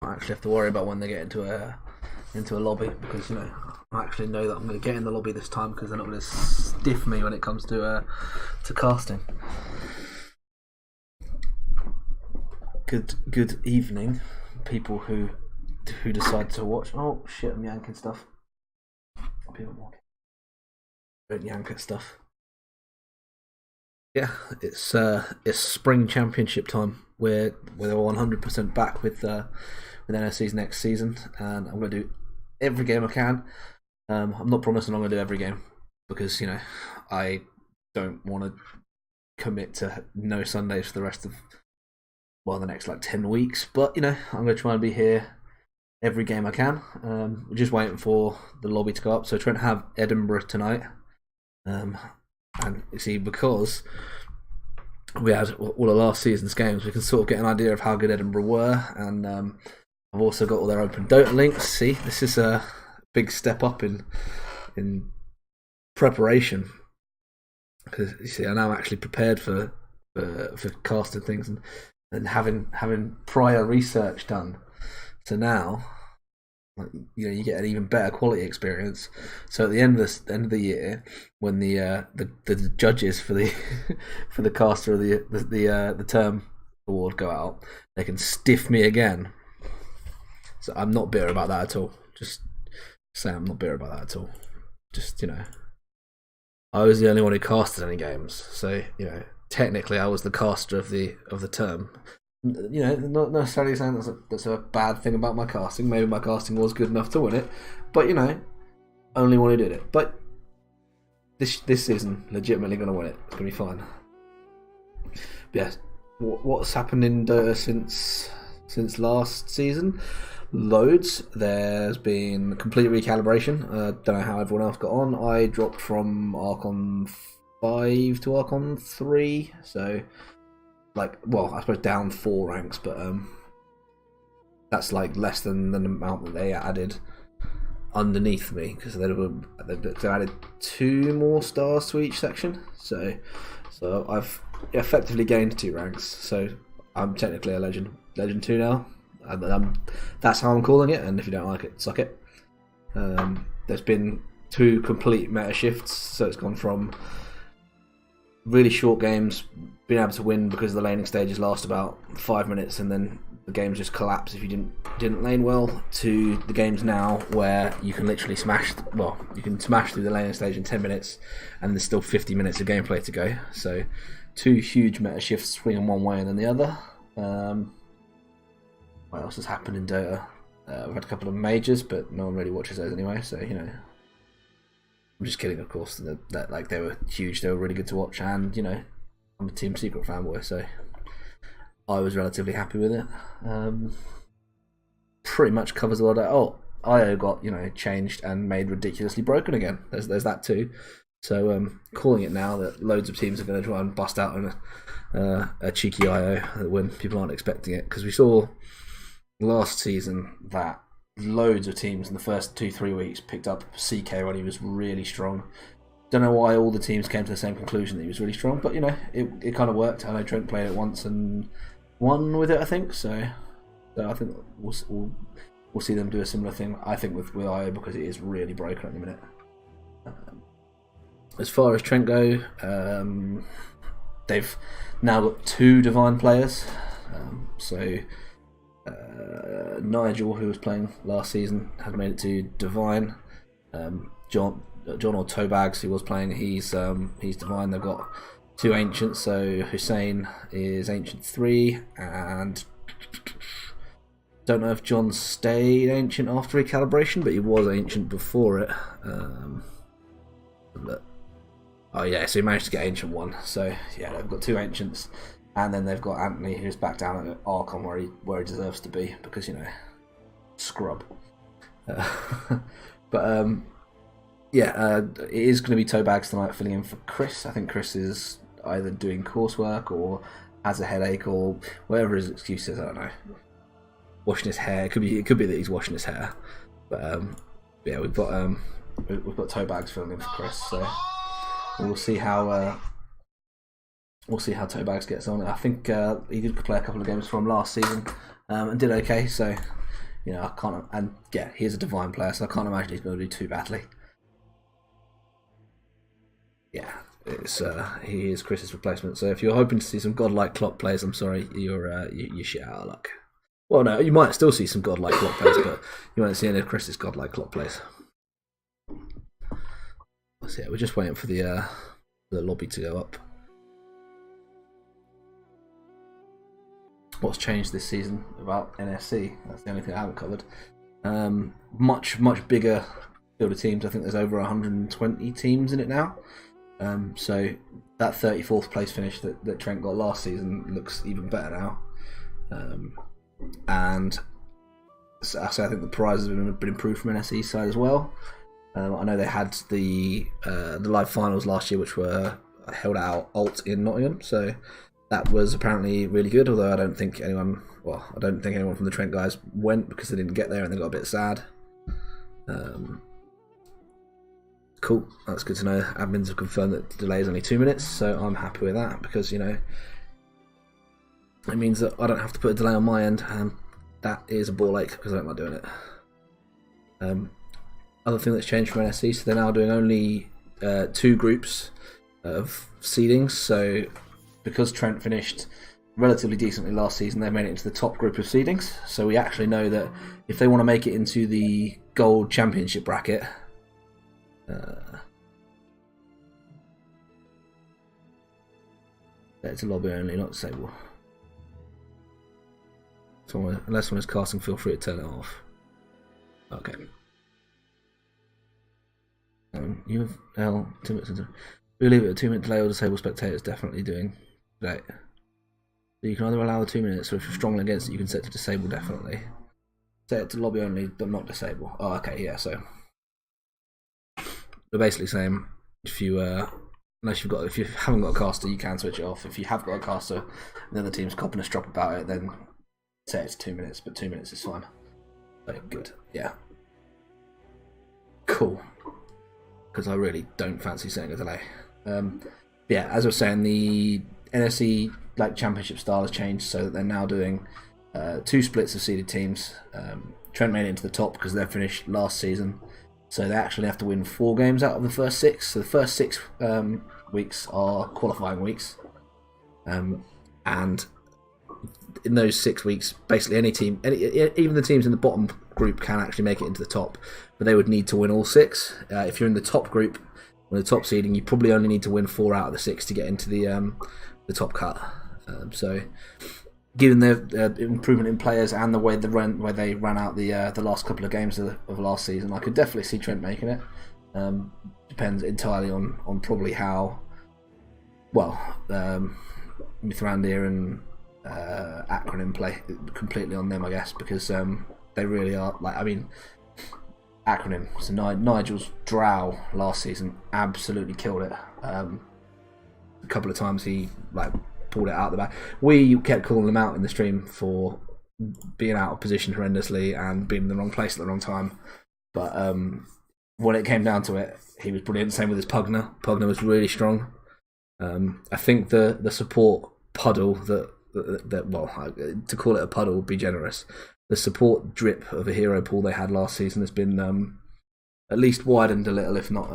I actually have to worry about when they get into a lobby, because I actually know that I'm going to get in the lobby this time, because they're not going to stiff me when it comes to casting. Good evening, people who decide to watch. Oh shit, I'm yanking stuff. People don't yank at stuff. Yeah, it's spring championship time. We're 100% back with NSE's next season, and I'm going to do every game I can. I'm not promising I'm going to do every game, because I don't want to commit to no Sundays for the rest of the next like 10 weeks. But I'm going to try and be here every game I can. We're just waiting for the lobby to go up. So we're trying to have Edinburgh tonight. And you see, because we had all of last season's games, we can sort of get an idea of how good Edinburgh were. And I've also got all their open Dota links. See, this is a big step up in preparation, because you see, I'm now actually prepared for casting things and having prior research done. So now, you get an even better quality experience. So at the end of the year, when the judges for the for the caster of the term award go out, they can stiff me again. So I'm not bitter about that at all. Just say I'm not bitter about that at all. Just I was the only one who casted any games, so technically I was the caster of the term. Not necessarily saying that's a bad thing about my casting. Maybe my casting was good enough to win it, but only one who did it. But this season, legitimately going to win it. It's going to be fine. But yeah, what's happened in Dota since last season? Loads. There's been complete recalibration. Don't know how everyone else got on. I dropped from Archon 5 to Archon 3, so I suppose down 4 ranks, but that's like less than the amount that they added underneath me, because they added 2 more stars to each section. So I've effectively gained 2 ranks. So I'm technically a legend 2 now. That's how I'm calling it. And if you don't like it, suck it. There's been 2 complete meta shifts, so it's gone from really short games, being able to win because the laning stages last about 5 minutes, and then the games just collapse if you didn't lane well, to the games now where you can literally smash through the laning stage in 10 minutes, and there's still 50 minutes of gameplay to go. So 2 huge meta shifts, swinging one way and then the other. What else has happened in Dota? We've had a couple of majors, but no one really watches those anyway, so I'm just kidding, of course. That they were huge, they were really good to watch, and I'm a Team Secret fanboy, so I was relatively happy with it. Pretty much covers a lot of. IO got changed and made ridiculously broken again. There's that too. So calling it now that loads of teams are going to try and bust out on a cheeky IO when people aren't expecting it, because we saw last season that loads of teams in the first 2-3 weeks picked up CK when he was really strong. Don't know why all the teams came to the same conclusion that he was really strong, but it kind of worked. I know Trent played it once and won with it, I think. So I think we'll see them do a similar thing. I think with IO, because it is really broken at the minute. As far as Trent go, they've now got 2 Divine players. Nigel, who was playing last season, had made it to Divine. John or Tobags, who was playing, he's Divine. They've got 2 Ancients, so Hussein is Ancient 3, and don't know if John stayed Ancient after recalibration, but he was Ancient before it. So he managed to get Ancient 1. So yeah, they've got 2 Ancients. And then they've got Anthony, who's back down at Archon where he deserves to be, because scrub. It is going to be Tobags tonight, filling in for Chris. I think Chris is either doing coursework or has a headache or whatever his excuse is. I don't know. Washing his hair. It could be that he's washing his hair. But we've got Tobags filling in for Chris. So we'll see how. We'll see how Tobags gets on. I think he did play a couple of games for him last season and did okay. So I can't. And yeah, he's a divine player, so I can't imagine he's going to do too badly. Yeah, he is Chris's replacement. So if you're hoping to see some godlike Klopp plays, I'm sorry, you're shit out of luck. Well, no, you might still see some godlike Klopp plays, but you won't see any of Chris's godlike Klopp plays. So yeah, we're just waiting for the lobby to go up. What's changed this season about NSE? That's the only thing I haven't covered. Much bigger field of teams. I think there's over 120 teams in it now. So that 34th place finish that Trent got last season looks even better now. And so I think the prizes have been improved from NSE's side as well. I know they had the live finals last year, which were held at Alt in Nottingham, so that was apparently really good. Although I don't think anyone from the Trent guys went because they didn't get there and they got a bit sad. Cool, that's good to know. Admins have confirmed that the delay is only 2 minutes, so I'm happy with that because it means that I don't have to put a delay on my end, and that is a ball ache because I don't like doing it. Other thing that's changed from NSE, so they're now doing only 2 groups of seedings. So because Trent finished relatively decently last season, they made it into the top group of seedings. So we actually know that if they want to make it into the Gold Championship bracket, it's a lobby only, not disabled. So unless someone is casting, feel free to turn it off. Okay. You have 2 minutes. We leave it a 2 minute delay or disable spectators. Definitely doing that. So you can either allow the 2 minutes, or if you're strongly against it, you can set to disable. Definitely set it to lobby only, but not disable. Oh, okay, yeah. So we're basically saying if you if you haven't got a caster, you can switch it off. If you have got a caster, and the other team's copping a strop about it, then set it to 2 minutes. But 2 minutes is fine. So good, yeah. Cool. Because I really don't fancy setting a delay. Yeah, as I was saying, the NSE championship style has changed, so that they're now doing 2 splits of seeded teams. Trent made it into the top because they finished last season, so they actually have to win 4 games out of the first 6. So the first 6 weeks are qualifying weeks, and in those 6 weeks, basically any team, even the teams in the bottom group, can actually make it into the top, but they would need to win all 6. If you're in the top group, with the top seeding, you probably only need to win 4 out of the 6 to get into the top cut. So, given the improvement in players and the way they ran out the last couple of games of last season, I could definitely see Trent making it. Depends entirely on probably how well Mithrandir and Acronym play. Completely on them, I guess, because they really are Acronym. So Nigel's Drow last season absolutely killed it. A couple of times he pulled it out the back. We kept calling him out in the stream for being out of position horrendously and being in the wrong place at the wrong time. But when it came down to it, he was brilliant. Same with his Pugner. Pugner was really strong. I think the support puddle to call it a puddle would be generous. The support drip of a hero pool they had last season has been at least widened a little, if not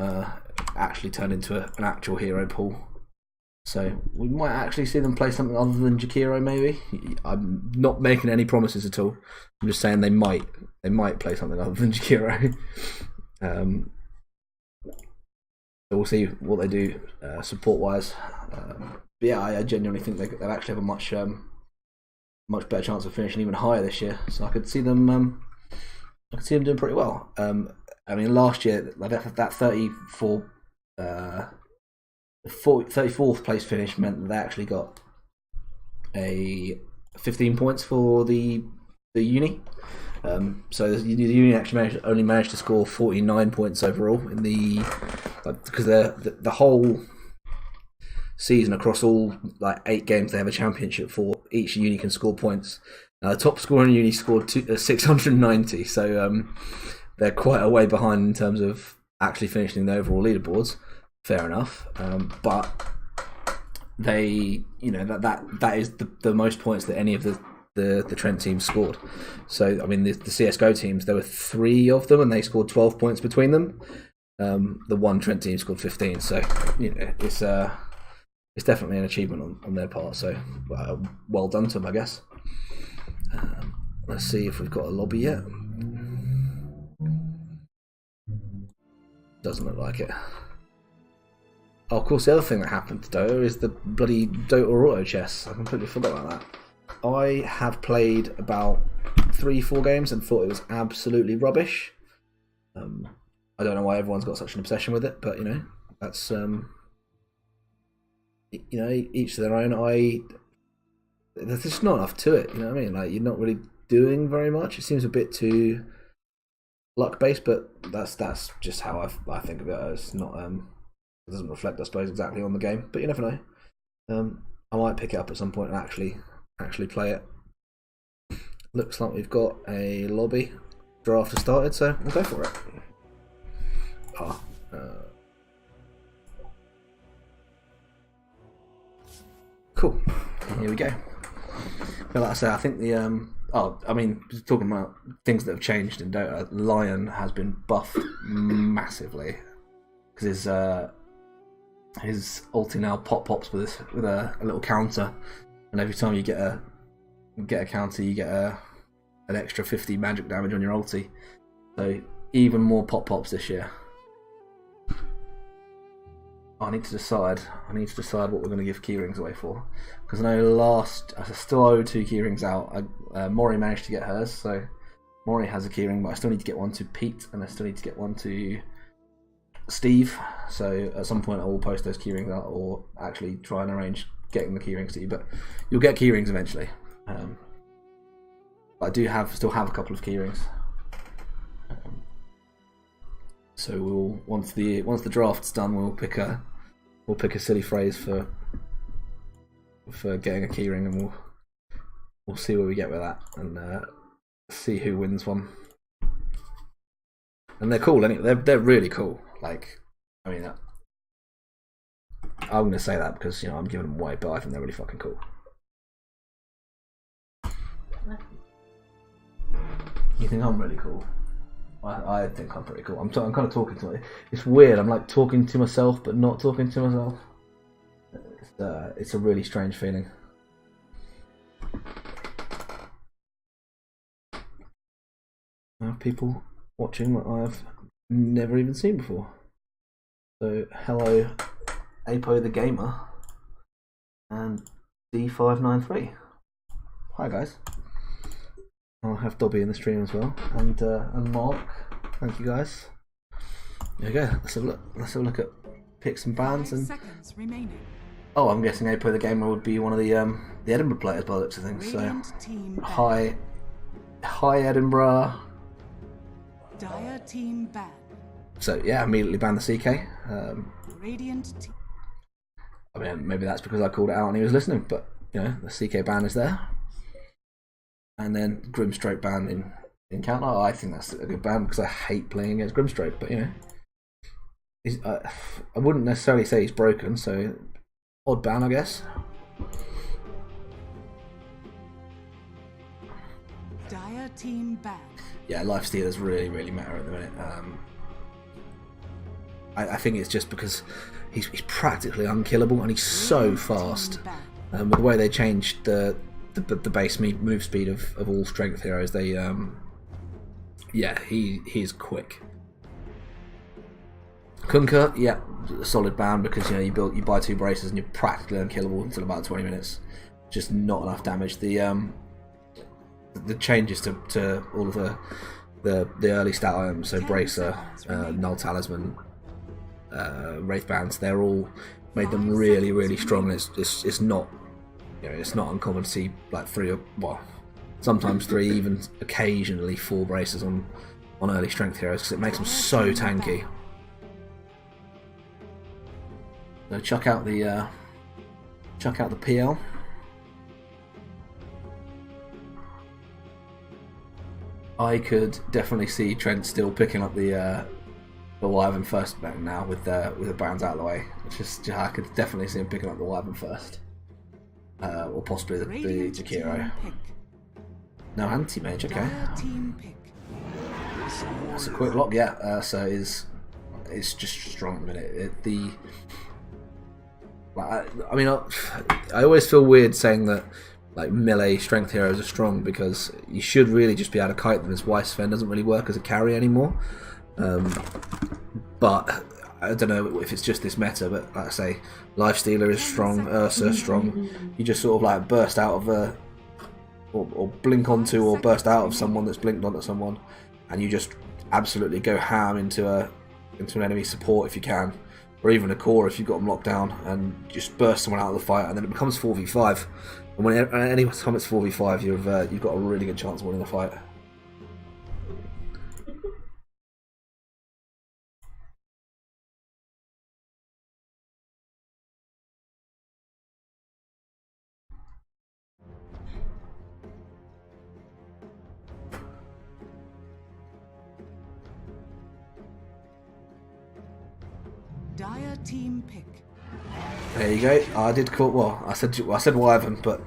actually turned into an actual hero pool. So we might actually see them play something other than Jakiro, maybe. I'm not making any promises at all. I'm just saying they might play something other than Jakiro. So we'll see what they do support-wise. But yeah, I genuinely think they'll actually have a much better chance of finishing even higher this year. So I could see them doing pretty well. Last year that 34th place finish meant that they actually got a 15 points for the uni. So the uni actually only managed to score 49 points overall in because the whole season across all 8 games they have a championship for. Each uni can score points. The top scorer in uni scored 690, so they're quite a way behind in terms of actually finishing the overall leaderboards. Fair enough, but they, that is the most points that any of the the Trent team scored. So I mean the CS:GO teams, there were 3 of them and they scored 12 points between them. The one Trent team scored 15. So it's definitely an achievement on their part. So well done to them, I guess. Let's see if we've got a lobby yet. Doesn't look like it. Oh, of course, the other thing that happened to Dota is the bloody Dota auto chess. I completely forgot about that. I have played about 3-4 games and thought it was absolutely rubbish. I don't know why everyone's got such an obsession with it, but that's each to their own. There's just not enough to it. You know what I mean? Like, you're not really doing very much. It seems a bit too luck based, but that's just how I think of it. It's not it doesn't reflect, I suppose, exactly on the game, but you never know. I might pick it up at some point and actually play it. Looks like we've got a lobby. Draft has started, so we'll go for it. Cool. Here we go. But like I say, I think talking about things that have changed in Dota, Lion has been buffed massively because his ulti now pops with a little counter, and every time you get a counter, you get an extra 50 magic damage on your ulti. So even more pops this year. I need to decide what we're going to give keyrings away for, because I know I still owe 2 keyrings out. Mori managed to get hers, so Mori has a keyring, but I still need to get one to Pete, and I still need to get one to Steve. So at some point I will post those keyrings out, or actually try and arrange getting the keyrings to you. But you'll get keyrings eventually. But I do still have a couple of keyrings. So we'll once the draft's done, we'll pick a silly phrase for getting a keyring, and we'll see where we get with that, and see who wins one. And they're cool anyway. They're really cool. Like, I mean, I'm gonna say that because I'm giving them away, but I think they're really fucking cool. You think I'm really cool? I think I'm pretty cool. I'm kind of talking to it's weird. I'm like talking to myself, but not talking to myself. It's a really strange feeling. I have people watching that I've never even seen before. So hello, Apo the Gamer and D593. Hi guys. I'll have Dobby in the stream as well, and Mark. Thank you guys. There we go. Let's have a look at picks and bans. And oh, I'm guessing Apo the Gamer would be one of the Edinburgh players by the looks of things. So hi Edinburgh. Dire team ban. So yeah, immediately ban the CK. Radiant team. I mean, maybe that's because I called it out and he was listening, but the CK ban is there. And then Grimstroke ban in counter. I think that's a good ban because I hate playing against Grimstroke, but I wouldn't necessarily say he's broken, so odd ban, I guess. Dire team ban. Yeah, life stealers really matter at the minute. I think it's just because he's practically unkillable and he's so fast. With the way they changed the base move speed of all strength heroes, they he's quick. Kunkka, yeah, solid ban because you buy 2 braces and you're practically unkillable until about 20 minutes. Just not enough damage. The changes to all of the early stat items, so bracer, null talisman, wraith bands, they're all made them really strong. It's not. It's not uncommon to see like 3 sometimes 3, even occasionally 4 braces on early strength heroes because it makes them so tanky. So chuck out the PL. I could definitely see Trent still picking up the Wyvern first now with the bands out of the way. I could definitely see him picking up the Wyvern first. Or possibly the Jakiro. No anti-mage, okay. Dire team pick. That's a quick lock, yeah. Ursa is it's just strong at the minute. I mean, I always feel weird saying that like melee strength heroes are strong because you should really just be able to kite them, as Weiss Fen doesn't really work as a carry anymore. But I don't know if it's just this meta, but like I say, Lifestealer is strong, Ursa strong. You just sort of like burst out of a or blink onto or burst out of someone that's blinked onto someone, and you just absolutely go ham into an enemy support if you can, or even a core if you've got them locked down, and just burst someone out of the fight, and then it becomes 4v5. And when any time it's 4v5, you've got a really good chance of winning the fight. Dire team pick. There you go. I did call. Well, I said Wyvern, but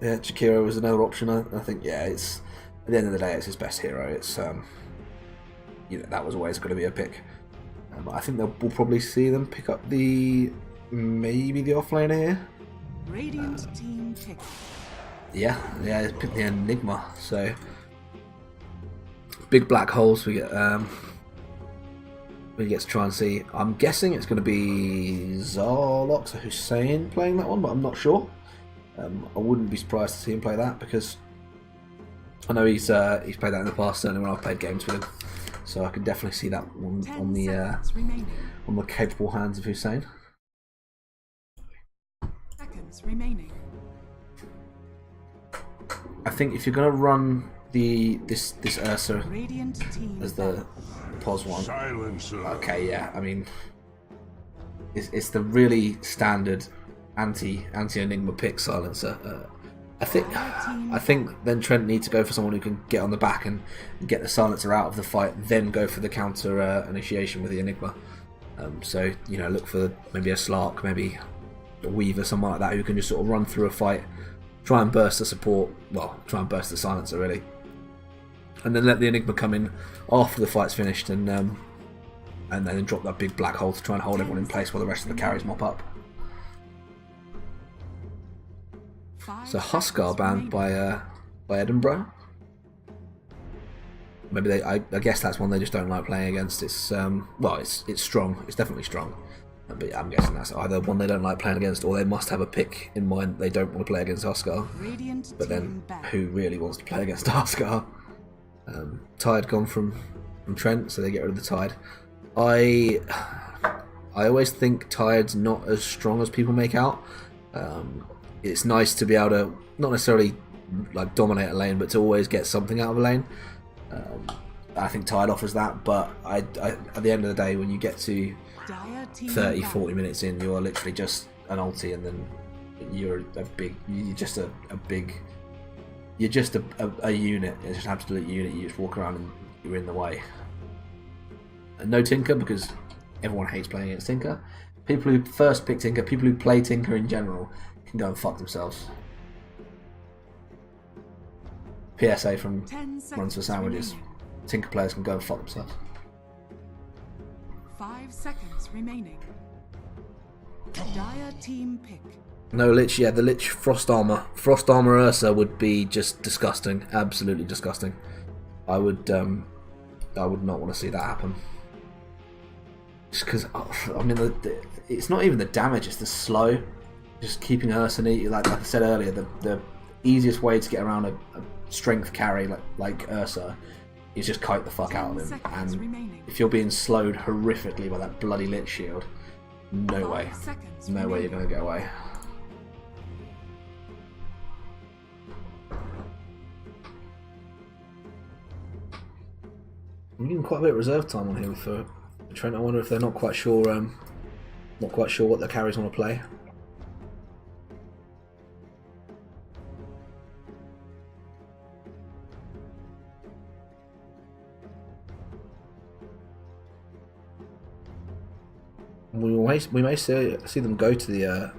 yeah, Jakiro was another option. I think yeah, it's at the end of the day, it's his best hero. It's that was always going to be a pick. But I think we'll probably see them pick up maybe the offlaner here. Radiant team pick. Yeah, pick the Enigma. So big black holes we get. We get to try and see. I'm guessing it's going to be Zarlox or Hussein playing that one, but I'm not sure. I wouldn't be surprised to see him play that because I know he's played that in the past, certainly when I've played games with him. So I can definitely see that one on the capable hands of Hussein. Seconds remaining. I think if you're going to run this Ursa Radiant team as the POS one, Silencer. okay, yeah. I mean, it's the really standard anti Enigma pick silencer. I think then Trent needs to go for someone who can get on the back and get the silencer out of the fight, then go for the counter initiation with the Enigma. So look for maybe a Slark, maybe a Weaver, someone like that who can just sort of run through a fight, try and burst the support, try and burst the silencer really, and then let the Enigma come in after the fight's finished, and then drop that big black hole to try and hold everyone in place while the rest of the carries mop up. So Huskar banned by Edinburgh. Maybe I guess that's one they just don't like playing against. It's it's strong. It's definitely strong. But yeah, I'm guessing that's either one they don't like playing against, or they must have a pick in mind they don't want to play against Huskar. But then who really wants to play against Huskar? Tide gone from Trent, so they get rid of the Tide. I always think Tide's not as strong as people make out. It's nice to be able to not necessarily like dominate a lane, but to always get something out of a lane. I think Tide offers that, but at the end of the day, when you get to 30-40 minutes in, you're literally just an ulti, and then you're just a unit. It's just an absolute unit. You just walk around and you're in the way. And no Tinker, because everyone hates playing against Tinker. People who first pick Tinker, people who play Tinker in general, can go and fuck themselves. PSA from Runs for Sandwiches. Remaining. Tinker players can go and fuck themselves. 5 seconds remaining. Dire team pick. No Lich, yeah, the Lich Frost Armor Ursa would be just disgusting, absolutely disgusting. I would not want to see that happen. Just because, I mean, it's not even the damage; it's the slow. Just keeping Ursa, like I said earlier, the easiest way to get around a strength carry like Ursa is just kite the fuck out of him. And remaining. if you're being slowed horrifically by that bloody Lich shield, no way you're going to get away. I'm getting quite a bit of reserve time on here for Trent. I wonder if they're not quite sure what their carries want to play. We may see them go to the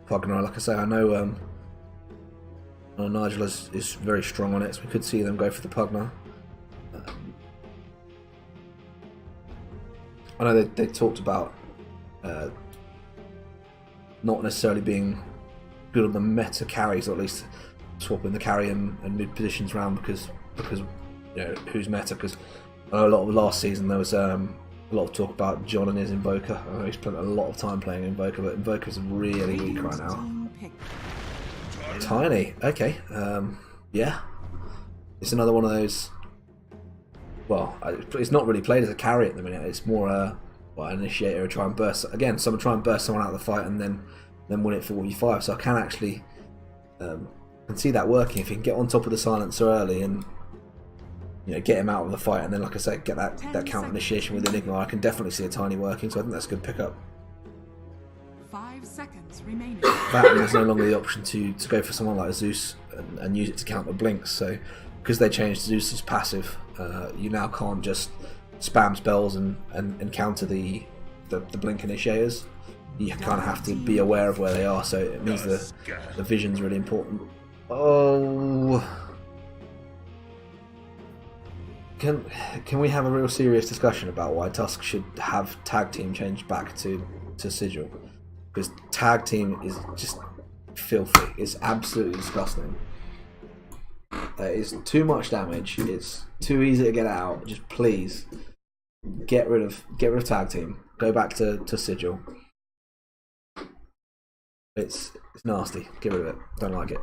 Pugner. Like I say, I know Nigel is very strong on it, so we could see them go for the Pugna. I know they talked about not necessarily being good on the meta carries, or at least swapping the carry and mid positions around because you know who's meta. Because I know a lot of last season there was a lot of talk about John and his Invoker. I know he's spent a lot of time playing Invoker, but Invoker's really weak right now. Tiny, okay, yeah, it's another one of those. Well, it's not really played as a carry at the minute. It's more an initiator to try and burst. Again, someone try and burst someone out of the fight and then win it for 45. So I can actually can see that working if you can get on top of the silencer early and get him out of the fight, and then like I said, get that counter initiation with Enigma. I can definitely see a Tiny working. So I think that's a good pickup. 5 seconds remaining. That, and there's no longer the option to go for someone like Zeus and use it to counter blinks. So because they changed Zeus's passive, you now can't just spam spells and counter the blink initiators. You kind of have to be aware of where they are, so it means the vision's really important. Oh, can we have a real serious discussion about why Tusk should have tag team changed back to Sigil? Because tag team is just filthy. It's absolutely disgusting. It's too much damage. It's too easy to get out. Just please get rid of tag team. Go back to Sigil. It's nasty. Get rid of it. Don't like it.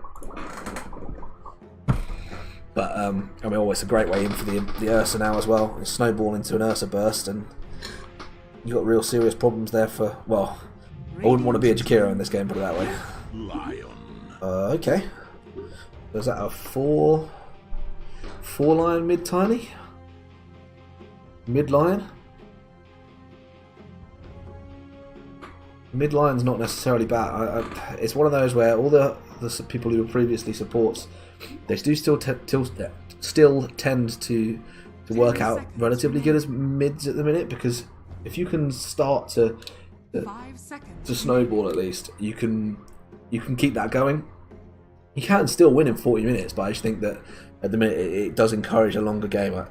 But I mean, always a great way in for the Ursa now as well. You snowball into an Ursa burst, and you got real serious problems there for. Well, I wouldn't want to be a Jakiro in this game, put it that way. Lion. Okay. Was that a four lion mid tiny? Mid lion? Mid lion's not necessarily bad. It's one of those where all the people who were previously supports, they do still tend to work out relatively good as mids at the minute, because if you can start to snowball, at least you can keep that going. You can still win in 40 minutes, but I just think that at the minute it does encourage a longer game. I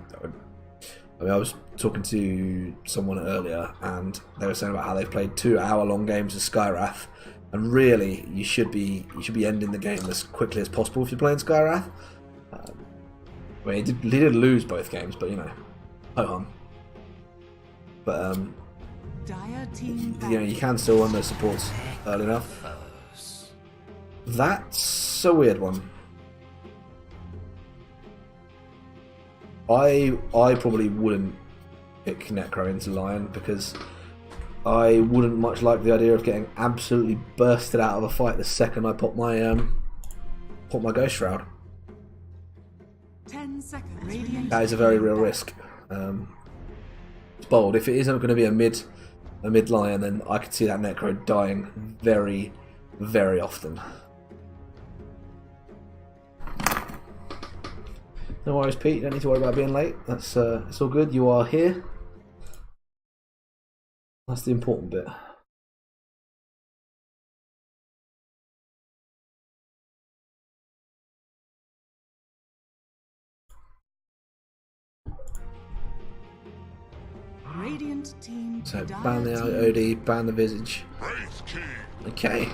mean, I was talking to someone earlier, and they were saying about how they've played 2-hour-long games of Skywrath, and really you should be ending the game as quickly as possible if you're playing Skywrath. I mean, he did lose both games, but ho hum. But you can still run those supports early enough. That's a weird one. I probably wouldn't pick Necro into Lion, because I wouldn't much like the idea of getting absolutely bursted out of a fight the second I pop my Ghost Shroud. 10 seconds. That is a very real risk. It's bold. If it isn't going to be a mid Lion, then I could see that Necro dying very, very often. No worries, Pete. You don't need to worry about being late. That's it's all good. You are here. That's the important bit. Radiant team. So ban the OD, ban the Visage. Okay.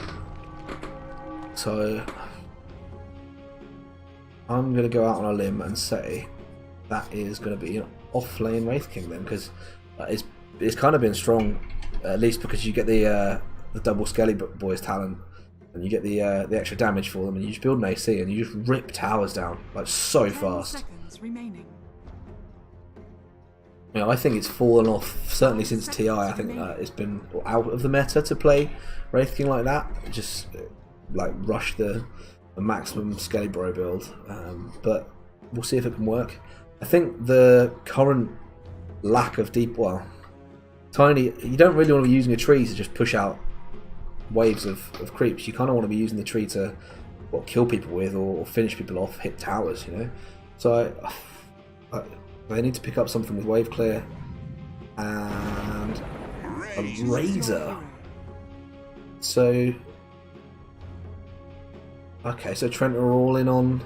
So I'm going to go out on a limb and say that is going to be an off-lane Wraith King then, because it's kind of been strong, at least because you get the double Skelly Boys talent, and you get the extra damage for them, and you just build an AC and you just rip towers down like so fast. Seconds remaining. I think it's fallen off, certainly since TI. I think it's been out of the meta to play Wraith King like that. Just like rush the maximum Skelly Bro build, but we'll see if it can work. I think the current lack of Tiny, you don't really want to be using a tree to just push out waves of creeps. You kind of want to be using the tree to kill people with, or finish people off, hit towers, So they need to pick up something with wave clear and a razor. So Okay, so Trent are all in on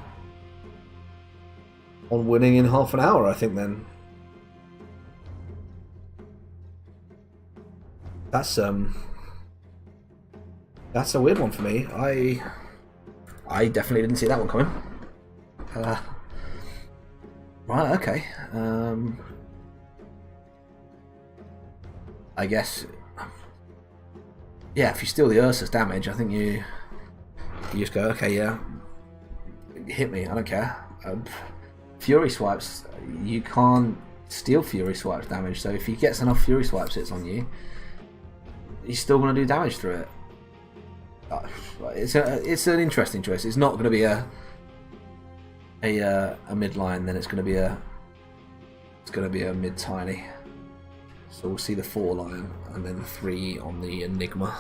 winning in half an hour, I think. Then that's a weird one for me. I definitely didn't see that one coming. Right, okay. I guess, yeah. If you steal the Ursa's damage, I think you just go, okay, yeah, hit me. I don't care. Fury swipes, you can't steal Fury swipes damage. So if he gets enough Fury swipes hits on you, he's still going to do damage through it. It's an interesting choice. It's not going to be a mid line. Then it's going to be a mid tiny. So we'll see the 4 lion and then 3 on the Enigma.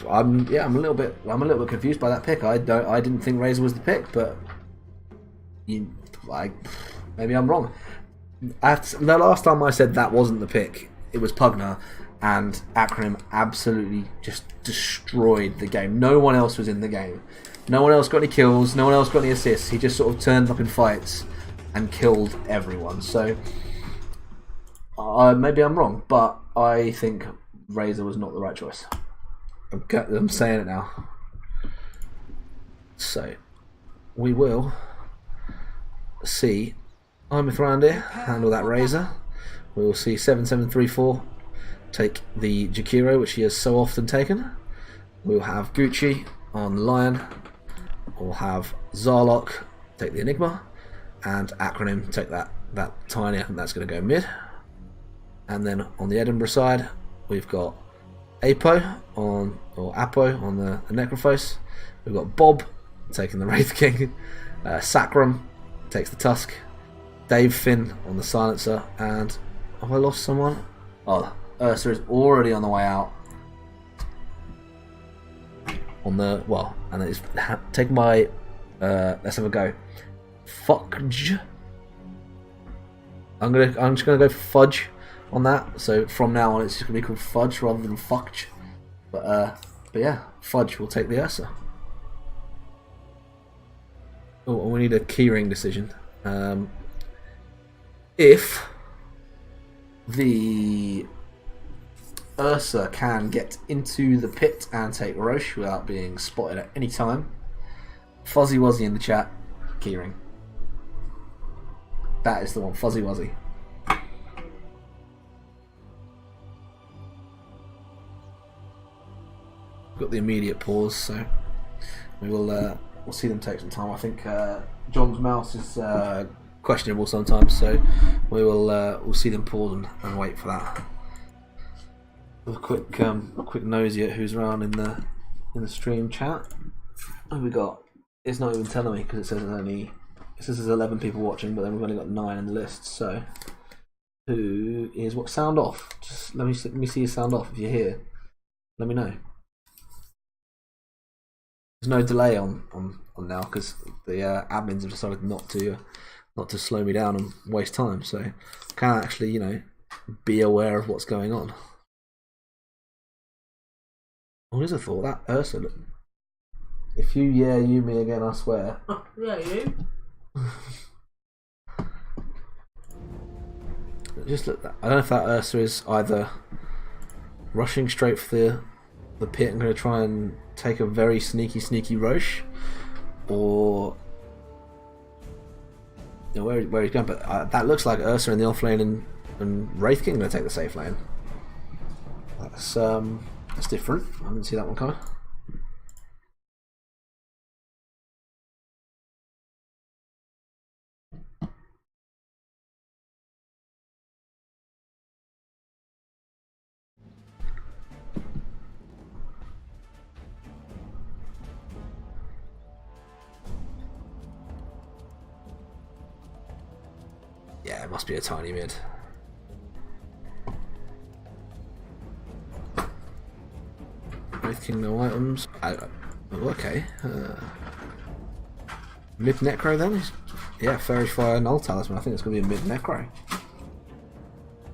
I'm a little bit confused by that pick. I didn't think Razor was the pick, but maybe I'm wrong. The last time I said that wasn't the pick, it was Pugner, and Acronym absolutely just destroyed the game. No one else was in the game. No one else got any kills. No one else got any assists. He just sort of turned up in fights and killed everyone. So maybe I'm wrong, but I think Razor was not the right choice. I'm saying it now. So we will see Imithrandir handle that Razor. We will see 7734 take the Jakiro, which he has so often taken. We will have Gucci on the Lion. We'll have Zarlok take the Enigma, and Acronym take that tiny. I think that's going to go mid. And then on the Edinburgh side, we've got Apo on the Necrophos. We've got Bob taking the Wraith King. Sacrum takes the Tusk. Dave Finn on the Silencer. And have I lost someone? Oh, Ursa is already on the way out. And then it's taken by. Let's have a go. Fudge. I'm just gonna go Fudge on that. So from now on, it's just gonna be called Fudge rather than Fudge. But yeah, Fudge will take the Ursa. Oh, we need a keyring decision. If the Ursa can get into the pit and take Roche without being spotted at any time, Fuzzy Wuzzy in the chat, keyring. That is the one, Fuzzy Wuzzy. Got the immediate pause, so we'll see them take some time. I think John's mouse is questionable sometimes, so we'll see them pause and wait for that. A quick nosy at who's around in the stream chat. Who we got? It's not even telling me because it says there's 11 people watching, but then we've only got 9 in the list. So who is what? Sound off. Just let me see your sound off. If you're here, let me know. There's no delay on now because the admins have decided not to slow me down and waste time. So I can actually be aware of what's going on. What is a thought? That Ursa. If you me again, I swear. Yeah, you. Just look. I don't know if that Ursa is either rushing straight for the pit and going to try and take a very sneaky Roche, or where he's going. But that looks like Ursa in the off lane and Wraith King going to take the safe lane. That's different. I didn't see that one coming. Yeah, it must be a tiny mid. Wraith King, no items. Okay. Mid Necro then? Yeah, Fairy Fire Null Talisman. I think it's going to be a mid Necro.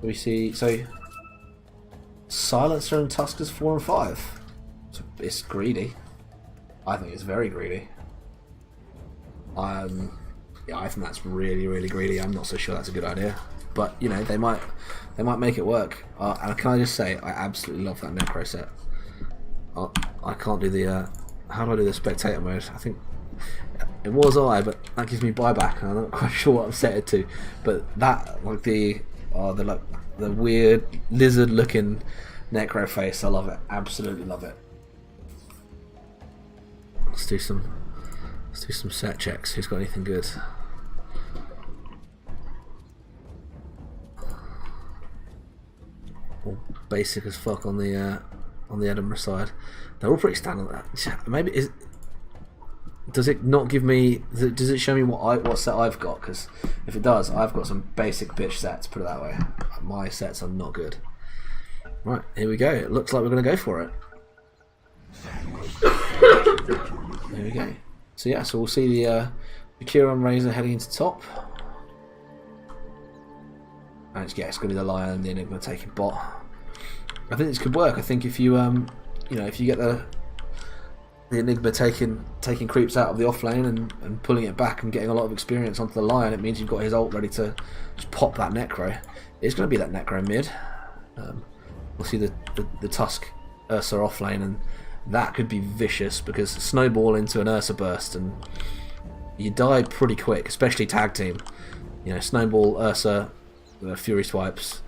We see. So. Silencer and Tuskers 4 and 5. It's greedy. I think it's very greedy. Yeah, I think that's really, really greedy. I'm not so sure that's a good idea, but you know, they might make it work. And can I just say, I absolutely love that Necro set. I can't do the how do I do the spectator mode? I think it was but that gives me buyback, and I'm not quite sure what I've set it to. But that, like the weird lizard-looking Necro face, I love it. Absolutely love it. Let's do some set checks. Who's got anything good? All basic as fuck on the Edinburgh side. They're all pretty standard. Maybe does it not give me? Does it show me what set I've got? Because if it does, I've got some basic bitch sets. Put it that way. My sets are not good. Right, here we go. It looks like we're going to go for it. There we go. So yeah, so we'll see the Kieran Razor heading into top. And it's going to be the Lion and the Enigma taking bot. I think this could work. I think if you if you get the Enigma taking creeps out of the off lane and pulling it back and getting a lot of experience onto the Lion, it means you've got his ult ready to just pop that Necro. It's going to be that Necro mid. We'll see the Tusk Ursa off lane, and that could be vicious because snowball into an Ursa burst and you die pretty quick, especially tag team. You know, snowball, Ursa, Fury swipes,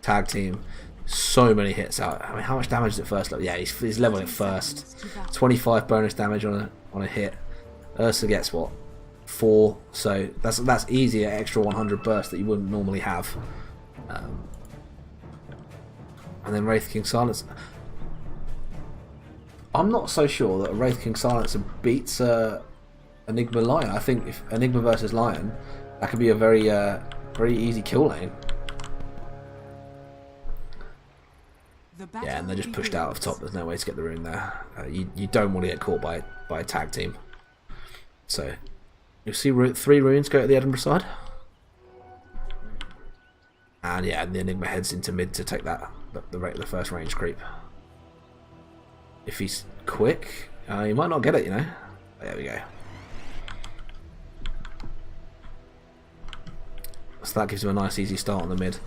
tag team. So many hits out. I mean, how much damage is it first level? Yeah, he's leveling it first. 25 bonus damage on a hit. Ursa gets what? 4. So that's easy, an extra 100 burst that you wouldn't normally have. And then Wraith King Silence. I'm not so sure that a Wraith King Silencer beats Enigma Lion. I think if Enigma versus Lion, that could be a very easy kill lane. Yeah, and they're just pushed out of top. There's no way to get the rune there. You don't want to get caught by a tag team. So you'll see 3 runes go to the Edinburgh side. And yeah, the Enigma heads into mid to take the first range creep. If he's quick, he might not get it, you know. There we go. So that gives him a nice easy start on the mid.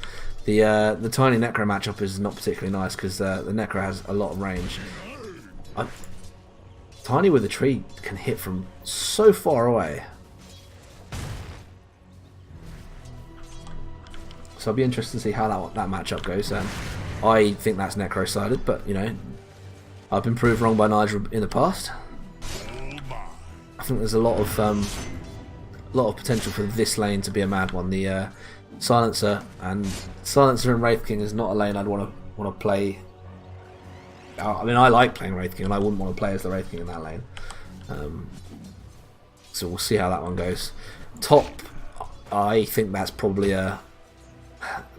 The tiny Necro matchup is not particularly nice because the Necro has a lot of range. Tiny with a tree can hit from so far away. So I'll be interested to see how that matchup goes. I think that's Necro sided, but you know, I've been proved wrong by Nigel in the past. I think there's a lot of potential for this lane to be a mad one. The Silencer and Wraith King is not a lane I'd want to play. I mean, I like playing Wraith King, and I wouldn't want to play as the Wraith King in that lane. So we'll see how that one goes. Top, I think that's probably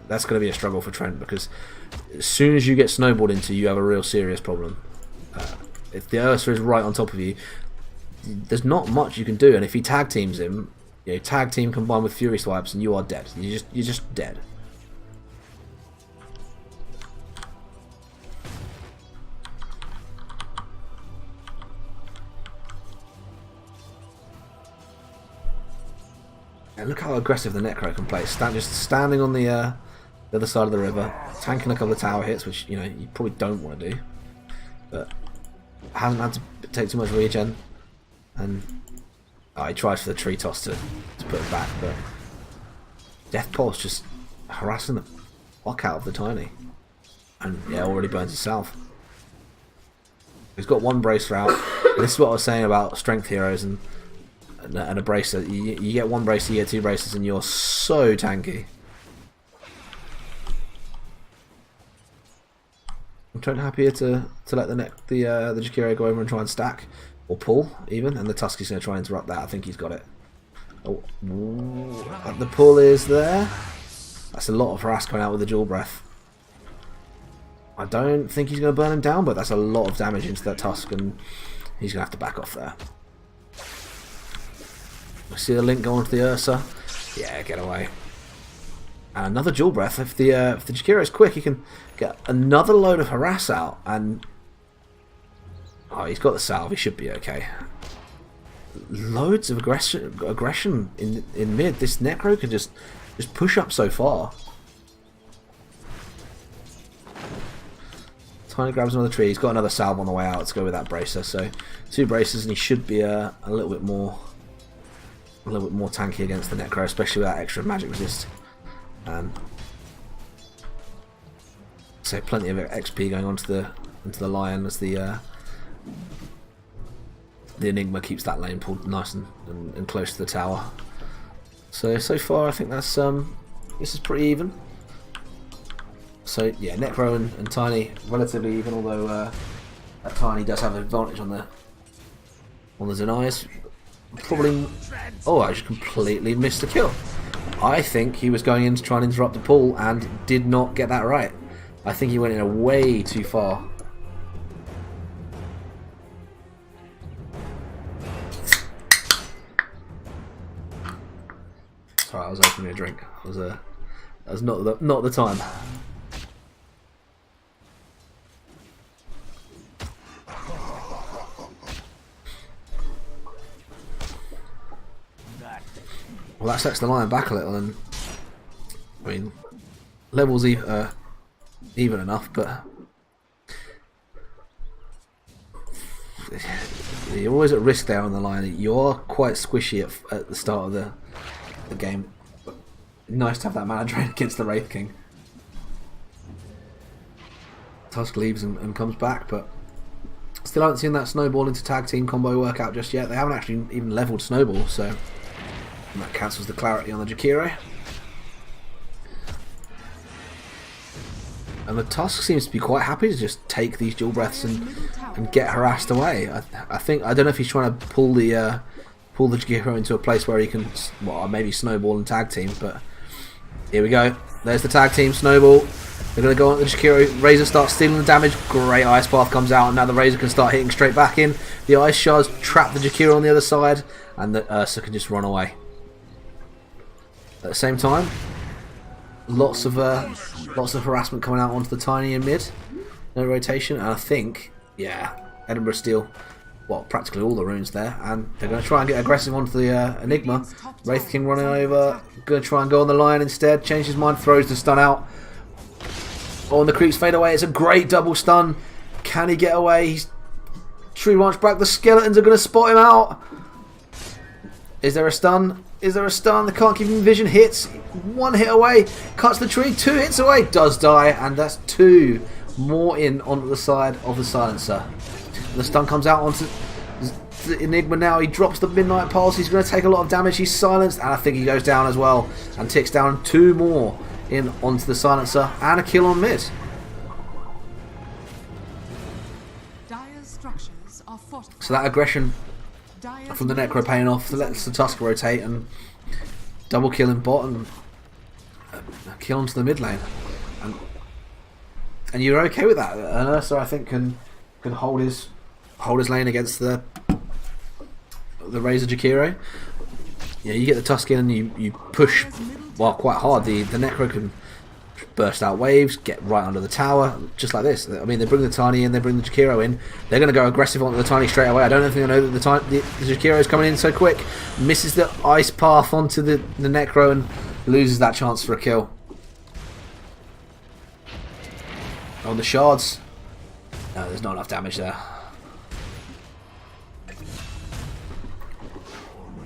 that's going to be a struggle for Trent, because as soon as you get snowballed into, you have a real serious problem. If the Ursa is right on top of you, there's not much you can do, and if he tag teams him, you know, tag team combined with Fury swipes, and you are dead. You're just dead. And look how aggressive the Necro can play. Just standing on the other side of the river, tanking a couple of tower hits, which you know you probably don't want to do, but hasn't had to take too much regen. And he tries for the tree toss to put it back, but Death Pulse just harassing the fuck out of the Tiny, and yeah, already burns himself. He's got one bracer out. This is what I was saying about strength heroes and a bracer. You get one bracer, you get 2 bracers, and you're so tanky. I'm trying happier to let the Jakiro go over and try and stack. Or pull, even, and the Tusk is going to try and interrupt that. I think he's got it. Oh, the pull is there. That's a lot of harass coming out with the dual breath. I don't think he's going to burn him down, but that's a lot of damage into that Tusk, and he's going to have to back off there. We see the link go onto the Ursa. Yeah, get away. And another dual breath. If the Jakiro is quick, he can get another load of harass out, and Oh, he's got the salve. He should be okay. Loads of aggression in mid. This Necro can just push up so far. Tiny grabs another tree. He's got another salve on the way out to go with that bracer. So 2 bracers, and he should be a little bit more tanky against the Necro, especially with that extra magic resist. So plenty of XP going onto the Lion as the Enigma keeps that lane pulled nice and close to the tower. So far I think that's this is pretty even. So yeah, Necro and Tiny relatively even, although that Tiny does have an advantage on the denies. Probably. Oh, I just completely missed the kill. I think he was going in to try and interrupt the pull and did not get that right. I think he went in a way too far. Sorry, I was opening a drink. That was not the time. Well, that sets the Lion back a little, and I mean, levels even enough, but you're always at risk there on the Lion. You are quite squishy at the start of the game. But nice to have that mana drain against the Wraith King. Tusk leaves and comes back, but still haven't seen that Snowball into tag team combo work out just yet. They haven't actually even leveled Snowball, so. And that cancels the clarity on the Jakiro. And the Tusk seems to be quite happy to just take these dual breaths and get harassed away. I don't know if he's trying to pull the Jakiro into a place where he can, well, maybe Snowball and tag team. But here we go. There's the tag team Snowball. They're going to go on the Jakiro. Razor starts stealing the damage. Great Ice Path comes out, and now the Razor can start hitting straight back in. The Ice Shards trap the Jakiro on the other side, and the Ursa can just run away. At the same time, lots of harassment coming out onto the Tiny in mid. No rotation, and I think, yeah, Edinburgh steal, well, practically all the runes there, and they're going to try and get aggressive onto the Enigma. Wraith King running over, going to try and go on the Lion instead. Change his mind, throws the stun out. Oh, and the creeps fade away. It's a great double stun. Can he get away? He's Tree Branch back. The skeletons are going to spot him out. Is there a stun? Is there a stun? They can't keep him in vision. Hits. 1 hit away. Cuts the tree. 2 hits away. Does die. And that's 2 more in onto the side of the Silencer. And the stun comes out onto the Enigma now. He drops the Midnight Pulse. He's going to take a lot of damage. He's silenced. And I think he goes down as well. And ticks down 2 more in onto the Silencer. And a kill on mid. Dire's structures are fortified. So that aggression from the Necro paying off, lets the Tusk rotate and double kill in bot and kill onto the mid lane, and you're okay with that. And Ursa, I think, can hold his lane against the Razor Jakiro. Yeah, you get the Tusk in and you push well quite hard. The Necro can burst out waves, get right under the tower, just like this. I mean, they bring the Tiny in, they bring the Jakiro in. They're going to go aggressive onto the Tiny straight away. I don't think they know that the Jakiro is coming in so quick. Misses the Ice Path onto the Necro and loses that chance for a kill. On the shards, no, there's not enough damage there.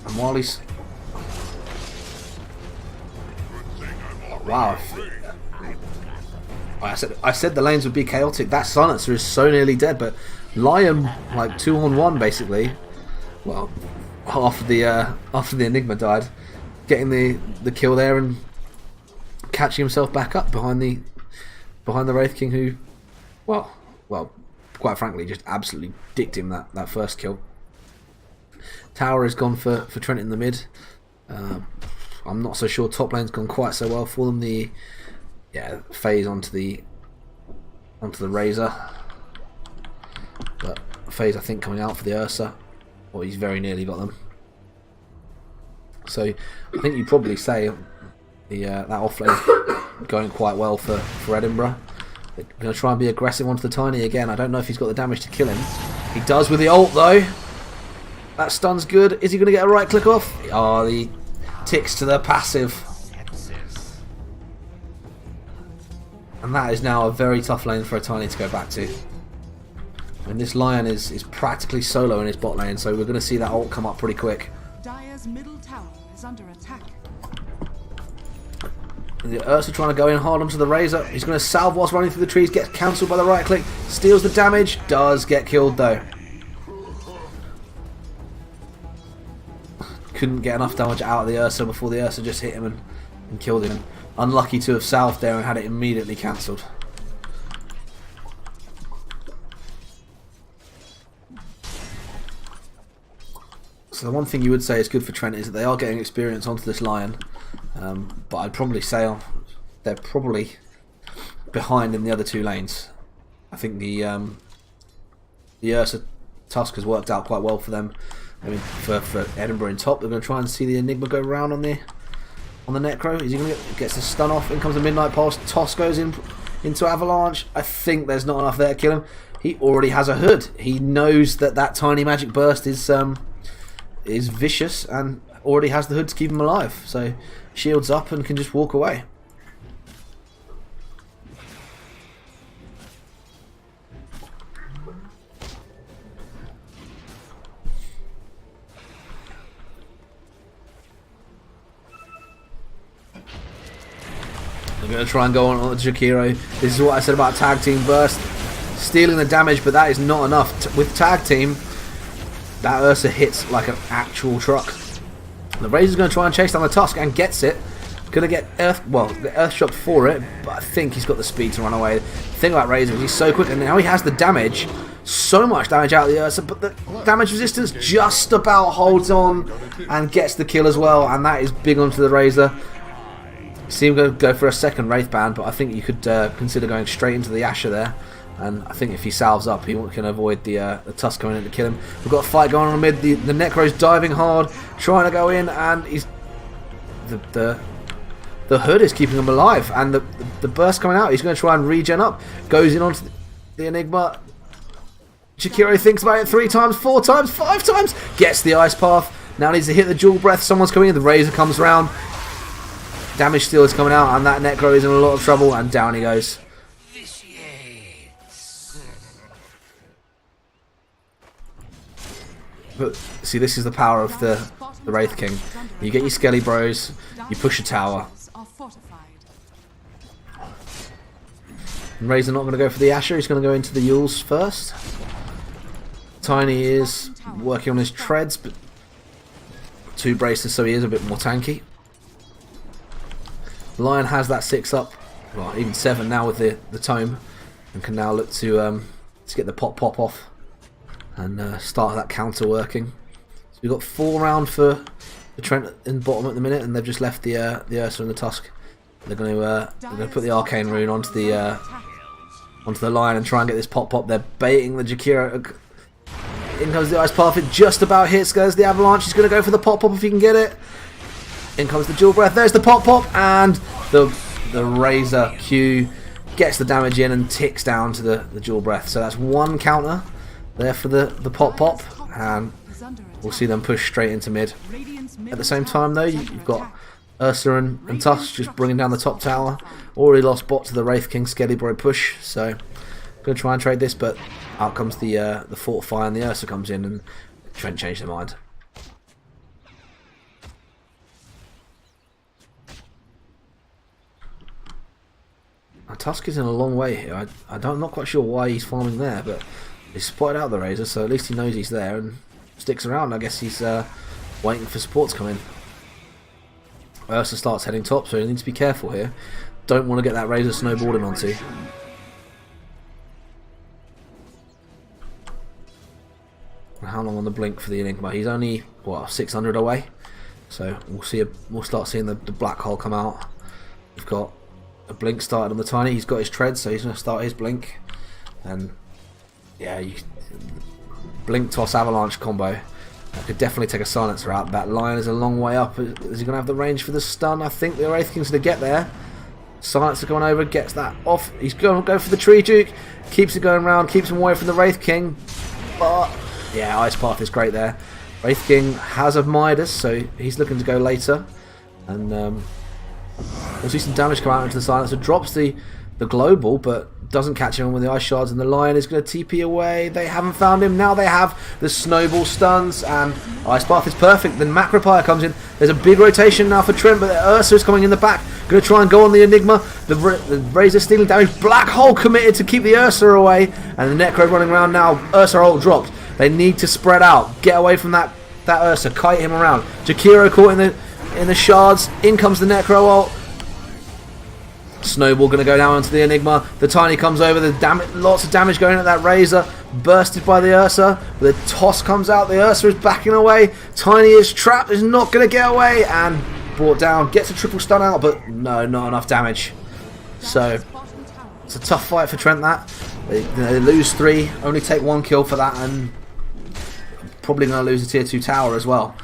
And Wally's, wow. I said the lanes would be chaotic. That Silencer is so nearly dead, but Lion, like 2-on-1 basically. Well, after the Enigma died, getting the kill there and catching himself back up behind the Wraith King, who, well, quite frankly, just absolutely dicked him that first kill. Tower has gone for Trent in the mid. I'm not so sure top lane's gone quite so well for them. The phase onto the Razor, but phase I think coming out for the Ursa, or he's very nearly got them. So I think you'd probably say that offlane going quite well for Edinburgh. They're going to try and be aggressive onto the Tiny again. I don't know if he's got the damage to kill him. He does with the ult though. That stun's good. Is he going to get a right click off? Oh, he ticks to the passive. And that is now a very tough lane for a Tiny to go back to. And this Lion is practically solo in his bot lane, so we're going to see that ult come up pretty quick. Dire's middle tower is under attack. The Ursa trying to go in hard onto the Razor. He's going to salve whilst running through the trees, gets cancelled by the right click, steals the damage, does get killed though. Couldn't get enough damage out of the Ursa before the Ursa just hit him and killed him. Unlucky to have salved there and had it immediately cancelled. So the one thing you would say is good for Trent is that they are getting experience onto this Lion, but I'd probably say they're probably behind in the other two lanes. I think the Ursa Tusk has worked out quite well for them. I mean, for Edinburgh in top, they're going to try and see the Enigma go round on the Necro. Is he going to get the stun off? In comes the Midnight Pulse. Toss goes into Avalanche. I think there's not enough there to kill him. He already has a hood. He knows that tiny magic burst is vicious and already has the hood to keep him alive. So shields up and can just walk away. They're going to try and go on Jakiro. This is what I said about tag team burst. Stealing the damage, but that is not enough. With tag team, that Ursa hits like an actual truck. The Razor's going to try and chase down the Tusk and gets it. Going to get the Earth shocked for it, but I think he's got the speed to run away. The thing about Razor is he's so quick, and now he has the damage. So much damage out of the Ursa, but the damage resistance just about holds on and gets the kill as well, and that is big onto the Razor. See him go for a second Wraith Band, but I think you could consider going straight into the Asher there. And I think if he salves up, he can avoid the Tusk going in to kill him. We've got a fight going on in mid. The Necro's diving hard, trying to go in, and he's the hood is keeping him alive. And the burst coming out, he's going to try and regen up. Goes in onto the Enigma. Jakiro thinks about it 3 times, 4 times, 5 times. Gets the Ice Path. Now needs to hit the Dual Breath. Someone's coming in. The Razor comes around. Damage steal is coming out, and that Necro is in a lot of trouble. And down he goes. But see, this is the power of the Wraith King. You get your Skelly Bros, you push a tower. And Razor not going to go for the Asher, he's going to go into the Yules first. Tiny is working on his treads, but 2 braces, so he is a bit more tanky. Lion has that 6 up, well, even 7 now with the Tome, and can now look to get the pop off. And start that counter working. So we've got 4 round for the Trent in bottom at the minute, and they've just left the Ursa and the Tusk. They're going to put the Arcane Rune onto the Lion and try and get this pop. They're baiting the Jakiro. In comes the Ice Path. It just about hits. Goes the Avalanche. He's going to go for the pop if he can get it. In comes the Dual Breath. There's the pop, and the Razor Q gets the damage in and ticks down to the Dual Breath. So that's 1 counter there for the pop, and we'll see them push straight into mid. At the same time though, you've got Ursa and Tusk just bringing down the top tower. Already lost bot to the Wraith King Skelly Bro push, so going to try and trade this, but out comes the Fortify, and the Ursa comes in, and Trent changed their mind. Now, Tusk is in a long way here. I'm not quite sure why he's farming there, but he's spotted out the Razor, so at least he knows he's there and sticks around. I guess he's waiting for support to come in. Ursa starts heading top, so he needs to be careful here. Don't want to get that Razor snowboarding onto. How long on the blink for the Enigma? He's only, what, 600 away, so we'll start seeing the black hole come out. We've got a blink started on the Tiny. He's got his treads, so he's going to start his blink, and yeah, blink toss avalanche combo. I could definitely take a silencer out. That Lion is a long way up. Is he going to have the range for the stun? I think the Wraith King's going to get there. Silencer going over, gets that off. He's going to go for the Tree Duke. Keeps it going round, keeps him away from the Wraith King. But yeah, Ice Path is great there. Wraith King has a Midas, so he's looking to go later. And we'll see some damage come out into the silencer. Drops the global, but doesn't catch him with the ice shards, and the lion is going to TP away. They haven't found him. Now they have the snowball stuns, and Ice Path is perfect. Then Macropire comes in. There's a big rotation now for Trent, but Ursa is coming in the back. Going to try and go on the Enigma. The Razor stealing damage. Black Hole committed to keep the Ursa away, and the Necro running around now. Ursa ult dropped. They need to spread out. Get away from that Ursa. Kite him around. Jakiro caught in the shards. In comes the Necro ult. Snowball going to go down onto the Enigma. The Tiny comes over. Lots of damage going at that Razor. Bursted by the Ursa. The toss comes out. The Ursa is backing away. Tiny is trapped. Is not going to get away. And brought down. Gets a triple stun out. But no, not enough damage. So it's a tough fight for Trent, that. They lose 3. Only take 1 kill for that. And probably going to lose a tier 2 tower as well.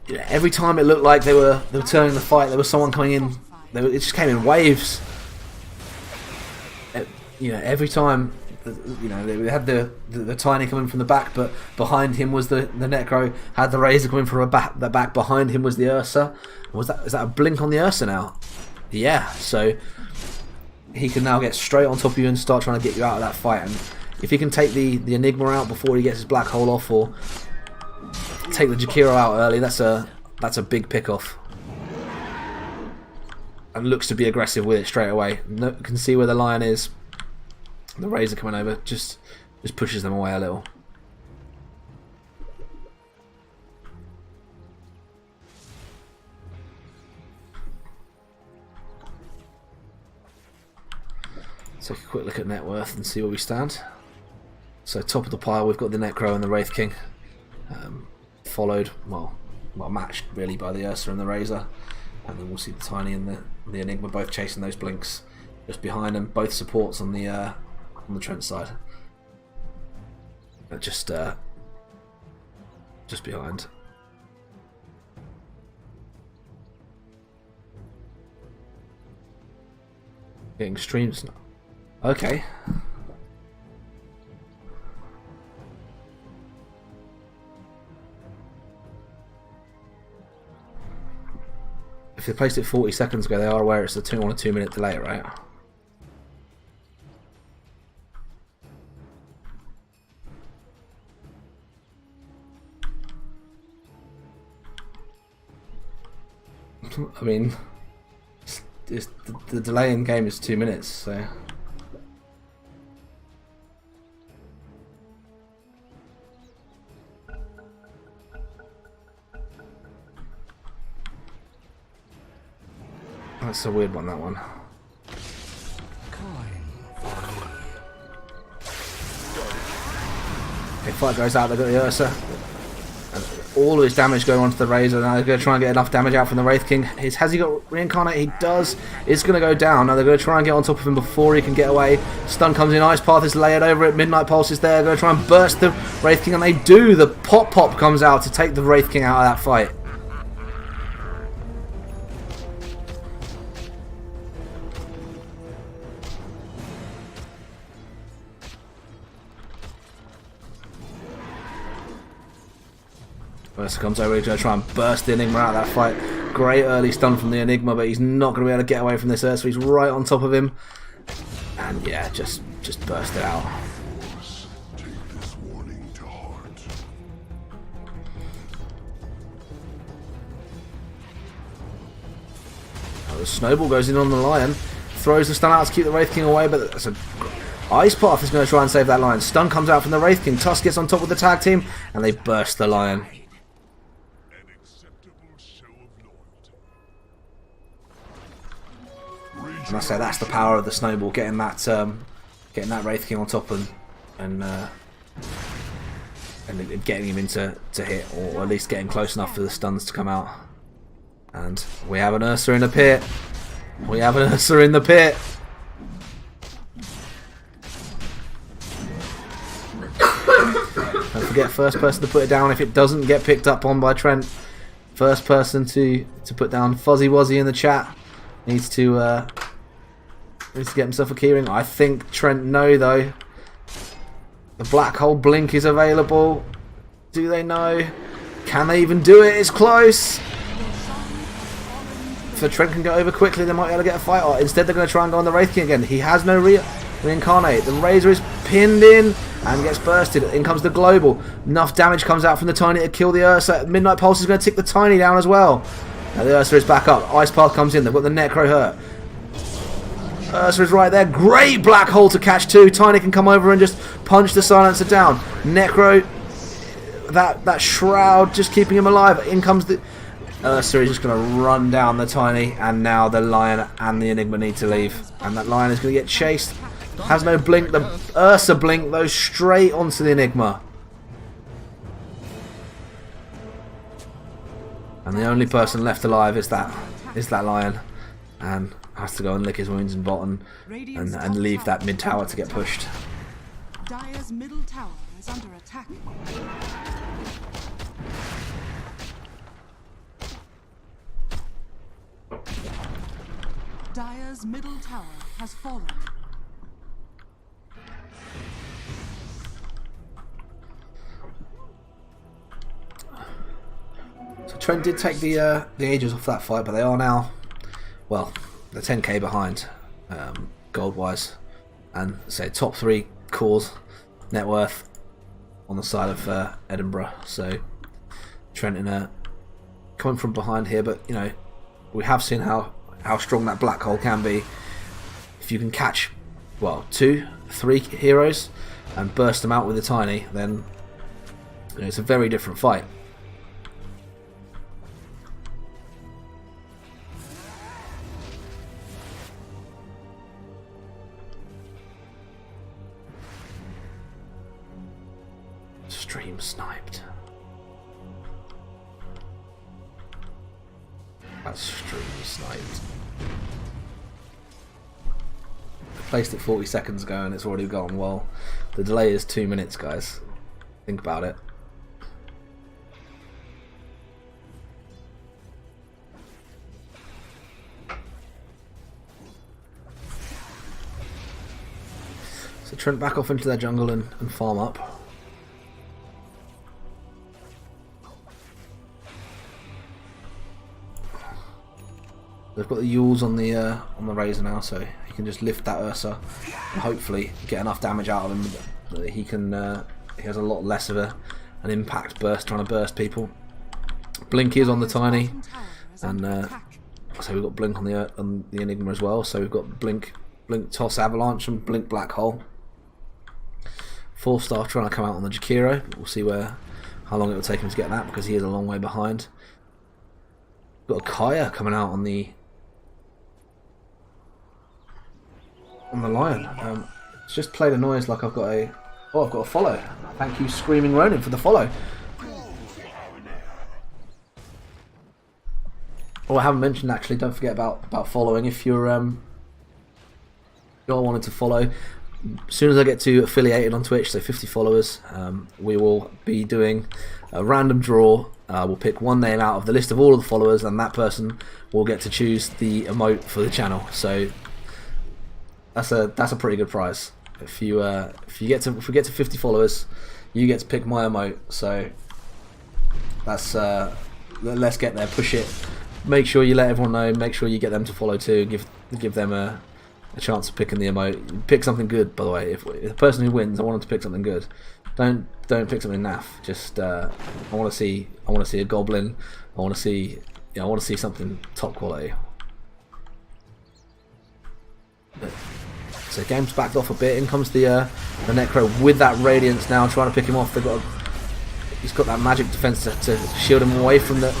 Every time it looked like they were turning the fight, there was someone coming in. It just came in waves. Every time, they had the Tiny coming from the back, but behind him was the Necro. Had the Razor coming from the back. Behind him was the Ursa. Is that a blink on the Ursa now? Yeah. So he can now get straight on top of you and start trying to get you out of that fight. And if he can take the Enigma out before he gets his black hole off, or take the Jakiro out early, that's a big pick off. And looks to be aggressive with it straight away. Can see where the lion is. The Razor coming over just pushes them away a little. Take a quick look at net worth and see where we stand. So top of the pile, we've got the Necro and the Wraith King, followed, well matched really by the Ursa and the Razor. And then we'll see the Tiny and the Enigma both chasing those blinks. Just behind them, both supports on the Trent side. But just behind. Getting streams now. Okay. If they placed it 40 seconds ago, they are aware it's on a 2-minute delay, right? I mean, the delay in game is 2 minutes, so. That's a weird one, that one. Okay, fight goes out, they've got the Ursa. And all of his damage going onto the Razor. Now they're going to try and get enough damage out from the Wraith King. Has he got Reincarnate? He does. It's going to go down. Now they're going to try and get on top of him before he can get away. Stun comes in, Ice Path is layered over it, Midnight Pulse is there. They're going to try and burst the Wraith King, and they do. The Pop comes out to take the Wraith King out of that fight. Ursa comes over, he's going to try and burst the Enigma out of that fight. Great early stun from the Enigma, but he's not going to be able to get away from this Ursa. He's right on top of him. And yeah, just burst it out. Oh, the Snowball goes in on the Lion. Throws the stun out to keep the Wraith King away, but that's a... Ice Path is going to try and save that Lion. Stun comes out from the Wraith King. Tusk gets on top with the tag team, and they burst the Lion. And I say that's the power of the Snowball, getting that Wraith King on top and getting him into hit, or at least getting close enough for the stuns to come out. And we have an Ursa in the pit. We have an Ursa in the pit. Don't forget, first person to put it down if it doesn't get picked up on by Trent. First person to put down Fuzzy Wuzzy in the chat needs to get himself a keyring. I think Trent no though. The black hole blink is available. Do they know? Can they even do it? It's close. So Trent can go over quickly. They might be able to get a fight. Or instead, they're going to try and go on the Wraith King again. He has no reincarnate. The Razor is pinned in and gets bursted. In comes the Global. Enough damage comes out from the Tiny to kill the Ursa. Midnight Pulse is going to tick the Tiny down as well. Now the Ursa is back up. Ice Path comes in. They've got the Necro hurt. Ursa is right there. Great black hole to catch too. Tiny can come over and just punch the Silencer down. Necro, that shroud just keeping him alive. In comes the Ursa is just going to run down the Tiny, and now the Lion and the Enigma need to leave. And that Lion is going to get chased. Has no blink. The Ursa blink goes straight onto the Enigma. And the only person left alive is that Lion. And has to go and lick his wounds in bottom and leave that mid tower to get pushed. Dire's middle tower is under attack. Dire's middle tower has fallen. So Trent did take the Aegis off that fight, but they are now, well, they're 10k behind gold wise, and say top 3 cores net worth on the side of Edinburgh. So Trent coming from behind here, but you know, we have seen how strong that black hole can be. If you can catch, well, 2, 3 heroes and burst them out with a Tiny, then you know, it's a very different fight. Stream sniped. That's stream sniped. I placed it 40 seconds ago and it's already gone. Well, the delay is 2 minutes, guys. Think about it. So Trent back off into their jungle and farm up. They've got the Yules on the Razor now, so he can just lift that Ursa and hopefully get enough damage out of him that he can. He has a lot less of an impact burst trying to burst people. Blink is on the Tiny, and so we've got Blink on the Enigma as well. So we've got Blink Toss Avalanche and Blink Black Hole. 4-star trying to come out on the Jakiro. We'll see how long it will take him to get that, because he is a long way behind. Got a Kaya coming out on the Lion. It's just played a noise like I've got a follow. Thank you, Screaming Ronin, for the follow. Oh, I haven't mentioned actually. Don't forget about following. If you're wanting to follow, as soon as I get to affiliated on Twitch, so 50 followers, we will be doing a random draw. We'll pick one name out of the list of all of the followers, and that person will get to choose the emote for the channel. So that's a pretty good prize. If we get to 50 followers, you get to pick my emote. So that's let's get there. Push it. Make sure you let everyone know. Make sure you get them to follow too. Give them a chance of picking the emote. Pick something good, by the way. If the person who wins, I want them to pick something good. Don't pick something naff. Just I want to see a goblin. I want to see something top quality. So game's backed off a bit. In comes the Necro with that Radiance now, trying to pick him off. He's got that magic defense to shield him away from the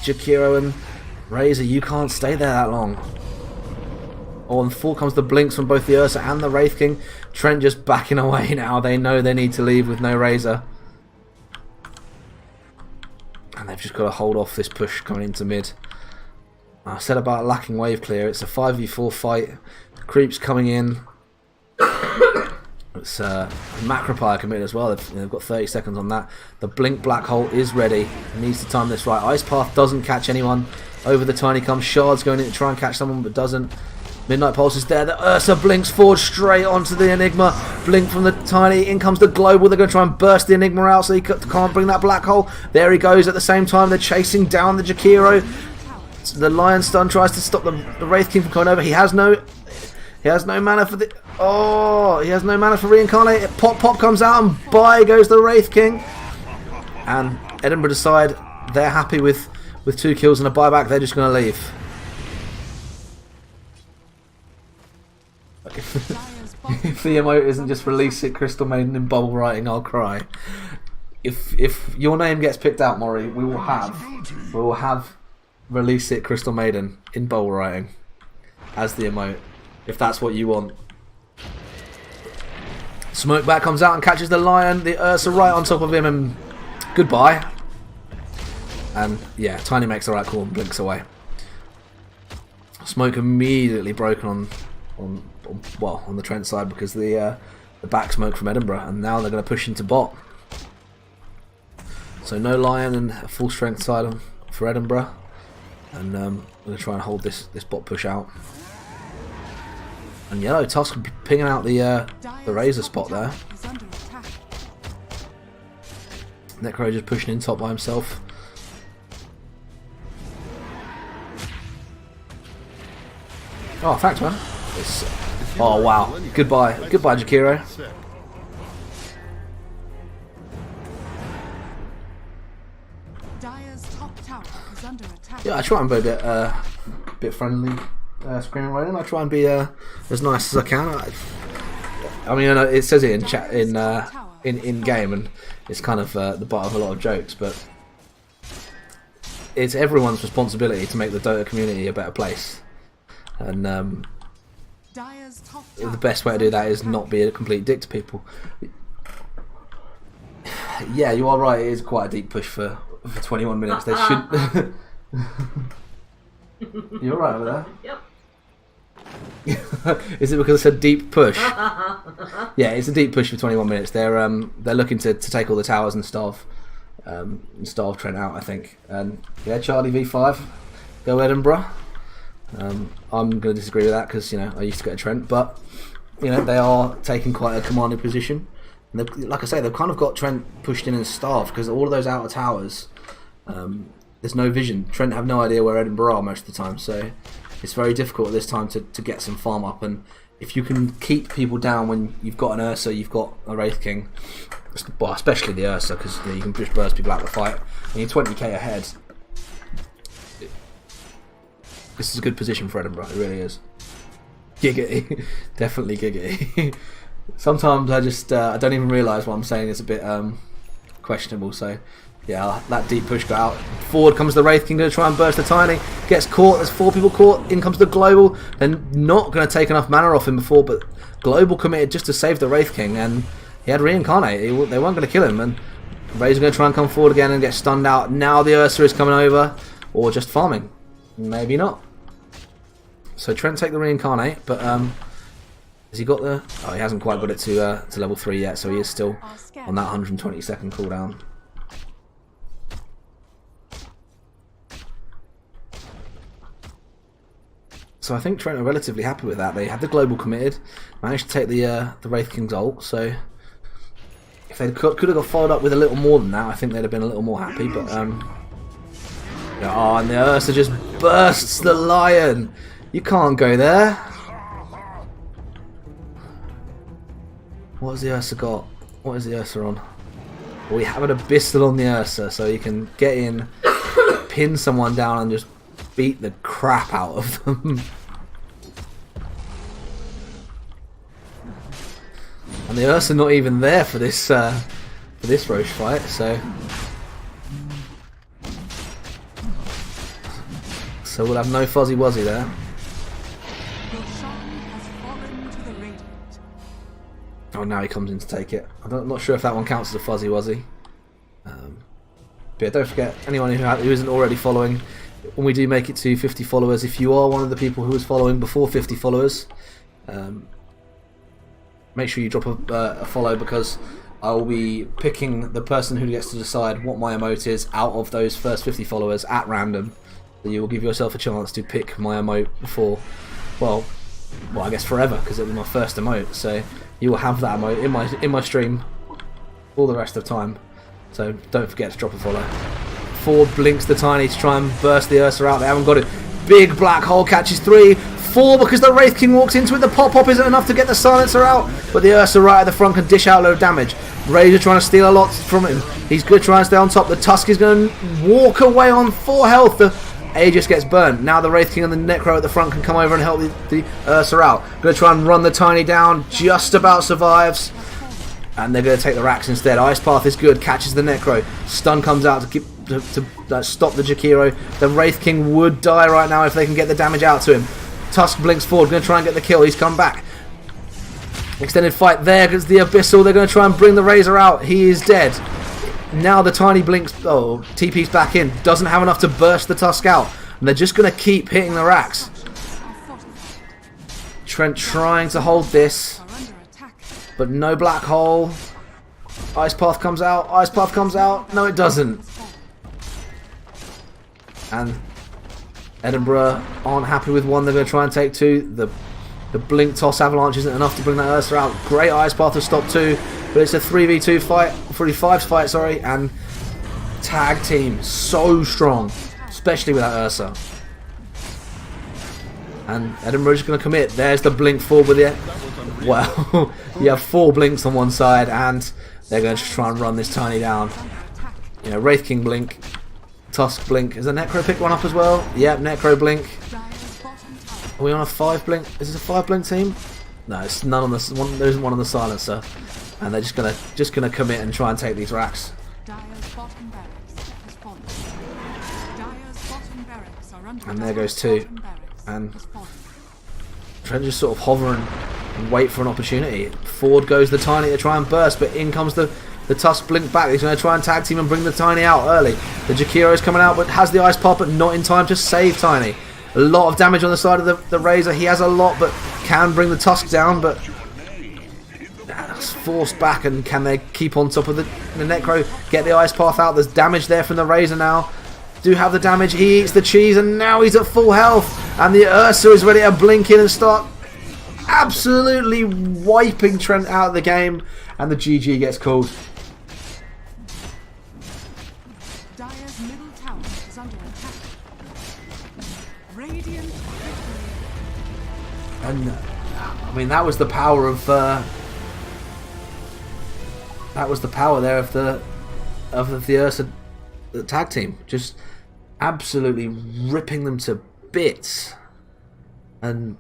Jakiro and Razor. You can't stay there that long. Oh, and full comes the blinks from both the Ursa and the Wraith King. Trent just backing away now. They know they need to leave with no Razor. And they've just got to hold off this push coming into mid. I said about lacking wave clear. It's a 5v4 fight. The creeps coming in. It's Macropire committed as well. They've got 30 seconds on that. The Blink Black Hole is ready. It needs to time this right. Ice Path doesn't catch anyone. Over the Tiny comes. Shard's going in to try and catch someone, but doesn't. Midnight Pulse is there. The Ursa blinks forward straight onto the Enigma. Blink from the Tiny. In comes the Global. They're going to try and burst the Enigma out so he can't bring that black hole. There he goes. At the same time, they're chasing down the Jakiro. The Lion Stun tries to stop the Wraith King from coming over. He has no mana for the... Oh, he has no mana for Reincarnate. Pop comes out and by goes the Wraith King. And Edinburgh decide they're happy with 2 kills and a buyback. They're just going to leave. If the emote isn't just release it, Crystal Maiden in bubble writing, I'll cry. If your name gets picked out, Maury, we will have release it, Crystal Maiden in bubble writing as the emote, if that's what you want. Smokeback comes out and catches the Lion, the Ursa right on top of him, and goodbye. And yeah, Tiny makes the right call and blinks away. Smoke immediately broken on the Trent side because the back smoke from Edinburgh, and now they're going to push into bot. So no Lion and a full strength side for Edinburgh, and we're going to try and hold this bot push out. And Yellow Tusk pinging out the Razor spot there. Necro just pushing in top by himself. Oh, thanks, man. Oh wow! Goodbye, Jakiro. Yeah, I try and be a bit friendly, screaming right in. I try and be as nice as I can. I mean, it says it in chat in game, and it's kind of the butt of a lot of jokes, but it's everyone's responsibility to make the Dota community a better place. And the best way to do that is not be a complete dick to people. Yeah, you are right. It is quite a deep push for 21 minutes. They should. You're right over there. Yep. Is it because I said deep push? Yeah, it's a deep push for 21 minutes. They're looking to take all the towers and starve Trent out, I think. And yeah, Charlie V5, go Edinburgh. I'm going to disagree with that because I used to get a Trent, but they are taking quite a commanding position. And like I say, they've kind of got Trent pushed in and starved because all of those outer towers, there's no vision. Trent have no idea where Edinburgh are most of the time, so it's very difficult at this time to get some farm up. And if you can keep people down when you've got an Ursa, you've got a Wraith King, well, especially the Ursa, because you can just burst people out of the fight, and you're 20k ahead. This is a good position for Edinburgh, it really is. Giggity. Definitely giggity. Sometimes I don't even realise what I'm saying is a bit questionable, so yeah, that deep push got out. Forward comes the Wraith King to try and burst the Tiny. Gets caught, there's 4 people caught, in comes the Global. They're not going to take enough mana off him before, but Global committed just to save the Wraith King, and he had Reincarnate. They weren't going to kill him, and Razor's going to try and come forward again and get stunned out. Now the Ursa is coming over, or just farming. Maybe not. So Trent take the Reincarnate, but has he got the... Oh, he hasn't quite got it to level 3 yet, so he is still on that 120-second cooldown. So I think Trent are relatively happy with that. They had the Global committed, managed to take the Wraith King's ult, so if they could have got followed up with a little more than that, I think they'd have been a little more happy, but... Oh, and the Ursa just bursts the Lion! You can't go there. What has the Ursa got? What is the Ursa on? Well, we have an Abyssal on the Ursa, so you can get in, pin someone down and just beat the crap out of them. And the Ursa not even there for this Roche fight, so we'll have no Fuzzy Wuzzy there. Oh, now he comes in to take it. I'm not sure if that one counts as a Fuzzy Wuzzy. But yeah, don't forget, anyone who isn't already following, when we do make it to 50 followers, if you are one of the people who was following before 50 followers, make sure you drop a follow, because I will be picking the person who gets to decide what my emote is out of those first 50 followers at random. So you will give yourself a chance to pick my emote before, well, well, I guess forever, because it was my first emote. So you will have that emote in my stream all the rest of the time. So don't forget to drop a follow. Ford blinks the Tiny to try and burst the Ursa out. They haven't got it. Big black hole catches 3. 4 because the Wraith King walks into it. The pop-up isn't enough to get the silencer out, but the Ursa right at the front can dish out a load of damage. Razor trying to steal a lot from him. He's good trying to stay on top. The Tusk is going to walk away on 4 health. The Aegis gets burnt. Now the Wraith King and the Necro at the front can come over and help the Ursa out. Going to try and run the Tiny down. Just about survives. And they're going to take the Rax instead. Ice Path is good. Catches the Necro. Stun comes out to stop the Jakiro. The Wraith King would die right now if they can get the damage out to him. Tusk blinks forward. Going to try and get the kill. He's come back. Extended fight there against the Abyssal. They're going to try and bring the Razor out. He is dead. Now the Tiny blinks. Oh, TP's back in. Doesn't have enough to burst the Tusk out. And they're just going to keep hitting the Rax. Trent trying to hold this. But no black hole. Ice Path comes out. Ice Path comes out. No, it doesn't. And Edinburgh aren't happy with 1. They're going to try and take 2. The Blink Toss Avalanche isn't enough to bring that Ursa out. Great Ice Path to stop 2. But it's a 3v2 fight. 3v5 fight, sorry. And tag team so strong. Especially with that Ursa. And Edinburgh's just going to commit. There's the blink forward with it. Well, you have 4 blinks on one side, and they're going to try and run this Tiny down. You know, Wraith King blink, Tusk blink. Is the Necro pick one up as well? Yep, Necro blink. Are we on a 5 blink? Is this a 5 blink team? No, it's none on the one. There isn't one on the silencer, and they're just gonna commit and try and take these racks. And there goes 2. And Trent just sort of hovering and wait for an opportunity. Forward goes the Tiny to try and burst, but in comes the Tusk blink back. He's going to try and tag team and bring the Tiny out early. The Jakiro is coming out, but has the Ice Pop, but not in time to save Tiny. A lot of damage on the side of the Razor. He has a lot, but can bring the Tusk down, but that's forced back. And can they keep on top of the Necro? Get the Ice Path out. There's damage there from the Razor now. Do have the damage. He eats the cheese, and now he's at full health. And the Ursa is ready to blink in and start absolutely wiping Trent out of the game. And the GG gets called. Dire's middle tower is under attack. Radiant victory. And I mean, that was the power of the Ursa tag team, just absolutely ripping them to bits. And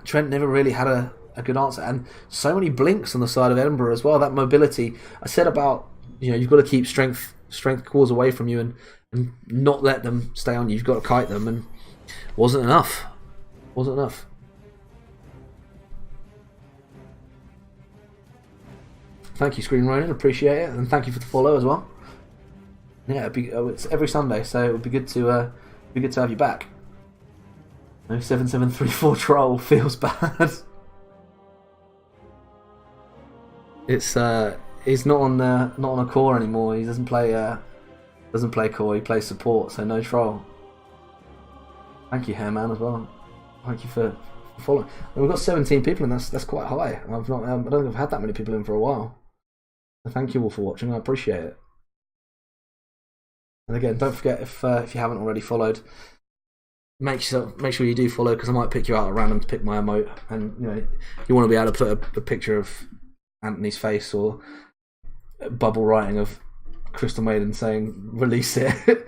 Trent never really had a good answer, and so many blinks on the side of Edinburgh as well. That mobility I said about, you know, you've got to keep strength cores away from you and not let them stay on you. You've got to kite them, and wasn't enough. Thank you, Screen Ronin, appreciate it, and thank you for the follow as well. Yeah, it's every Sunday, so it would be good to have you back. No 7734 troll feels bad. It's he's not on a core anymore. He doesn't play core. He plays support, so no troll. Thank you, Hairman, as well. Thank you for following. And we've got 17 people, and that's quite high. I don't think I've had that many people in for a while. So thank you all for watching. I appreciate it. And again, don't forget, if you haven't already followed, make sure you do follow, because I might pick you out at random to pick my emote. And you know, you want to be able to put a picture of Anthony's face or a bubble writing of Crystal Maiden saying "release it."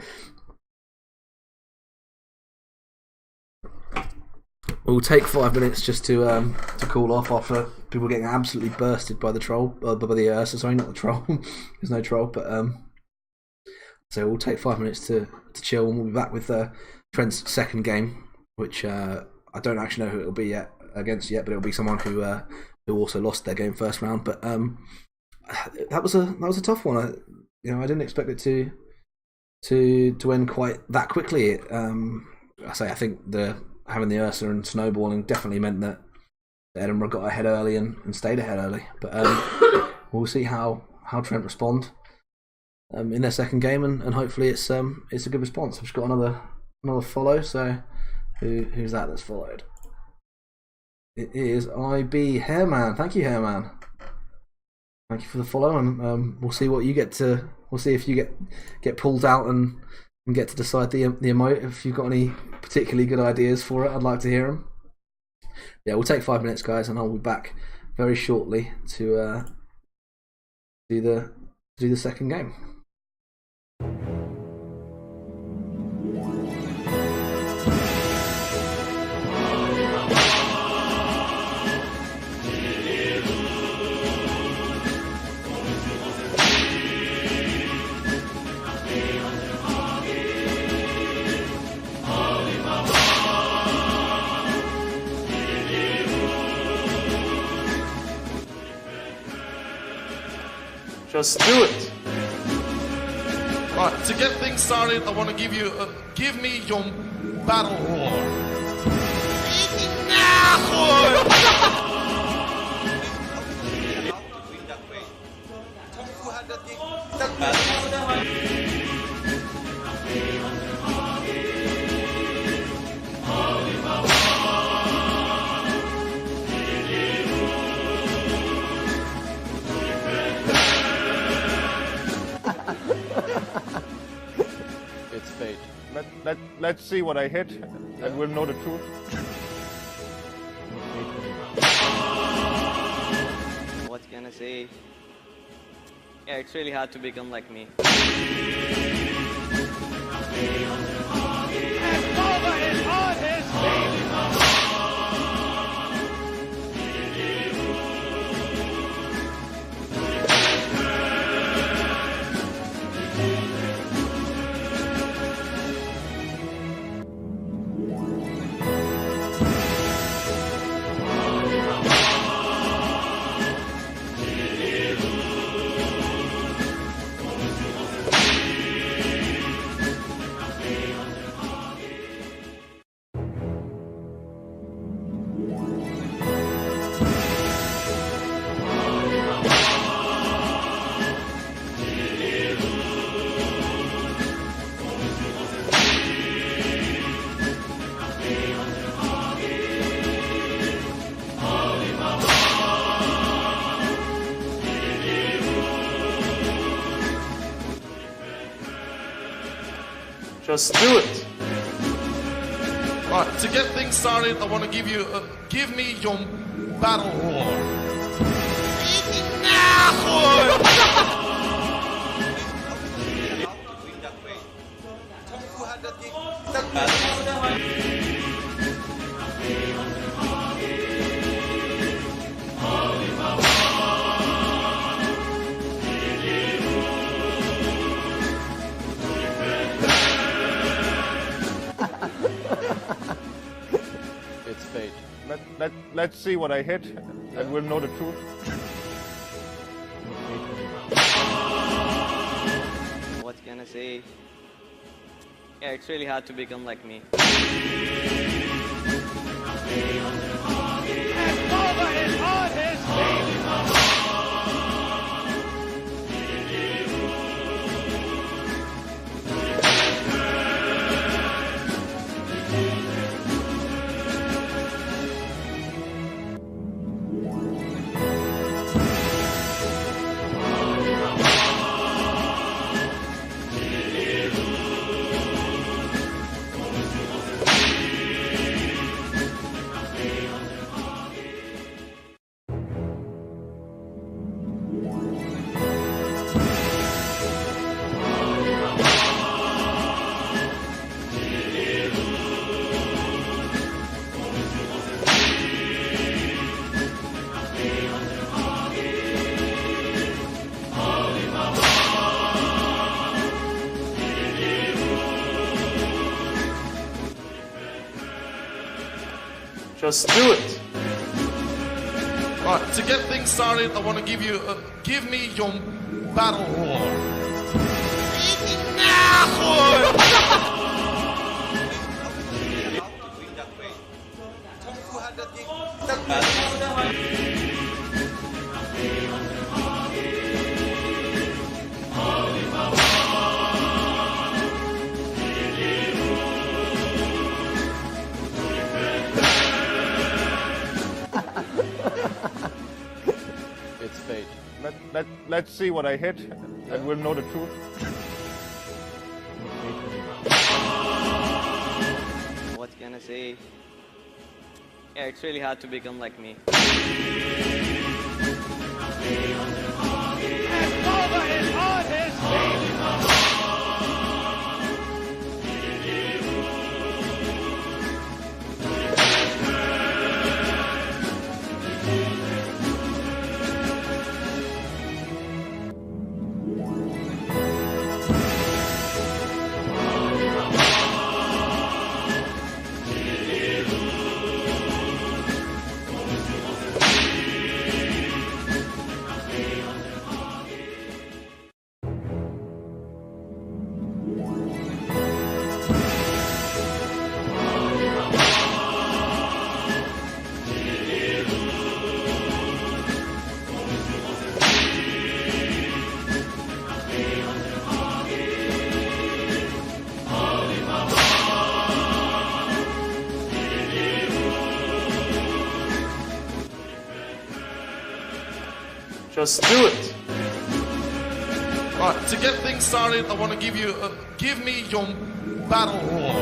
We'll take 5 minutes just to cool off after people getting absolutely bursted by the troll, by the Ursa. Sorry, not the troll. There's no troll, but so we'll take 5 minutes to chill, and we'll be back with Trent's second game, which I don't actually know who it'll be against yet, but it'll be someone who also lost their game first round. But that was a tough one. I didn't expect it to end quite that quickly. I think having the Ursa and snowballing definitely meant that Edinburgh got ahead early and stayed ahead early. But we'll see how Trent respond in their second game, and hopefully it's a good response. I've just got another follow. So who's that's followed? It is IB Hairman. Thank you, Hairman. Thank you for the follow, and we'll see what you get to. We'll see if you get pulled out and get to decide the emote. If you've got any particularly good ideas for it, I'd like to hear them. Yeah, we'll take 5 minutes, guys, and I'll be back very shortly to do the second game. Just do it. Alright, to get things started, I want to give you give me your battle roar. It's fate. Let's see what I hit, and we'll know the truth. What can I say? Yeah, it's really hard to become like me. Just do it. Alright, to get things started, I want to give you give me your battle roar. It's fate. Let's see what I hit, and we'll know the truth. What can I say? Yeah, it's really hard to become like me. Just do it. Alright, to get things started, I want to give you give me your battle roar. let's see what I hit, and we'll know the truth. What can I say? Yeah, it's really hard to become like me. Just do it. Right, to get things started, I want to give me your battle roar.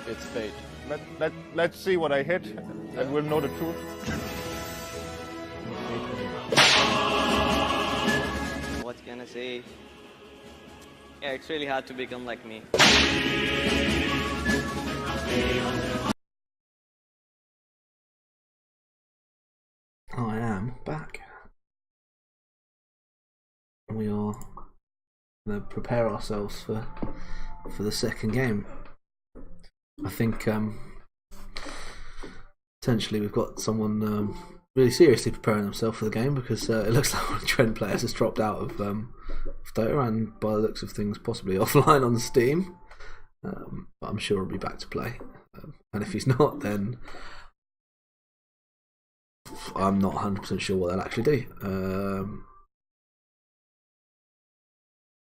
It's fate. Let's see what I hit, and we'll know the truth. What can I say? Yeah, it's really hard to become like me. I am back. And we are going to prepare ourselves for the second game. I think potentially we've got someone really seriously preparing themselves for the game, because it looks like one of the Trent players has dropped out of Dota, and by the looks of things possibly offline on Steam. But I'm sure he'll be back to play. And if he's not, then I'm not 100% sure what they'll actually do.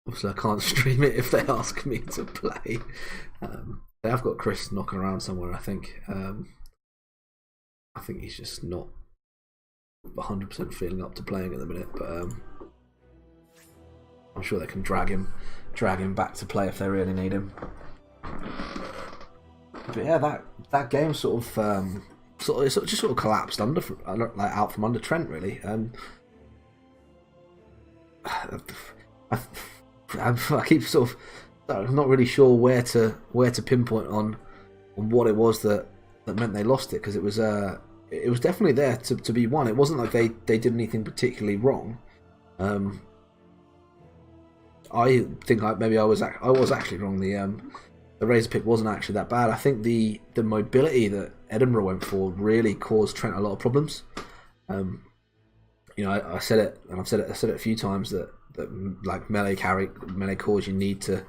Obviously, I can't stream it if they ask me to play. They have got Chris knocking around somewhere, I think. I think he's just not 100% feeling up to playing at the minute, but I'm sure they can drag him back to play if they really need him. But yeah, that game sort of collapsed under, like out from under Trent, really. I keep sort of, I'm not really sure where to pinpoint on what it was that meant they lost it, because it was definitely there to be won. It wasn't like they did anything particularly wrong. I think maybe I was actually wrong. The razor pick wasn't actually that bad. I think the mobility that Edinburgh went for really caused Trent a lot of problems. I said it, and I said it a few times that like melee cores, you need to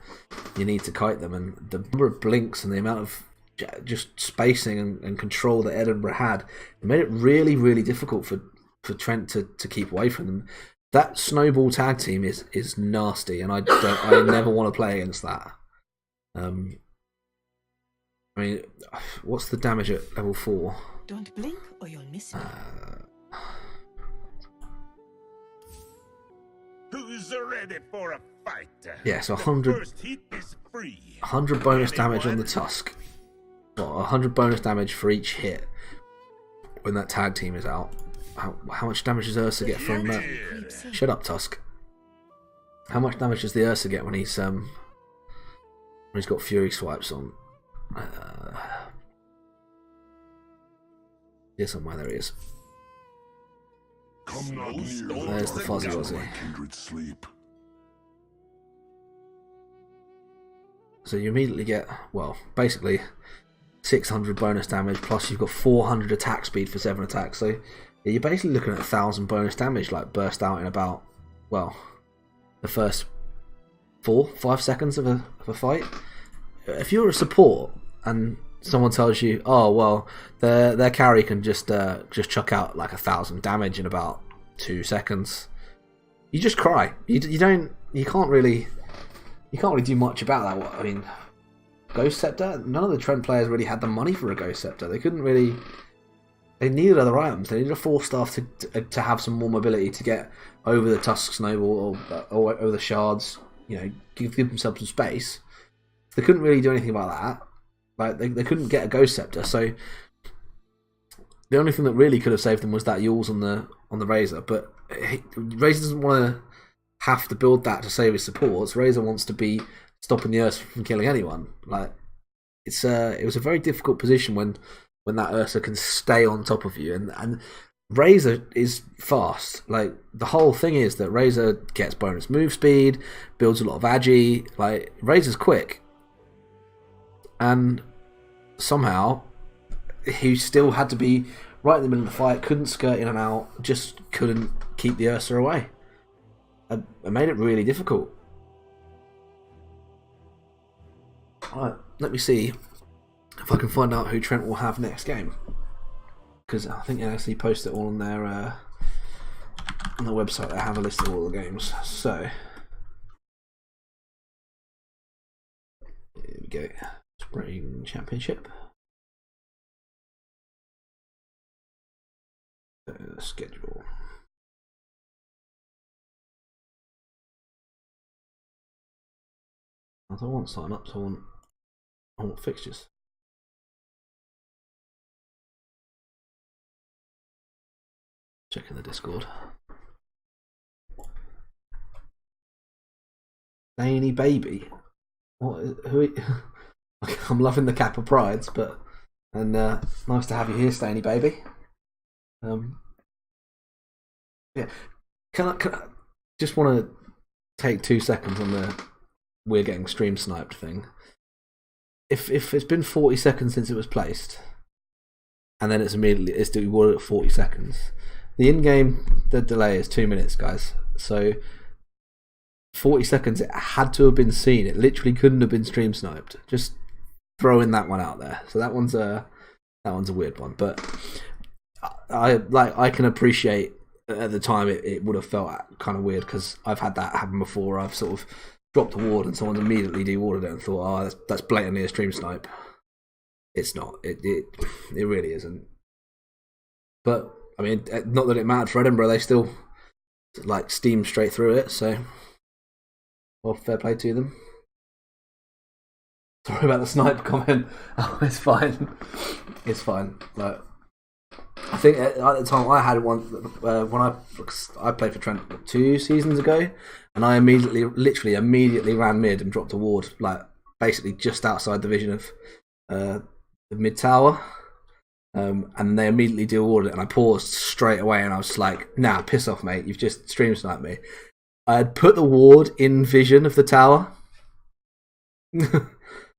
kite them, and the number of blinks and the amount of just spacing and control that Edinburgh had, it made it really, really difficult for Trent to keep away from them. That snowball tag team is nasty, and I never want to play against that. I mean, what's the damage at level 4? Don't blink or you'll miss it. Who's ready for a fight? Yeah, so 100 First heat is free. 100 bonus damage on the Tusk. Well, 100 bonus damage for each hit when that tag team is out. How much damage does Ursa get from that? Shut up, Tusk. How much damage does the Ursa get when he's got Fury swipes on? Here's somewhere, there he is. Come not near. There's the fuzzy wuzzy. So you immediately get, well, basically 600 bonus damage, plus you've got 400 attack speed for 7 attacks. So yeah, you're basically looking at 1,000 bonus damage, like burst out in about, well, the first 4-5 seconds of a fight. If you're a support and someone tells you, "Oh well, their carry can just chuck out like 1,000 damage in about 2 seconds," you just cry. You can't really do much about that. I mean, Ghost Scepter. None of the Trent players really had the money for a Ghost Scepter. They couldn't really. They needed other items. They needed a 4-staff to have some more mobility to get over the Tusk Snowball or over the shards. You know, give themselves some space. They couldn't really do anything about that. Like they couldn't get a Ghost Scepter, so the only thing that really could have saved them was that Yules on the Razor. But Razor doesn't want to have to build that to save his supports. Razor wants to be stopping the Ursa from killing anyone. Like it was a very difficult position when that Ursa can stay on top of you, and Razor is fast. Like the whole thing is that Razor gets bonus move speed, builds a lot of agi. Like Razor's quick. And somehow he still had to be right in the middle of the fight, couldn't skirt in and out, just couldn't keep the Ursa away. It made it really difficult. Alright, let me see if I can find out who Trent will have next game. Because I think NSE posted it all on their website. They have a list of all the games. So here we go. Spring Championship. Schedule. I don't want sign ups, I want fixtures. Checking the Discord. Danny Baby. What? Who? I'm loving the Kappa Prides, and nice to have you here, Staney Baby. Yeah, can I just want to take 2 seconds on the we're getting stream sniped thing. If it's been 40 seconds since it was placed, and then it's rewarded at 40 seconds, the the delay is 2 minutes, guys. So 40 seconds, it had to have been seen. It literally couldn't have been stream sniped. Just throwing that one out there. So that one's a weird one, but I can appreciate at the time it would have felt kind of weird because I've had that happen before. I've sort of dropped a ward and someone's immediately dewarded it and thought, oh, that's blatantly a stream snipe. It's not. It really isn't. But I mean, not that it mattered for Edinburgh. They still like steamed straight through it. So, well, fair play to them. Sorry about the snipe comment. Oh, it's fine. It's fine. Like, I think at the time I had one when I played for Trent 2 seasons ago, and I literally immediately ran mid and dropped a ward, like basically just outside the vision of the mid tower, and they immediately de-warded it, and I paused straight away, and I was like, "Nah, piss off, mate! You've just stream sniped me." I had put the ward in vision of the tower.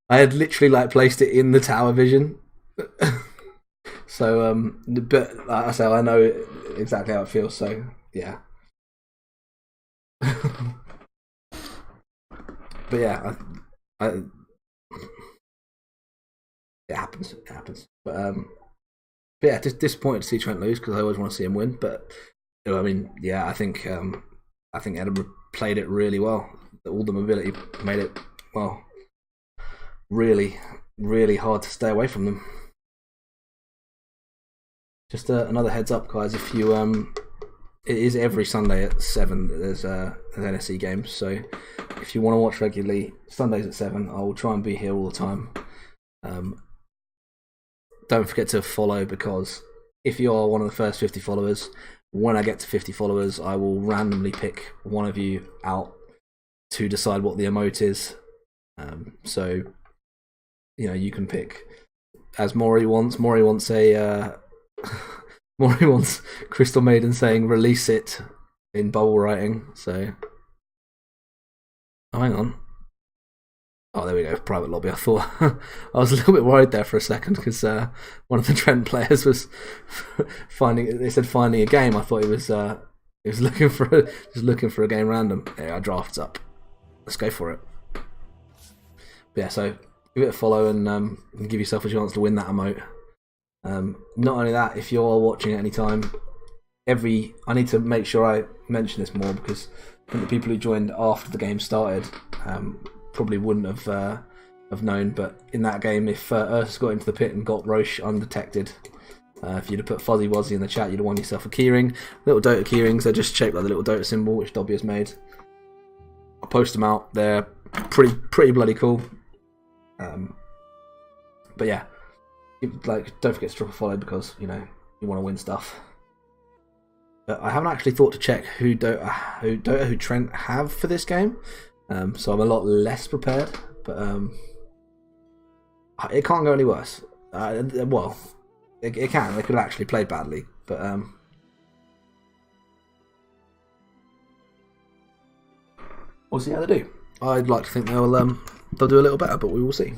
I had literally like placed it in the tower vision. So, but like I say, I know exactly how it feels. So, yeah. But yeah, it happens. It happens. But yeah, just disappointed to see Trent lose because I always want to see him win. But you know, I mean, yeah, I think Edinburgh played it really well. All the mobility made it really, really hard to stay away from them. Just another heads up, guys. If you it is every Sunday at 7. There's NSE games. So if you want to watch regularly, Sundays at 7. I will try and be here all the time. Don't forget to follow, because if you are one of the first 50 followers, when I get to 50 followers, I will randomly pick one of you out to decide what the emote is. So you know, you can pick as Maury wants. Maury wants a. Maury wants Crystal Maiden saying "release it" in bubble writing. So, oh, hang on. Oh, there we go. Private lobby. I thought I was a little bit worried there for a second because one of the Trent players was finding. They said finding a game. I thought he was looking for a game random. Yeah, our draft's up. let's go for it. But yeah, so give it a follow and give yourself a chance to win that emote. Not only that, if you're watching at any time, I need to make sure I mention this more because I think the people who joined after the game started probably wouldn't have known. But in that game, if Ursus got into the pit and got Roche undetected, if you'd have put Fuzzy Wuzzy in the chat, you'd have won yourself a keyring. Little Dota keyrings, they're just shaped like the little Dota symbol which Dobby has made. I'll post them out. They're pretty bloody cool. But yeah, don't forget to drop a follow because you want to win stuff. But I haven't actually thought to check who Trent have for this game, so I'm a lot less prepared. But it can't go any worse. Well, it can. They could have actually played badly, but we'll see how they do. I'd like to think they'll do a little better, but we will see.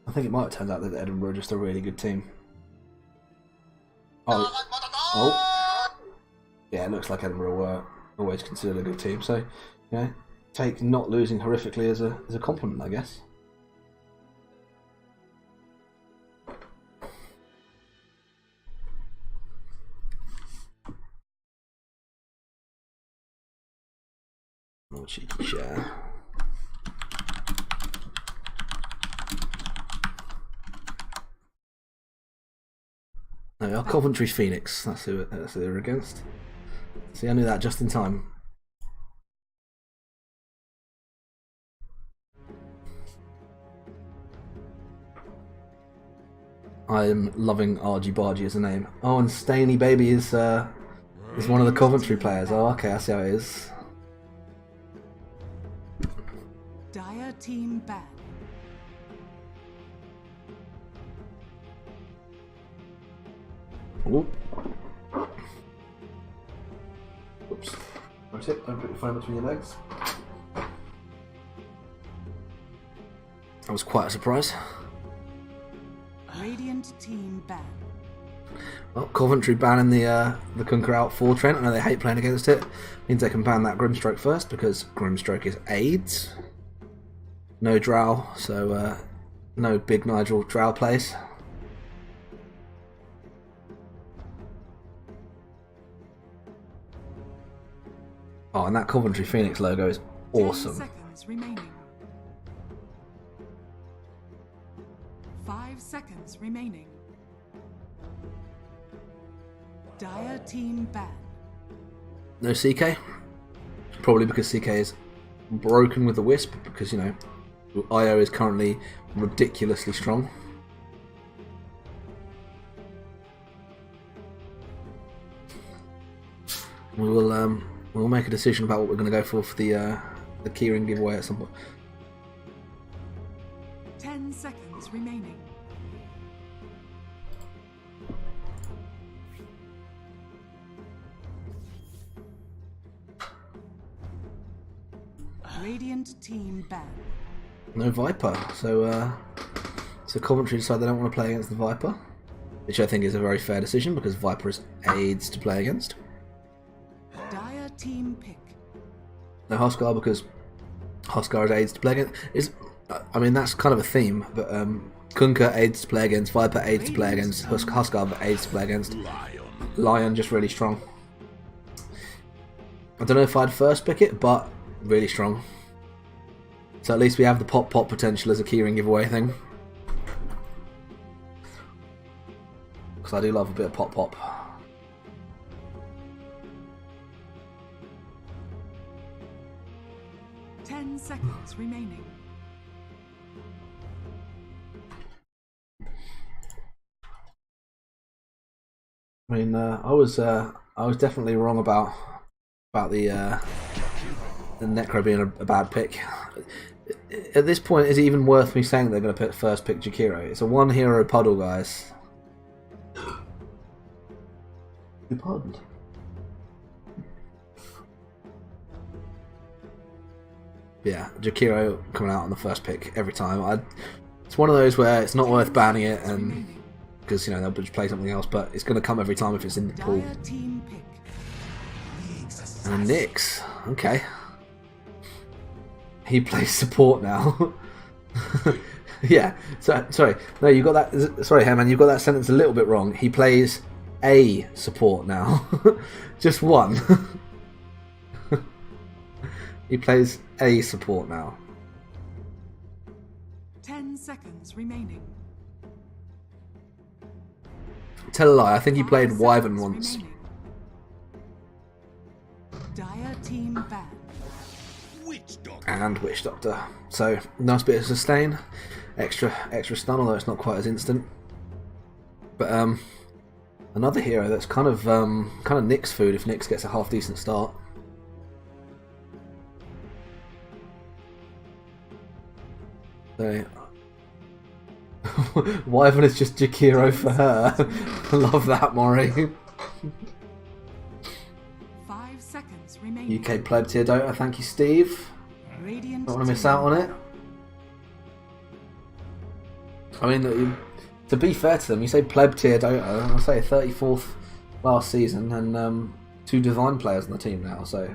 I think it might have turned out that Edinburgh are just a really good team. Oh. Yeah, it looks like Edinburgh were always considered a good team, so take not losing horrifically as a compliment, I guess. Oh, cheeky share. No, Coventry's Phoenix. That's who they're against. See, I knew that just in time. I'm loving Argy Bargy as a name. Oh, and Stainy Baby is one of the Coventry players. Oh, okay, I see how it is. Dire team ban. Ooh. Oops. That's it. Don't put your phone between your legs. That was quite a surprise. Radiant team ban. Well, Coventry banning the Kunkka out for Trent. I know they hate playing against it. Means they can ban that Grimstroke first because Grimstroke is AIDS. No Drow, so no big Nigel Drow plays. Oh, and that Coventry Phoenix logo is awesome. 10 seconds remaining. 5 seconds remaining. Dire team ban. No CK? Probably because CK is broken with the Wisp, because, IO is currently ridiculously strong. We'll make a decision about what we're going to go for the keyring giveaway at some point. 10 seconds remaining. Radiant team ban. No Viper, so Coventry decide they don't want to play against the Viper, which I think is a very fair decision because Viper is AIDS to play against. Dire team pick. No Huskar because Huskar is AIDS to play against. I mean, that's kind of a theme, but Kunkka AIDS to play against, Viper AIDS to play against, Huskar AIDS to play against. Lion just really strong. I don't know if I'd first pick it, but really strong. So at least we have the pop potential as a keyring giveaway thing. Because I do love a bit of pop. 10 seconds remaining. I mean, I was definitely wrong about the Necro being a bad pick. At this point, is it even worth me saying they're going to first pick Jakiro? It's a one hero puddle, guys. You pardoned. Yeah, Jakiro coming out on the first pick every time. It's one of those where it's not worth banning it, and because they'll just play something else, but it's going to come every time if it's in the pool. Dire team pick. And Nyx, okay. He plays support now. Yeah, sorry. No, you got that. Sorry, Herman, you got that sentence a little bit wrong. He plays a support now. Just one. He plays a support now. 10 seconds remaining. Tell a lie, I think he 5 played Wyvern seconds once. remaining. Dire team ban. Witch doctor. And Witch Doctor. So, nice bit of sustain. Extra stun, although it's not quite as instant. But another hero that's kind of Nyx food if Nyx gets a half decent start. So Wyvern is just Jakiro for her. I love that, Mori. 5 seconds remaining. UK pleb tier Dota, thank you, Steve. Radiant Don't want to miss team out on it. I mean, to be fair to them, you say pleb tier Dota, I say 34th last season, and 2 Divine players on the team now. So,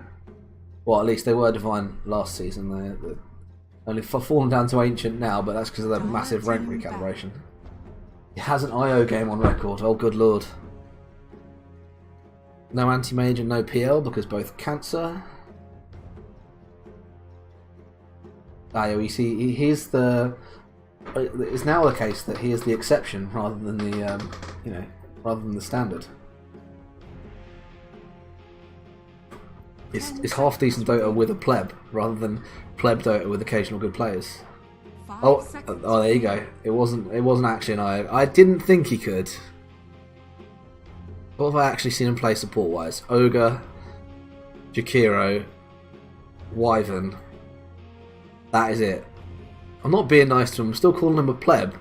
well, at least they were Divine last season. They're only fallen down to Ancient now, but that's because of the massive rank recalibration. He has an IO game on record. Oh, good lord! No anti-mage and no PL because both cancer. You see, he's the. It's now the case that he is the exception rather than the, rather than the standard. It's half decent Dota with a pleb rather than pleb Dota with occasional good players. 5 seconds Oh, there you go. It wasn't actually an IO. I didn't think he could. What have I actually seen him play support wise? Ogre, Jakiro, Wyvern. That is it. I'm not being nice to him, I'm still calling him a pleb.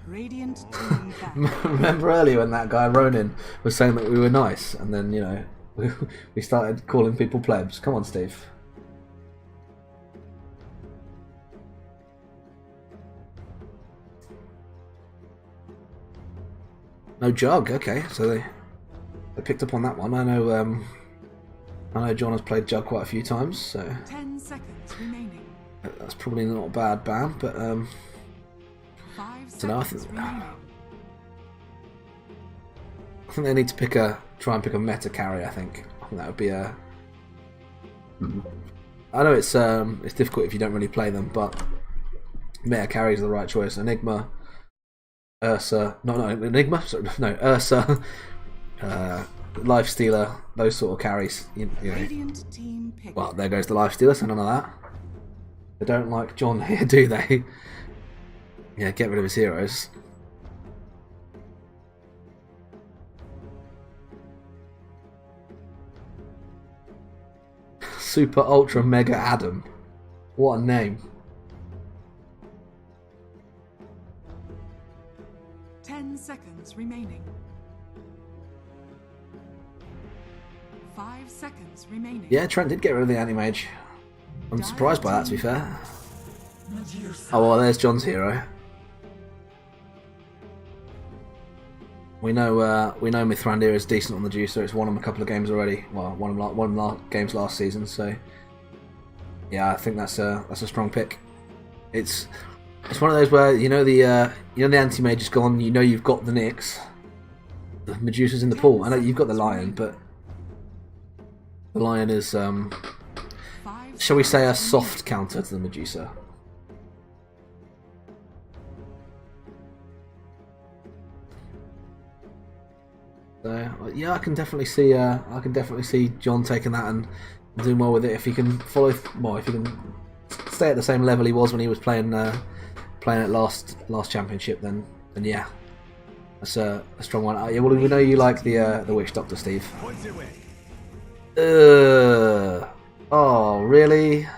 Radiant team ban. Remember earlier when that guy Ronin was saying that we were nice, and then, we started calling people plebs. Come on, Steve. No Jug, okay, so they picked up on that one. I know John has played Jug quite a few times, so 10 seconds remaining. that's probably not a bad ban, but 5 dunno, I seconds think- remaining. I think they need to try and pick a meta carry. I think that would be a. I know it's difficult if you don't really play them, but meta carry is the right choice. Enigma, Ursa, Enigma, sorry, no Ursa, Life Stealer, those sort of carries. Radiant team pick. Well, there goes the Life Stealer, so none of that. They don't like John here, do they? Yeah, get rid of his heroes. Super Ultra Mega Adam. What a name. 10 seconds remaining. 5 seconds remaining. Yeah, Trent did get rid of the anti-mage. I'm surprised by that, to be fair. Oh, well, there's John's hero. We know Mithrandir is decent on the juicer. It's won him a couple of games already. Well, won him games last season. So, yeah, I think that's a strong pick. It's one of those where the anti-mage is gone. You've got the Nyx. The Medusa's in the pool. I know you've got the Lion, but the Lion is, 5 shall we say, a seconds soft counter to the Medusa. So yeah, I can definitely see John taking that and doing well with it if he can if he can stay at the same level he was when he was playing at last championship. Then yeah, that's a strong one. Yeah, well, we know you like the Witch Doctor, Steve. Oh really?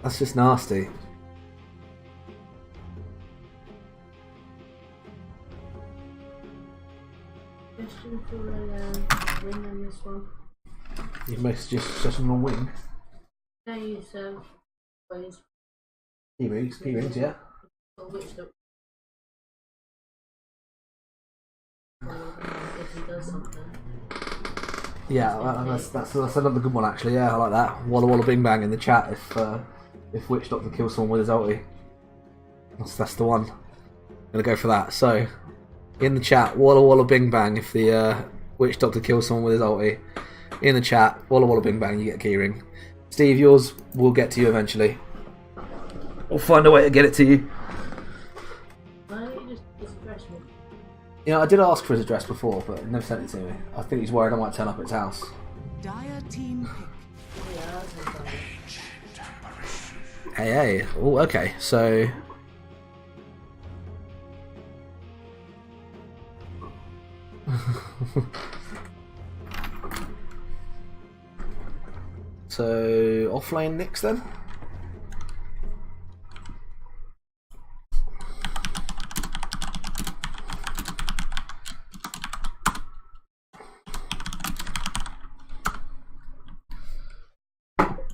That's just nasty. suggestion for a wing on this one? You make a suggestion on wing. No use ways. Key rings, yeah. Or which look. If he does something. Yeah, that's another good one actually. Yeah, I like that. Walla Walla Bing Bang in the chat if Witch Doctor kills someone with his ulti. That's the one. I'm gonna go for that. So in the chat, Walla Walla Bing Bang if the Witch Doctor kills someone with his ulti. In the chat, Walla Walla Bing Bang, you get a keyring. Steve, yours will get to you eventually. We'll find a way to get it to you. Why don't you just disaddress me? You know, I did ask for his address before, but he never sent it to me. I think he's worried I might turn up at his house. Dire team pick. Yeah, that's fine. Hey. Oh, okay. So. So, offlane Nyx then?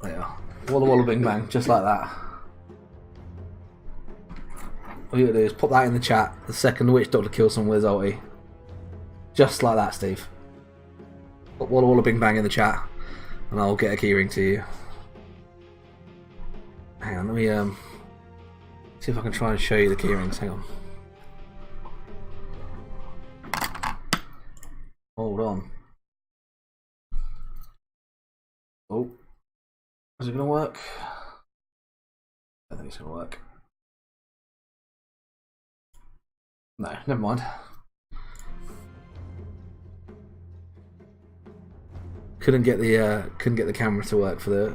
There. Walla Walla Bing Bang, just like that. All you gotta do is pop that in the chat the second the Witch Doctor kills someone with his ulti. Just like that, Steve. Put Walla Walla Bing Bang in the chat and I'll get a keyring to you. Hang on, let me see if I can try and show you the keyrings. Hang on. Hold on. Oh. Is it gonna work? I don't think it's gonna work. No, never mind. Couldn't get the camera to work for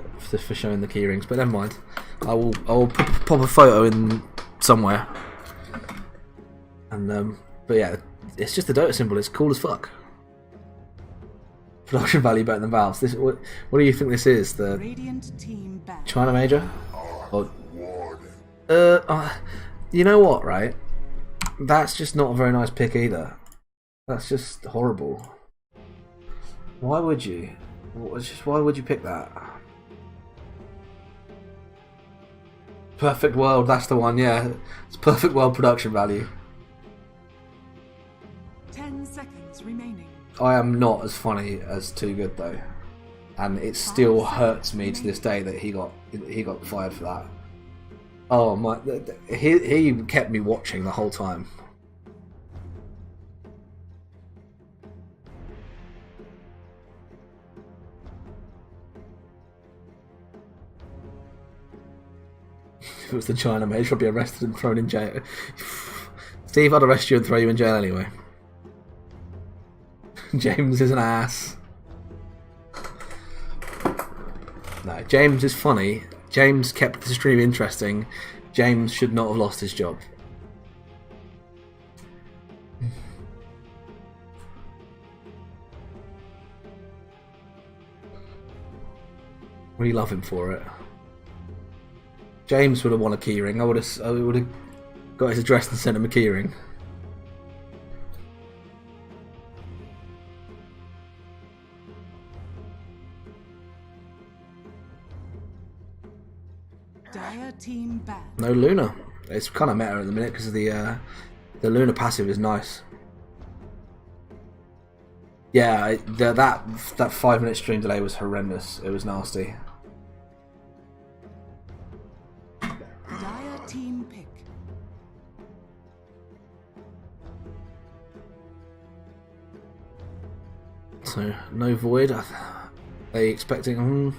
showing the keyrings, but never mind. I will pop a photo in somewhere. And but yeah, it's just the Dota symbol. It's cool as fuck. Production value better than Valve's. What do you think this is? The Radiant team back. China Major? Or, you know what, right? That's just not a very nice pick either. That's just horrible. Why would you? Why would you pick that? Perfect World, that's the one, yeah. It's Perfect World production value. 10 seconds remaining. I am not as funny as Too Good though. And it still hurts me to this day that he got fired for that. Oh my, he kept me watching the whole time. If it was the China Mage, I'd be arrested and thrown in jail. Steve, I'd arrest you and throw you in jail anyway. James is an ass. No, James is funny. James kept the stream interesting. James should not have lost his job. We love him for it. James would have won a keyring. I would have got his address and sent him a keyring. Dire team back. No Luna. It's kind of meta at the minute because the Luna passive is nice. Yeah, that 5-minute stream delay was horrendous. It was nasty. Dire team pick. So no Void. Are they expecting?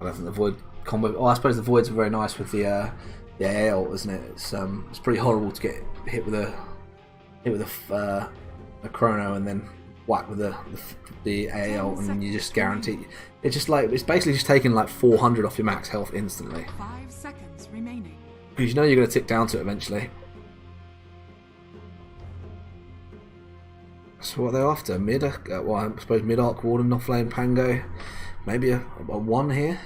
I don't think the Void combo. Oh, I suppose the Voids are very nice with the AA ult, isn't it? It's pretty horrible to get hit with a chrono and then whack with the AA ult, and you just guarantee. It's just like it's basically just taking like 400 off your max health instantly. 5 seconds remaining. Because you know you're going to tick down to it eventually. So what are they after? Mid? Well, I suppose mid arc Warden, offlane Pango, maybe a 1 here.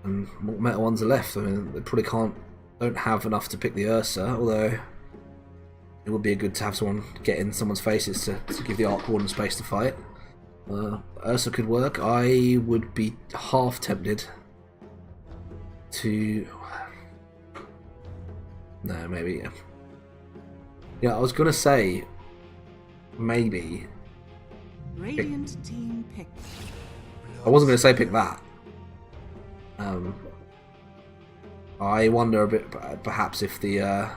And what meta ones are left? I mean, they probably don't have enough to pick the Ursa, although it would be good to have someone get in someone's faces to give the Arc Warden space to fight. Ursa could work. I would be half tempted to... No, maybe. Yeah, I was gonna say maybe. Radiant team picked. I wasn't gonna say pick that. I wonder a bit, perhaps, if the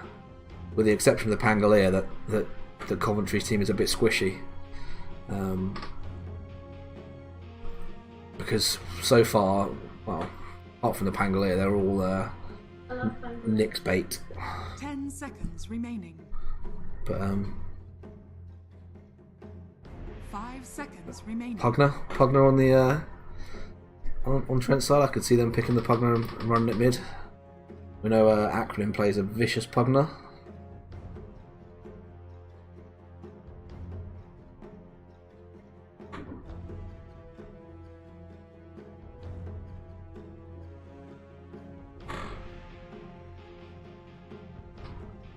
with the exception of the Pangolier, that the Coventry team is a bit squishy. Because so far, well, apart from the Pangolier, they're all Nick's bait. 10 seconds remaining. But 5 seconds remaining. Pugner on the on Trent's side. I could see them picking the Pugner and running it mid. We know Acronym plays a vicious Pugner.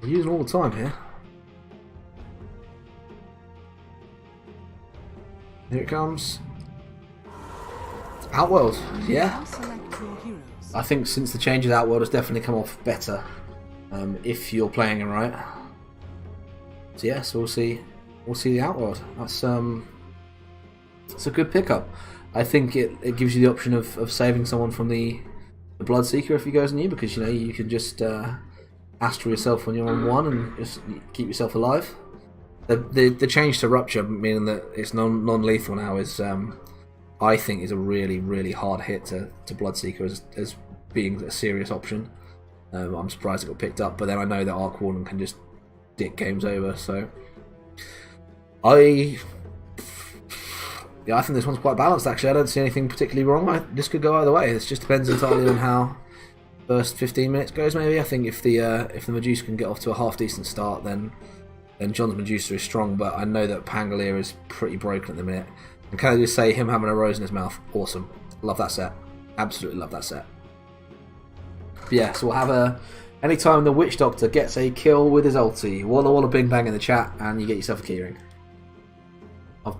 We're using all the time here. Here it comes. Outworld, yeah. Now select your heroes. I think since the changes, Outworld has definitely come off better. If you're playing it right. So yeah, so we'll see the Outworld. That's it's a good pickup. I think it gives you the option of saving someone from the Bloodseeker if he goes new, because you know you can just Astral yourself when you're on one and just keep yourself alive. The change to Rupture, meaning that it's non-lethal now, is I think is a really hard hit to Bloodseeker as being a serious option. I'm surprised it got picked up, but then I know that Arc Warden can just dick games over. So I think this one's quite balanced. Actually, I don't see anything particularly wrong. This could go either way. It just depends entirely on how first 15 minutes goes. Maybe I think if the Medusa can get off to a half decent start, then John's Medusa is strong. But I know that Pangolier is pretty broken at the minute. And can I just say, him having a rose in his mouth, awesome. Love that set. Absolutely love that set. But yeah, so we'll have anytime the Witch Doctor gets a kill with his ulti, Walla Walla Bing Bang in the chat, and you get yourself a keyring. I've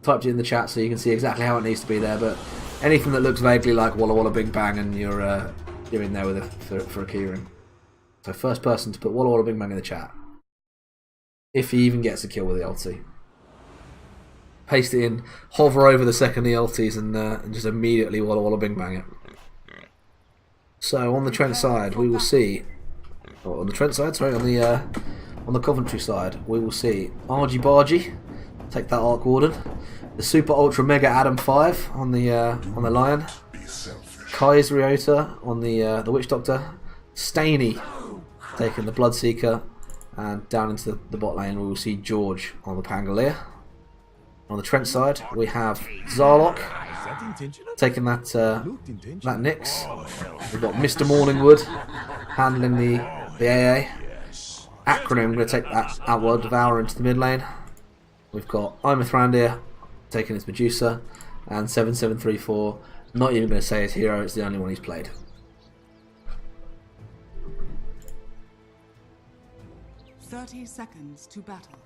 typed it in the chat so you can see exactly how it needs to be there. But anything that looks vaguely like Walla Walla Bing Bang, and you're in there with for a keyring. So first person to put Walla Walla Bing Bang in the chat, if he even gets a kill with the ulti. Paste it in, hover over the second the ultis, and just immediately Walla Walla Bing Bang it. So on the Trent side, we will see. On the Trent side, sorry, on the Coventry side, we will see Argy Bargy take that Arc Warden, the Super Ultra Mega Adam 5 on the Lion, Kai's Ryota on the Witch Doctor, Staney taking the Bloodseeker, and down into the bot lane we will see George on the Pangolier. On the Trent side, we have Zarlock taking that Nyx. We've got Mr. Morningwood handling the AA. Acronym going to take that Outworld Devourer into the mid lane. We've got Imithrandir taking his Medusa, and 7734, not even going to say his hero, it's the only one he's played. "30 seconds to battle."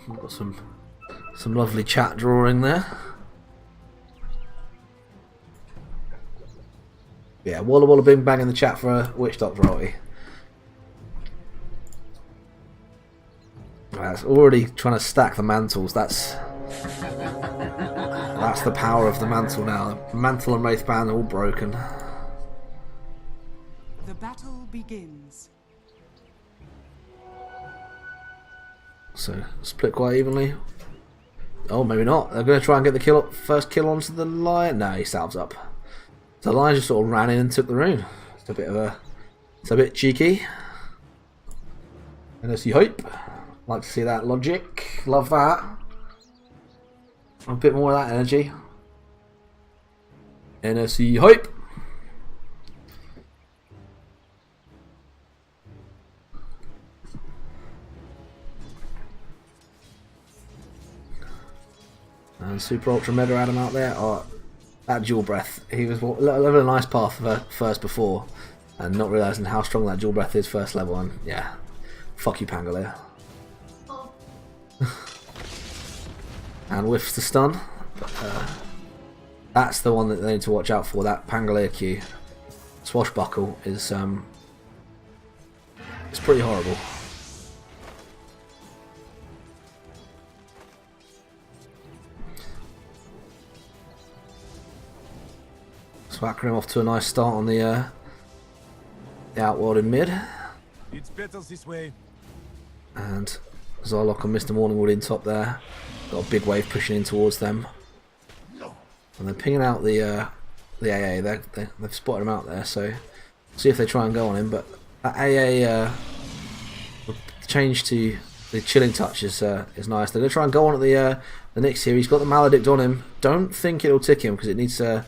We've got some lovely chat drawing there. Yeah, Walla Walla Bing Bang in the chat for a Witch Doctor ulti. That's already trying to stack the mantles. That's the power of the mantle now. The mantle and Wraith Band are all broken. The battle begins. So split quite evenly. Oh, maybe not. They're going to try and get the first kill onto the Lion. No, he salves up. So the Lion just sort of ran in and took the rune. It's a bit cheeky. NSE hype. Like to see that logic. Love that. A bit more of that energy. NSE hype. And Super Ultra Mega Adam out there. Oh, that dual breath. He was living a nice path for first before. and not realising how strong that dual breath is first level. And yeah, fuck you, Pangolier. Oh, And whiffs the stun. That's the one that they need to watch out for. That Pangolier Q, Swashbuckle, is it's pretty horrible. Swacking off to a nice start on the Outworld in mid. It's better this way. And Zarlock and Mr. Morningwood in top there. Got a big wave pushing in towards them. And they're pinging out the AA. They've spotted him out there, so see if they try and go on him. But that AA change to the chilling touch is nice. They're going to try and go on at the Nyx here. He's got the Maledict on him. Don't think it'll tick him because it needs a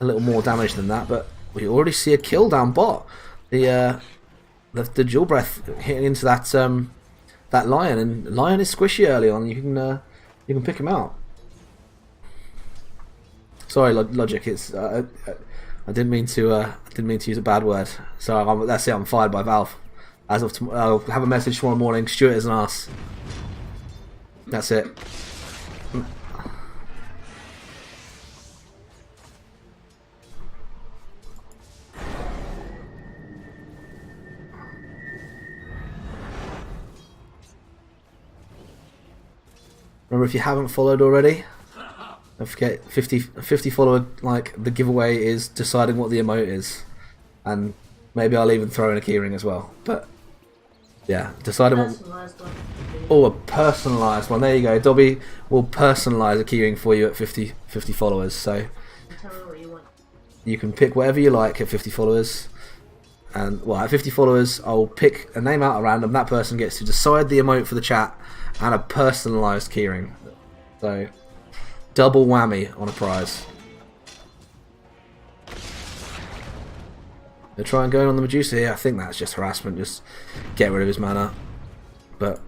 little more damage than that. But we already see a kill down bot. The dual breath hitting into that that lion, and lion is squishy early on. You can pick him out. Sorry, Logic. It's I didn't mean to use a bad word. So that's it. I'm fired by Valve. As of tomorrow, I'll have a message tomorrow morning. Stuart is an ass. That's it. Remember, if you haven't followed already, don't forget 50 follower, like, the giveaway is deciding what the emote is. And maybe I'll even throw in a keyring as well. But yeah, deciding what. personalised one. Oh, a personalised one. There you go. Dobby will personalise a keyring for you at 50 followers. So Tell me what you want. you can pick whatever you like at 50 followers. And well, at 50 followers, I'll pick a name out at random. That person gets to decide the emote for the chat and a personalised keyring. So double whammy on a prize. They're trying going on the Medusa here. I think that's just harassment. Just get rid of his mana. But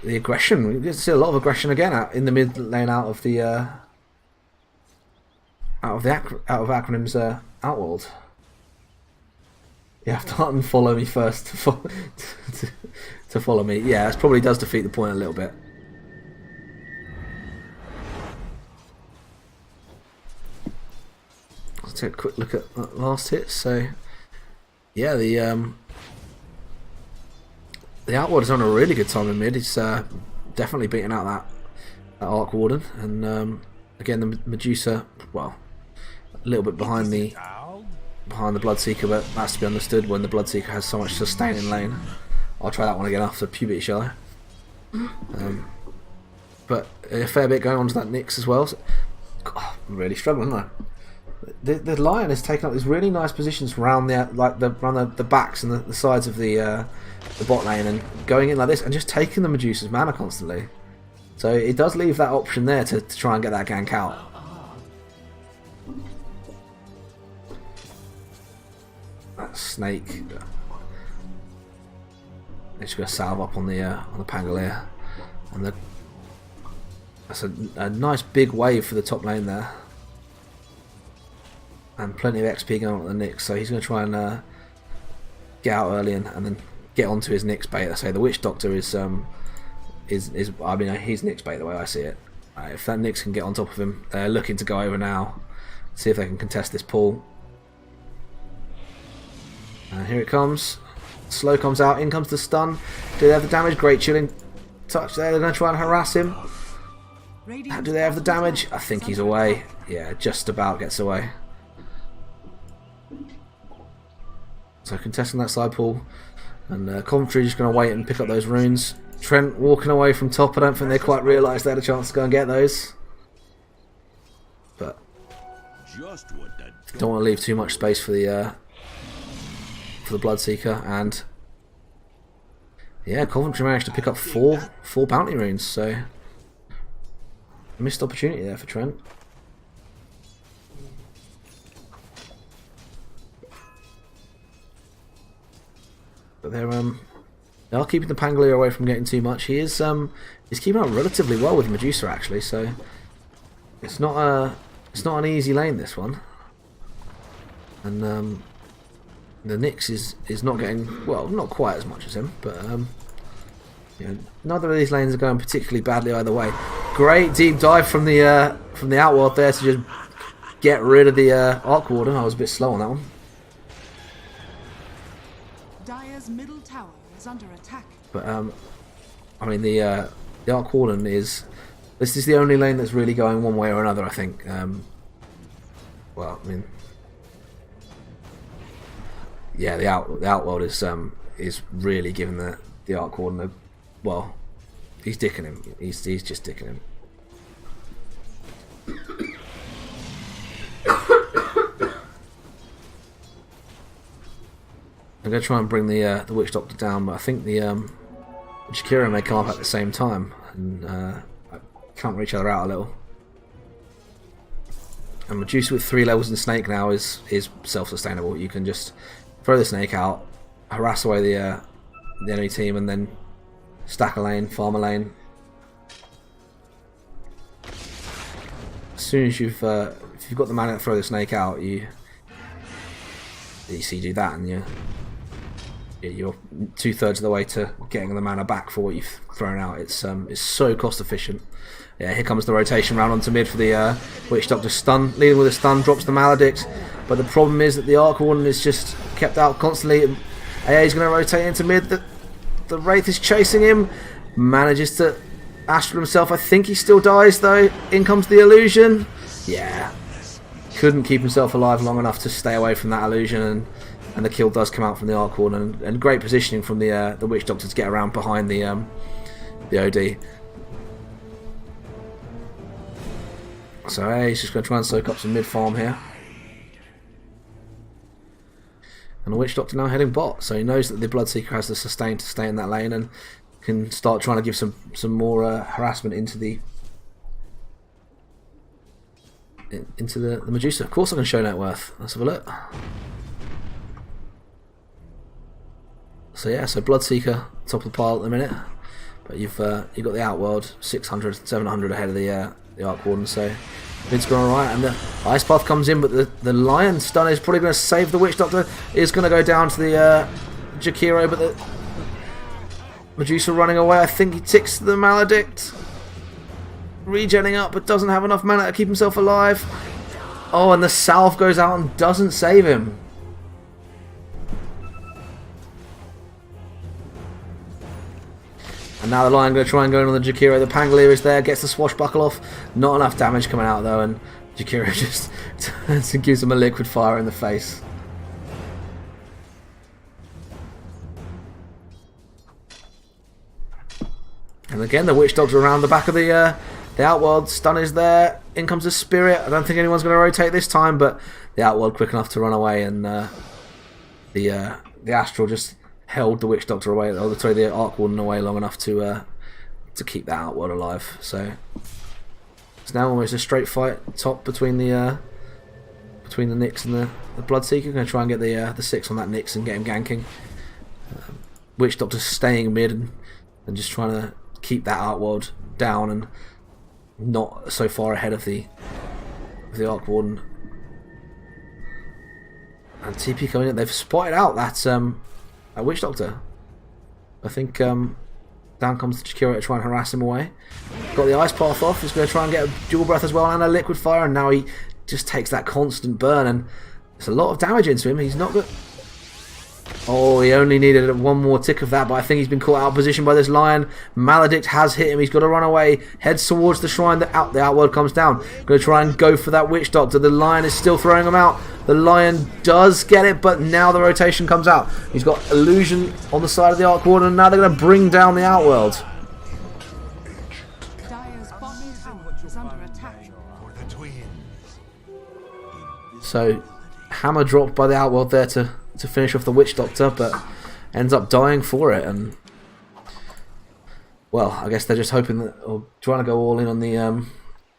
the aggression, we get to see a lot of aggression again out in the mid lane out of Acronym's Outworld. You have to unfollow me first to follow me. Yeah, this probably does defeat the point a little bit. Let's take a quick look at that last hit. So, yeah, the Outward is on a really good time in mid. He's definitely beating out that Arc Warden, and again the Medusa, well, a little bit behind the Bloodseeker, but that's to be understood when the Bloodseeker has so much sustain in lane. I'll try that one again after puberty, shall I? But a fair bit going on to that Nyx as well. So, God, I'm really struggling, aren't I? The Lion has taken up these really nice positions around the backs and the sides of the bot lane, and going in like this and just taking the Medusa's mana constantly. So it does leave that option there to try and get that gank out. That snake. They're just going to salve up on the Pangolier, and that's a nice big wave for the top lane there. And plenty of XP going on at the Nyx, so he's going to try and get out early and then get onto his Nyx bait. I say the Witch Doctor is I mean, he's Nyx bait the way I see it. If that Nyx can get on top of him, they're looking to go over now, see if they can contest this pull. And here it comes. Slow comes out. In comes the stun. Do they have the damage? Great chilling touch there. They're going to try and harass him. Do they have the damage? I think he's away. Yeah, just about gets away. So contesting that side pull, and Coventry just going to wait and pick up those runes. Trent walking away from top. I don't think they quite realised they had a chance to go and get those. But don't want to leave too much space for the Bloodseeker, and yeah, Coventry managed to pick up four bounty runes. So missed opportunity there for Trent. But they are keeping the Pangolier away from getting too much. He's keeping up relatively well with Medusa actually, so it's not an easy lane, this one. and the Nyx is not getting, well, not quite as much as him, but you know, neither of these lanes are going particularly badly either way. Great deep dive from the Outworld there to just get rid of the Arc Warden. I was a bit slow on that one. Dire's middle tower is under attack. But I mean the Arc Warden is, this is the only lane that's really going one way or another, I think. Well, I mean, yeah, the Outworld is really giving the Arc Warden a, well, he's dicking him. He's just dicking him. I'm going to try and bring the Witch Doctor down, but I think the Jakiro may come up at the same time, and can't reach each other out a little. And Medusa with 3 levels in Snake now is self-sustainable. You can just throw the Snake out, harass away the enemy team, and then stack a lane, farm a lane. As soon as if you've got the mana to throw the Snake out, you do that, and you're 2/3 of the way to getting the mana back for what you've thrown out. It's so cost efficient. Yeah, here comes the rotation round onto mid for the Witch Doctor stun. Leading with a stun, drops the Maledict. But the problem is that the Arc Warden is just kept out constantly. AA is going to rotate into mid. The Wraith is chasing him. Manages to astral himself. I think he still dies though. In comes the illusion. Yeah. Couldn't keep himself alive long enough to stay away from that illusion, and the kill does come out from the Arc Warden, and great positioning from the Witch Doctor to get around behind the OD. So he's just going to try and soak up some mid farm here. And the Witch Doctor now heading bot, so he knows that the Bloodseeker has the sustain to stay in that lane and can start trying to give some more harassment into the Medusa. Of course I can show net worth. Let's have a look. So yeah, so Bloodseeker top of the pile at the minute, but you've got the Outworld 600, 700 ahead of the Arc Warden, so mid's going alright, and the Ice Path comes in, but the Lion stun is probably going to save the Witch Doctor. Is going to go down to the Jakiro, but the Medusa running away. I think he ticks the Maledict. Regenning up, but doesn't have enough mana to keep himself alive. Oh, and the Salve goes out and doesn't save him. And now the Lion going to try and go in on the Jakiro. The Pangolier is there, gets the swashbuckle off. Not enough damage coming out though, and Jakiro just turns and gives him a liquid fire in the face. And again, the Witch Doctor around the back of the Outworld. Stun is there. In comes the Spirit. I don't think anyone's going to rotate this time, but the Outworld quick enough to run away, and the Astral just held the Witch Doctor away, or sorry, the Arc Warden away long enough to keep that Outworld alive. So it's now almost a straight fight top between the Nyx and the Bloodseeker. Going to try and get the 6 on that Nyx and get him ganking. Witch Doctor staying mid and just trying to keep that Outworld down and not so far ahead of the Arc Warden. And TP coming in. They've spotted out that Witch Doctor. I think down comes the Jakiro to try and harass him away. Got the Ice Path off. He's going to try and get a Dual Breath as well and a Liquid Fire, and now he just takes that constant burn, and there's a lot of damage into him. He's not good. Oh, he only needed one more tick of that, but I think he's been caught out of position by this Lion. Maledict has hit him. He's got to run away. Heads towards the shrine. The Outworld comes down. Going to try and go for that Witch Doctor. The Lion is still throwing him out. The Lion does get it, but now the rotation comes out. He's got Illusion on the side of the Arc Warden, and now they're going to bring down the Outworld. Dire's bottom tower is under attack. So, hammer dropped by the Outworld there to finish off the Witch Doctor, but ends up dying for it. And well, I guess they're just hoping that, or trying to go all in on the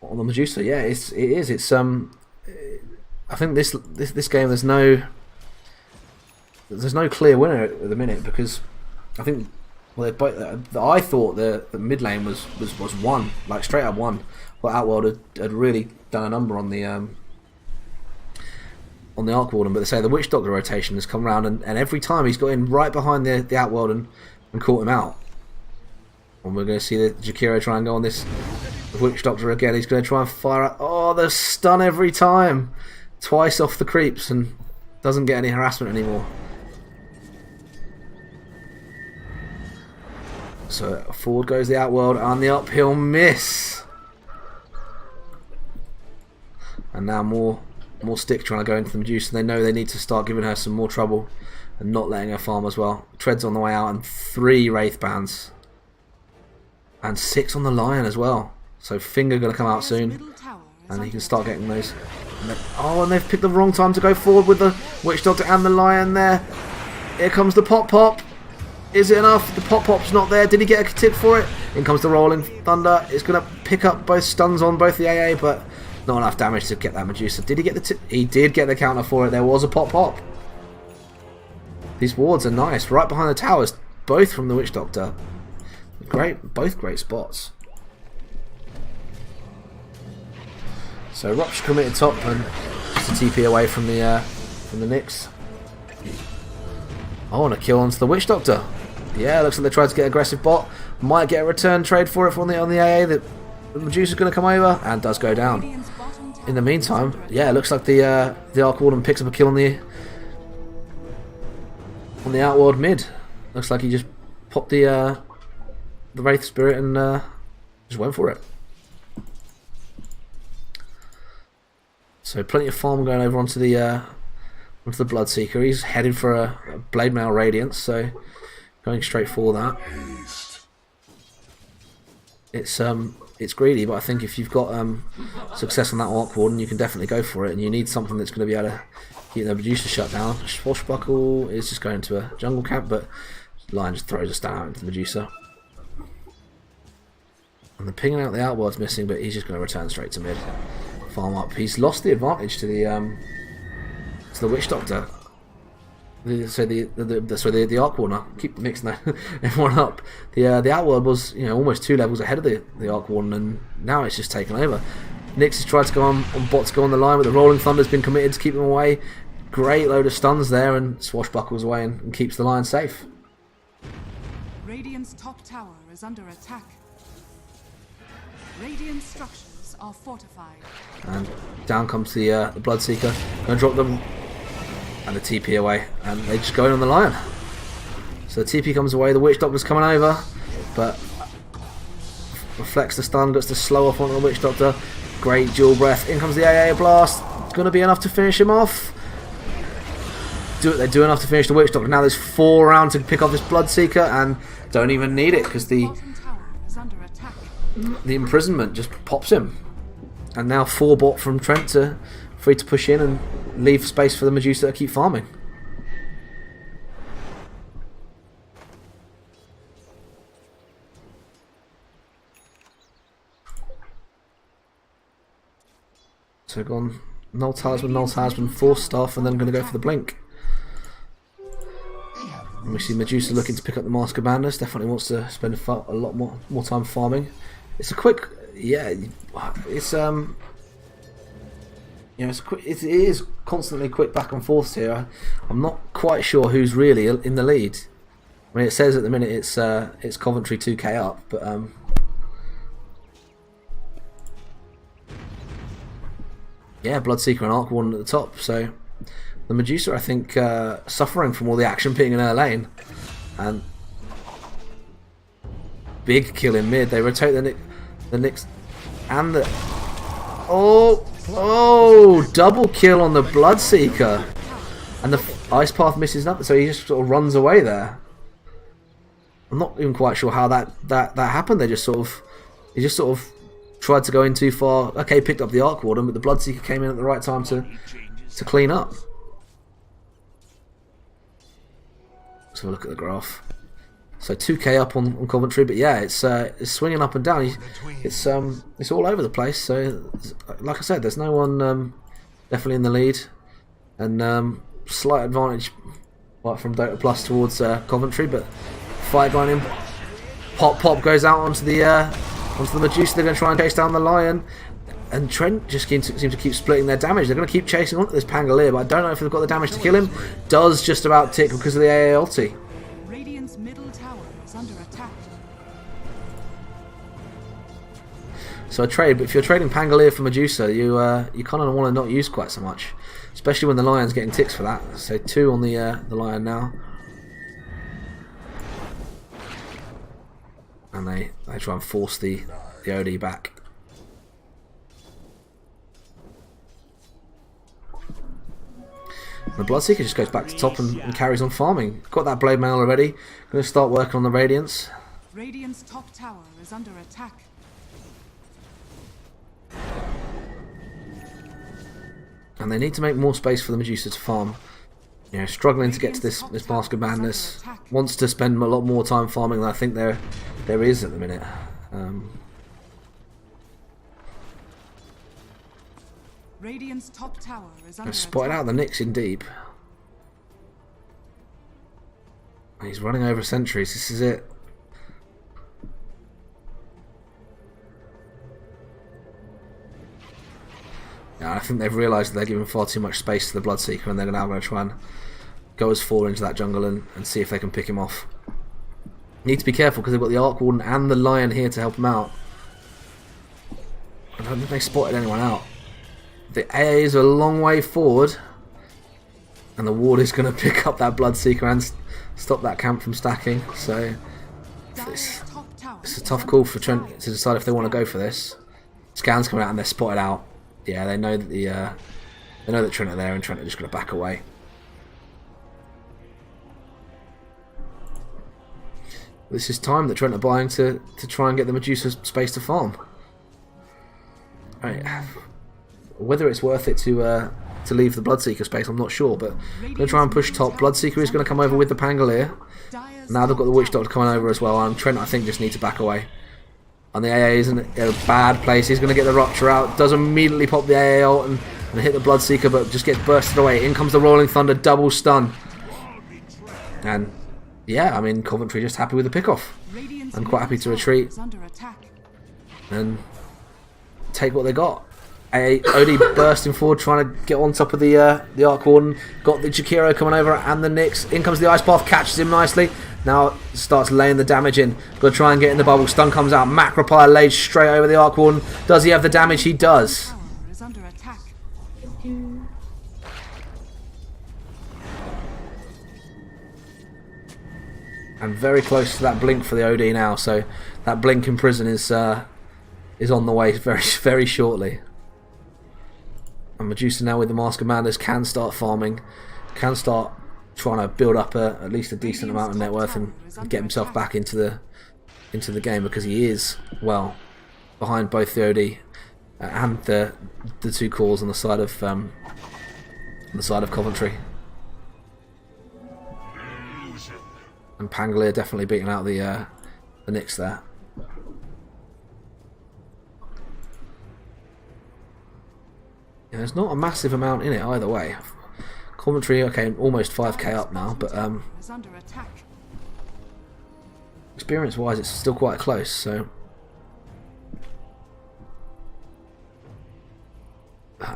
Medusa. Yeah, it is. It's I think this game there's no clear winner at the minute, because I think, well, I thought the mid lane was won, like straight up won. Well, Outworld had really done a number on the on the Arc Warden, but they say the Witch Doctor rotation has come around, and every time he's got in right behind the Outworld and caught him out. And we're going to see the Jakiro try and go on this Witch Doctor again. He's going to try and fire out. Oh, the stun every time. Twice off the creeps and doesn't get any harassment anymore. So forward goes the Outworld and the uphill miss. And now more stick trying to go into the Medusa. They know they need to start giving her some more trouble and not letting her farm as well. Tread's on the way out and 3 Wraith Bands. And 6 on the Lion as well. So Finger going to come out soon. And he can start getting those. And they've picked the wrong time to go forward with the Witch Doctor and the Lion there. Here comes the Pop. Is it enough? The Pop's not there. Did he get a tip for it? In comes the Rolling Thunder. It's going to pick up both stuns on both the AA, but not enough damage to get that Medusa. Did he get the tip? He did get the counter for it. There was a Pop. These wards are nice. Right behind the towers. Both from the Witch Doctor. Both great spots. So Rupture committed top and just a TP away from the Nyx. Oh, and a kill onto the Witch Doctor. Yeah, looks like they tried to get aggressive bot. Might get a return trade for it from on the AA. The Medusa's going to come over and does go down. In the meantime, yeah, it looks like the Arc Warden picks up a kill on the Outworld mid. Looks like he just popped the Wraith Spirit and just went for it. So plenty of farm going over onto the Bloodseeker. He's headed for a Blade Mail Radiance, so going straight for that. It's greedy, but I think if you've got success on that Arc Warden, you can definitely go for it, and you need something that's going to be able to keep the Medusa shut down. Swashbuckle is just going to a jungle camp, but Lion just throws a stun out into the Medusa. And the pinging out the Outworld's missing, but he's just going to return straight to mid. Farm up. He's lost the advantage to the Witch Doctor. The Arc Warden. I keep mixing everyone up. The Outworld was almost 2 levels ahead of the Arc Warden, and now it's just taken over. Nyx has tried to go on bot to go on the line, but the Rolling Thunder's been committed to keep them away. Great load of stuns there, and Swashbuckles away and keeps the Lion safe. Radiant's top tower is under attack. Radiant structures are fortified. And down comes the Bloodseeker. Going to drop them. And the TP away. And they just go in on the Lion. So the TP comes away. The Witch Doctor's coming over. But reflects the stun. Gets to slow off onto the Witch Doctor. Great dual breath. In comes the AA Blast. It's going to be enough to finish him off. They do enough to finish the Witch Doctor. Now there's 4 around to pick off this Bloodseeker. And don't even need it because the imprisonment just pops him. And now 4 bot from Trent free to push in and leave space for the Medusa to keep farming. So gone Null Talisman, Force Staff, and then going to go for the Blink. And we see Medusa looking to pick up the Mask of Madness. Definitely wants to spend a lot more time farming. It's a quick, yeah. It's it is constantly quick back and forth here. I'm not quite sure who's really in the lead. I mean, it says at the minute it's Coventry 2k up, but yeah, Bloodseeker and Arc Warden at the top. So the Medusa, I think, suffering from all the action being in her lane, and big kill in mid. They rotate the Nyx and the double kill on the Bloodseeker, and the Ice Path misses nothing, so he just sort of runs away there. I'm not even quite sure how that happened. He just sort of tried to go in too far. Okay, picked up the Arc Warden, but the Bloodseeker came in at the right time to clean up. Let's have a look at the graph. So 2k up on Coventry, but yeah, it's swinging up and down. It's all over the place. So like I said, there's no one definitely in the lead, and slight advantage from Dota Plus towards Coventry, but fight going in. Pop goes out onto the Medusa. They're going to try and chase down the Lion. And Trent just seems to keep splitting their damage. They're going to keep chasing on to this Pangolier, but I don't know if they've got the damage to kill him. Does just about tick because of the AA ulti. Radiant's middle tower is under attack. So a trade, but if you're trading Pangolier for Medusa, you kind of want to not use quite so much, especially when the Lion's getting ticks for that. So 2 on the Lion now, and they try and force the OD back. And the Bloodseeker just goes back to top and carries on farming. Got that Blade Mail already. Going to start working on the Radiance. Radiant's top tower is under attack. And they need to make more space for the Medusa to farm. You know, struggling to get to this Mask of Madness. Wants to spend a lot more time farming than I think there is at the minute. Radiant's top tower is under They've spotted attack. out the Nyx in deep. He's running over sentries. This is it. Yeah, I think they've realised that they're giving far too much space to the Bloodseeker, and they're now going to try and go as far into that jungle and see if they can pick him off. Need to be careful because they've got the Arc Warden and the Lion here to help him out. I don't think they spotted anyone out. The AA is a long way forward, and the Ward is going to pick up that Bloodseeker and stop that camp from stacking. So it's a tough call for Trent to decide if they want to go for this. Scans coming out and they're spotted out. Yeah, they know that they know that Trent are there, and Trent are just going to back away. This is time that Trent are buying to try and get the Medusa space to farm. Right. Whether it's worth it to leave the Bloodseeker space, I'm not sure, but I'm going to try and push top. Bloodseeker is going to come over with the Pangolier. Now they've got the Witch Doctor coming over as well, and Trent, I think, just needs to back away. And the AA is in a bad place. He's going to get the Rupture out. Does immediately pop the AA ult and hit the Bloodseeker, but just gets bursted away. In comes the Rolling Thunder, double stun. And yeah, I mean, Coventry just happy with the pickoff. I'm quite happy to retreat and take what they got. OD bursting forward, trying to get on top of the Arc Warden. Got the Jakiro coming over and the Nyx. In comes the Ice Path, catches him nicely. Now starts laying the damage in. Got to try and get in the bubble. Stun comes out. Macropire laid straight over the Arc Warden. Does he have the damage? He does. Is under attack. And very close to that blink for the OD now. So that blink in prison is on the way very shortly. And Medusa now with the Mask of Madness can start farming, can start trying to build up at least a decent amount of net worth and get himself back into the game, because he is well behind both the OD and the 2 calls on the side of Coventry. And Pangolier definitely beating out the Nyx there. Yeah, there's not a massive amount in it either way. Coventry, okay, almost 5k up now, but experience-wise, it's still quite close. So,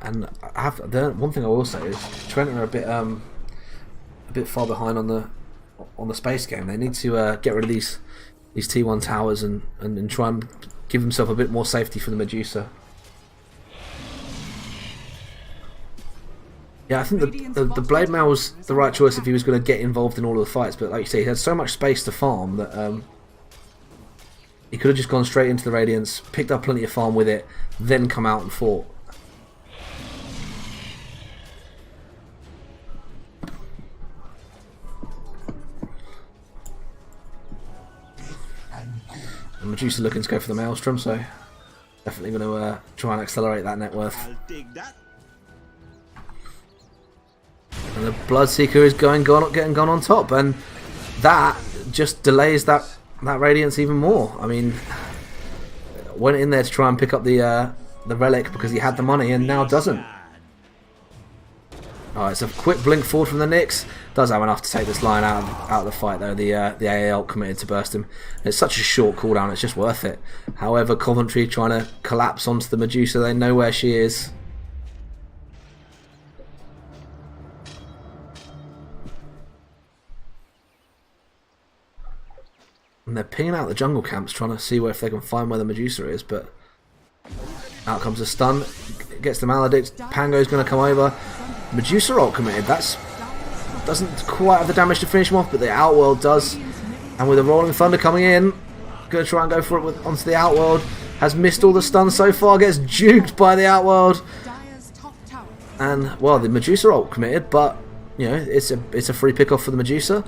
and one thing I will say is Trent are a bit far behind on the space game. They need to get rid of these T1 towers and try and give themselves a bit more safety for the Medusa. Yeah, I think the Blade Mail was the right choice if he was going to get involved in all of the fights, but like you say, he had so much space to farm that he could have just gone straight into the Radiance, picked up plenty of farm with it, then come out and fought. And Medusa looking to go for the Maelstrom, so definitely going to try and accelerate that net worth. And the Bloodseeker is getting gone on top, and that just delays that Radiance even more. I mean, went in there to try and pick up the relic because he had the money, and now doesn't. Alright, it's a quick blink forward from the Nyx. Does have enough to take this Lion out of the fight though. The AA ult committed to burst him. It's such a short cooldown, it's just worth it. However, Coventry trying to collapse onto the Medusa, they know where she is. And they're pinging out the jungle camps, trying to see if they can find where the Medusa is, but out comes a stun, gets the Maledict, Pango's going to come over. Medusa ult committed, doesn't quite have the damage to finish him off, but the Outworld does. And with a Rolling Thunder coming in, going to try and go for it onto the Outworld. Has missed all the stuns so far, gets juked by the Outworld. And, well, the Medusa ult committed, but, you know, it's a free pick off for the Medusa.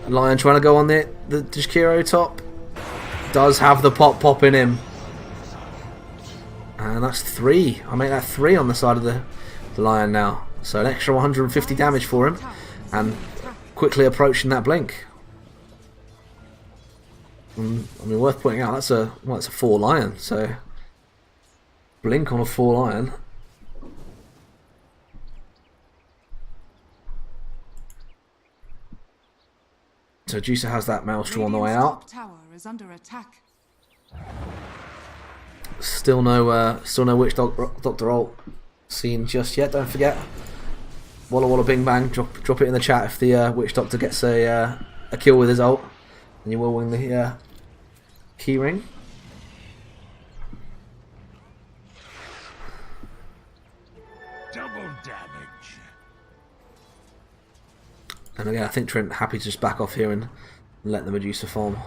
Lion trying to go on the Jakiro top. Does have the pop in him. And that's 3. I make that 3 on the side of the Lion now. So an extra 150 damage for him. And quickly approaching that blink. I mean, worth pointing out, that's a 4 Lion. So blink on a 4 Lion. So Juicer has that Maelstrom on the way out. Still no Witch Doctor ult seen just yet. Don't forget, Walla Walla Bing Bang. Drop it in the chat if the Witch Doctor gets a kill with his ult, and you will win the key ring. Double damage. And again, I think Trent happy to just back off here and let the Medusa farm.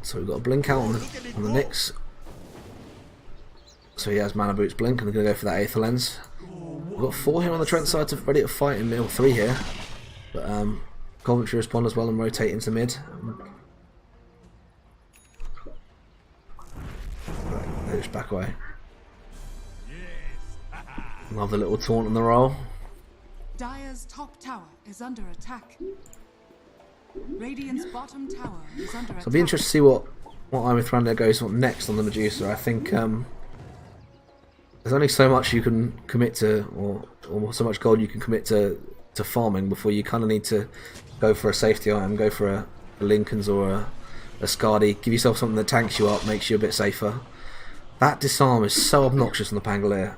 So we've got a blink out on the Nyx. So he has Mana Boots blink, and they're going to go for that Aether Lens. We've got 4 here on the Trent side, ready to fight in middle, 3 here. But Coventry respond as well and rotate into mid. They just back away. Love the little taunt on the roll. Dire's top tower is under attack. Radiant's bottom tower is under attack. So I'll be interested to see what Imithrandir goes on next on the Medusa. I think there's only so much you can commit to, or so much gold you can commit to farming before you kind of need to go for a safety item, go for a Lincoln's or a Skadi. Give yourself something that tanks you up, makes you a bit safer. That disarm is so obnoxious on the Pangolier.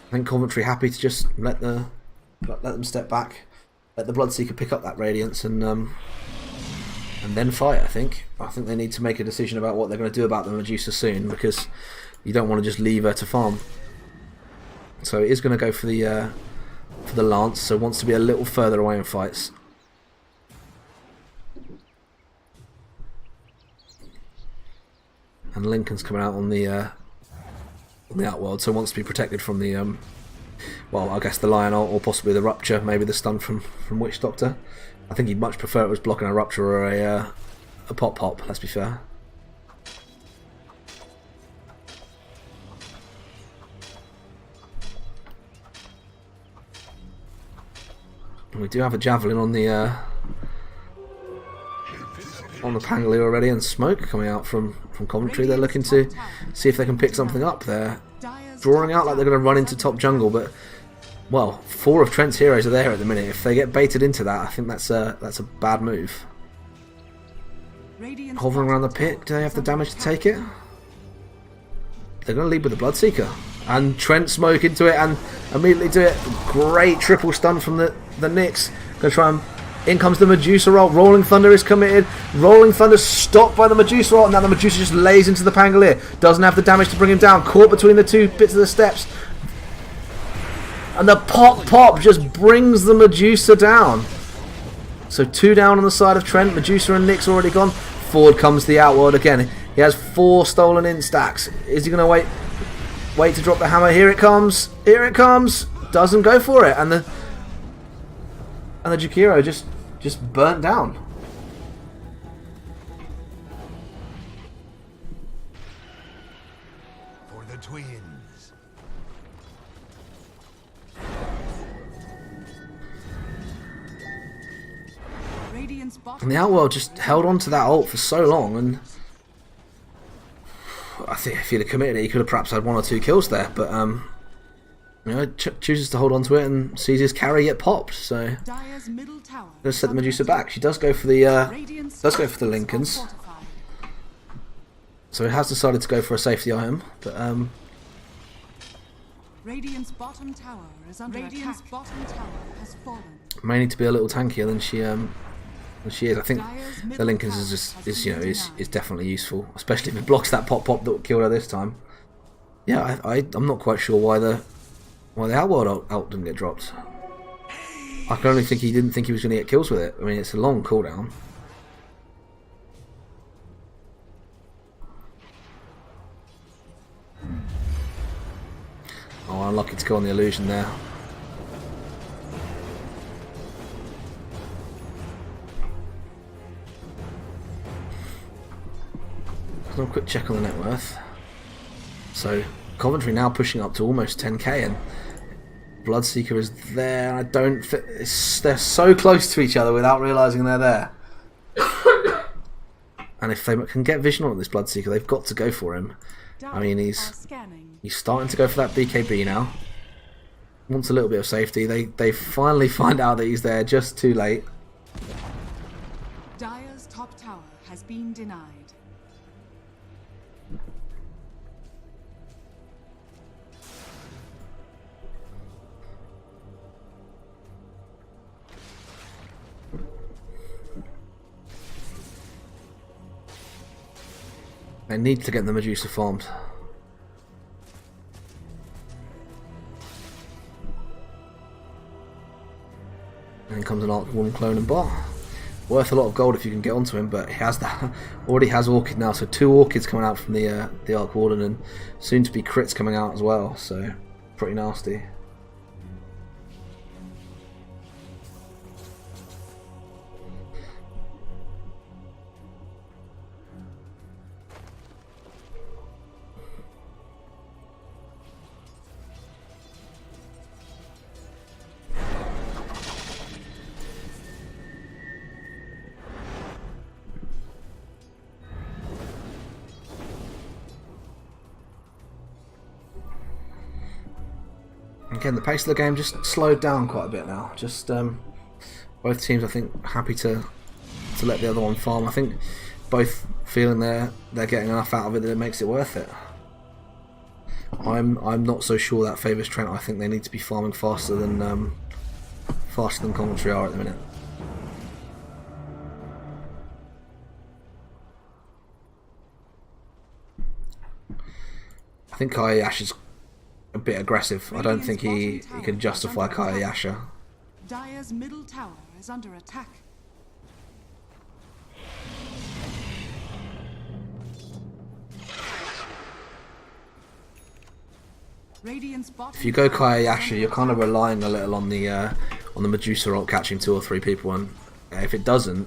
I think Coventry happy to just let them step back, let the Bloodseeker pick up that Radiance and then fight. I think they need to make a decision about what they're going to do about the Medusa soon, because you don't want to just leave her to farm. So it is going to go for the Lance, so wants to be a little further away in fights. And Lincoln's coming out on the Outworld, so wants to be protected from the well, I guess the Lion or possibly the Rupture, maybe the stun from Witch Doctor. I think he'd much prefer it was blocking a Rupture or a pop, let's be fair. And we do have a Javelin on the Pangolier already, and smoke coming out from Coventry. They're looking to see if they can pick something up there. Drawing out like they're going to run into top jungle, but well, 4 of Trent's heroes are there at the minute. If they get baited into that, I think that's a bad move. Hovering around the pit, do they have the damage to take it? They're going to lead with the Bloodseeker. And Trent smoke into it and immediately do it. Great triple stun from the Nyx. Going to try and... In comes the Medusa ult. Rolling Thunder is committed. Rolling Thunder stopped by the Medusa ult. And now the Medusa just lays into the Pangolier. Doesn't have the damage to bring him down. Caught between the 2 bits of the steps. And the pop just brings the Medusa down. So 2 down on the side of Trent. Medusa and Nyx already gone. Forward comes the Outworld again. He has 4 stolen in stacks. Is he going to wait to drop the hammer? Here it comes. Here it comes. Doesn't go for it. And the Jakiro just burnt down. For the twins. Radiant's bottom And the Outworld just held on to that ult for so long, and I think if he'd have committed it, he could have perhaps had 1 or 2 kills there, but you know, chooses to hold on to it and sees his carry get popped. So Dire's middle tower. let's set the Medusa back. She does go for the Lincolns, so he has decided to go for a safety item, but Radiant's bottom tower is under Radiant's attack. Bottom tower has fallen. may need to be a little tankier than she is. I think the Lincolns is definitely useful, especially if it blocks that pop that killed her this time. Yeah, I'm not quite sure why the Outworld ult didn't get dropped. I can only think he didn't think he was going to get kills with it. I mean, it's a long cooldown. Oh, unlucky to go on the illusion there. Let's have a quick check on the net worth. So Coventry now pushing up to almost 10k, and Bloodseeker is there. I don't think they're so close to each other without realising they're there. And if they can get vision on this Bloodseeker, they've got to go for him. I mean, he's starting to go for that BKB now. Wants a little bit of safety. They finally find out that he's there just too late. Dire's top tower has been denied. They need to get the Medusa farmed. And then comes an Arc Woman clone and bot. Worth a lot of gold if you can get onto him, but he has that. Already has Orchid now, so 2 Orchids coming out from the Arc Warden, and soon to be crits coming out as well. So pretty nasty. Again, the pace of the game just slowed down quite a bit now. Just both teams, I think, happy to let the other one farm. I think both feeling they're getting enough out of it that it makes it worth it. I'm not so sure that favours Trent. I think they need to be farming faster than Coventry are at the minute. I think Kayayash is a bit aggressive. I don't think he can justify Kayayasha. Dire's middle tower is under attack. Radiant's bottom If you go Kayayasha, you're kind of relying a little on the Medusa ult catching 2 or 3 people, and if it doesn't,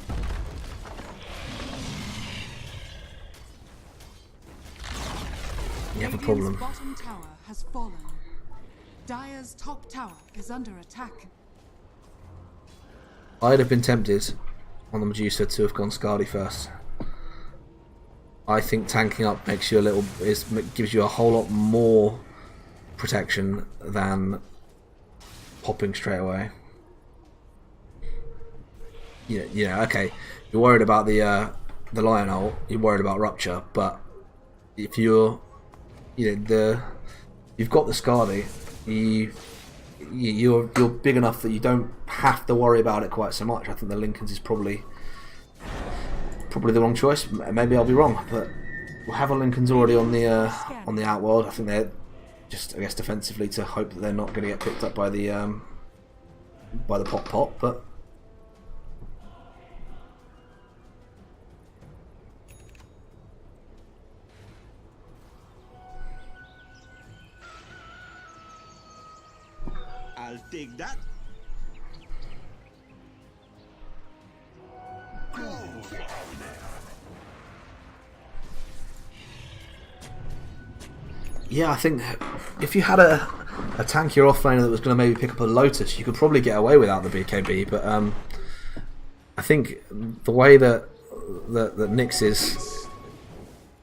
you have a problem. Radiant's bottom tower has fallen. Dire's top tower is under attack. I'd have been tempted on the Medusa to have gone Skadi first. I think tanking up makes you gives you a whole lot more protection than popping straight away. Yeah, okay. You're worried about the Lion ult, you're worried about Rupture, but if you've got the Skadi, you're big enough that you don't have to worry about it quite so much. I think the Lincolns is probably the wrong choice. Maybe I'll be wrong, but we'll have a Lincolns already on the Outworld. I think they're just, I guess, defensively to hope that they're not going to get picked up by the pop, but. I'll take that. Yeah, I think if you had a tankier offlaner that was going to maybe pick up a Lotus, you could probably get away without the BKB, but I think the way that Nyx is,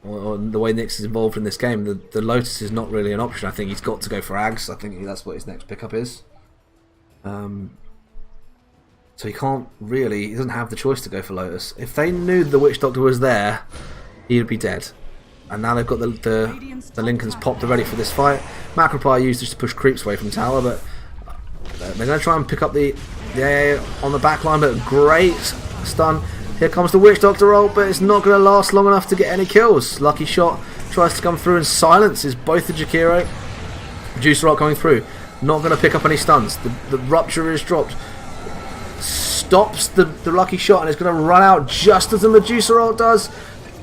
or the way Nyx is involved in this game, the Lotus is not really an option. I think he's got to go for Ags. I think that's what his next pickup is. So he can't really, he doesn't have the choice to go for Lotus. If they knew the Witch Doctor was there, he'd be dead. And now they've got the Lincolns popped, they're ready for this fight. Macropie used just to push creeps away from the tower, but they're going to try and pick up the AA on the back line, but great stun. Here comes the Witch Doctor ult, but it's not going to last long enough to get any kills. Lucky Shot tries to come through and silences both the Jakiro. Juicer ult coming through, not going to pick up any stuns. The Rupture is dropped. Stops the Lucky Shot and is going to run out just as the Medusa ult does.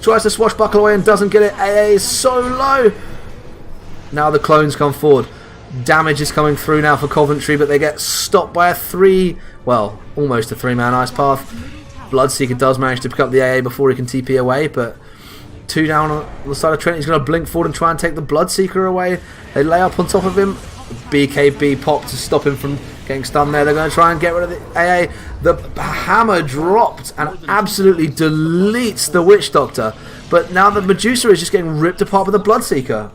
Tries to swashbuckle away and doesn't get it. AA is so low. Now the clones come forward. Damage is coming through now for Coventry, but they get stopped by almost a 3-man Ice Path. Bloodseeker does manage to pick up the AA before he can TP away, but 2 down on the side of Trent. He's going to blink forward and try and take the Bloodseeker away. They lay up on top of him. BKB pop to stop him from getting stunned there. They're going to try and get rid of the AA. The hammer dropped and absolutely deletes the Witch Doctor. But now the Medusa is just getting ripped apart by the Bloodseeker.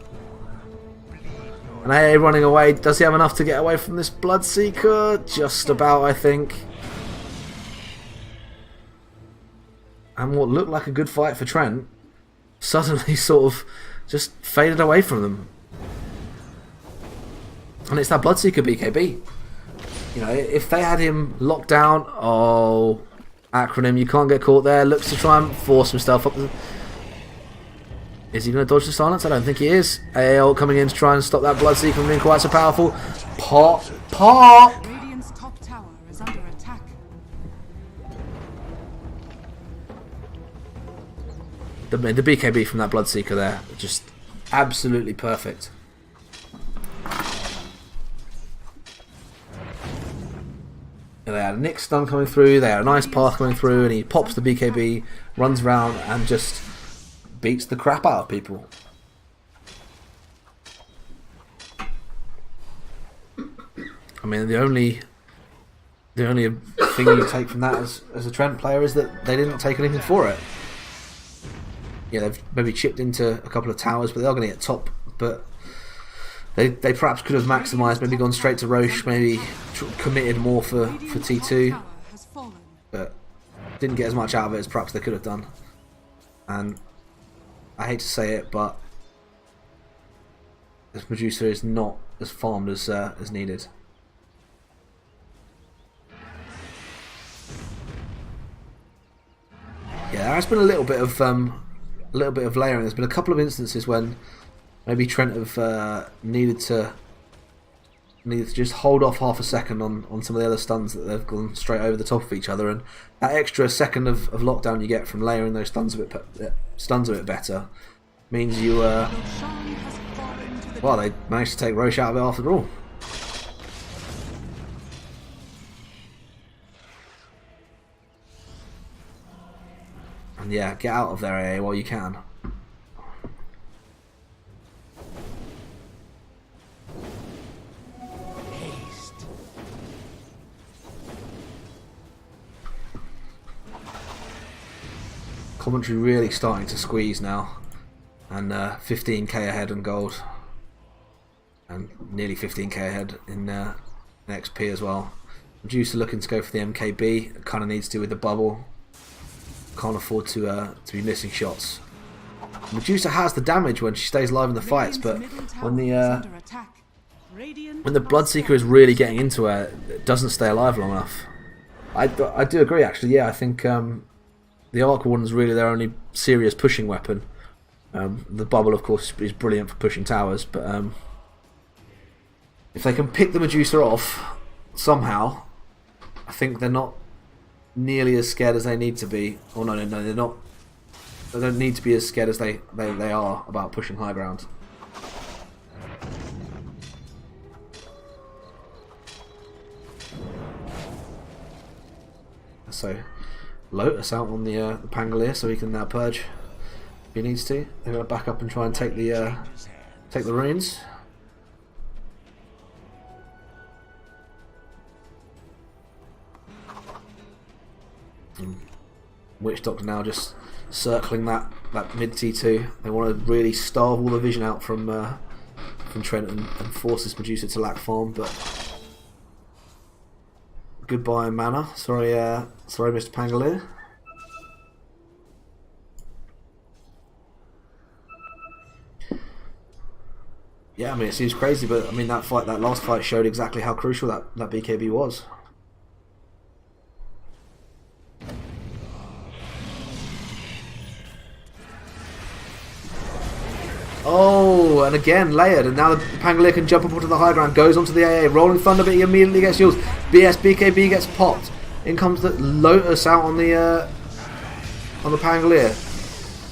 And AA running away. Does he have enough to get away from this Bloodseeker? Just about, I think. And what looked like a good fight for Trent suddenly sort of just faded away from them. And it's that Bloodseeker BKB. You know, if they had him locked down, acronym, you can't get caught there. Looks to try and force himself up. Is he going to dodge the silence? I don't think he is. AL coming in to try and stop that Bloodseeker from being quite so powerful. Pop! Radiant's top tower is under attack. The BKB from that Bloodseeker there, just absolutely perfect. They had a Nyx stun coming through, they had a nice path coming through, and he pops the BKB, runs around, and just beats the crap out of people. I mean, the only thing you take from that as a Trent player is that they didn't take anything for it. Yeah, they've maybe chipped into a couple of towers, but they are going to get top. But they perhaps could have maximised, maybe gone straight to Roche, maybe committed more for T2, but didn't get as much out of it as perhaps they could have done. And I hate to say it, but this Medusa is not as farmed as needed. Yeah, there has been a little bit of layering. There's been a couple of instances when maybe Trent have needed to just hold off half a second on some of the other stuns that they've gone straight over the top of each other, and that extra second of lockdown you get from layering those stuns a bit better means you well, they managed to take Roche out of it after all. And yeah, get out of there, AA, while you can. Commentary really starting to squeeze now, and 15k ahead in gold, and nearly 15k ahead in XP as well. Medusa looking to go for the MKB, kind of needs to with the bubble. Can't afford to be missing shots. Medusa has the damage when she stays alive in the fights, but when the Bloodseeker is really getting into her, it doesn't stay alive long enough. I do agree, actually. Yeah, I think the Arc Warden's really their only serious pushing weapon. The bubble, of course, is brilliant for pushing towers, but if they can pick the Medusa off somehow, I think they're not nearly as scared as they need to be. Oh no, they're not. They don't need to be as scared as they are about pushing high ground. So Lotus out on the Pangolier, so he can now purge if he needs to. They're going to back up and try and take the runes. Witch Doctor now just circling that mid T2. They want to really starve all the vision out from Trent and force this Medusa to lack farm, but goodbye mana. Sorry, Mr. Pangolier. Yeah, I mean, it seems crazy, but I mean that last fight showed exactly how crucial that BKB was. Oh, and again layered, and now the Pangolier can jump up onto the high ground, goes onto the AA, Rolling Thunder, but he immediately gets heals. BKB gets popped. In comes the Lotus out on the Pangolier,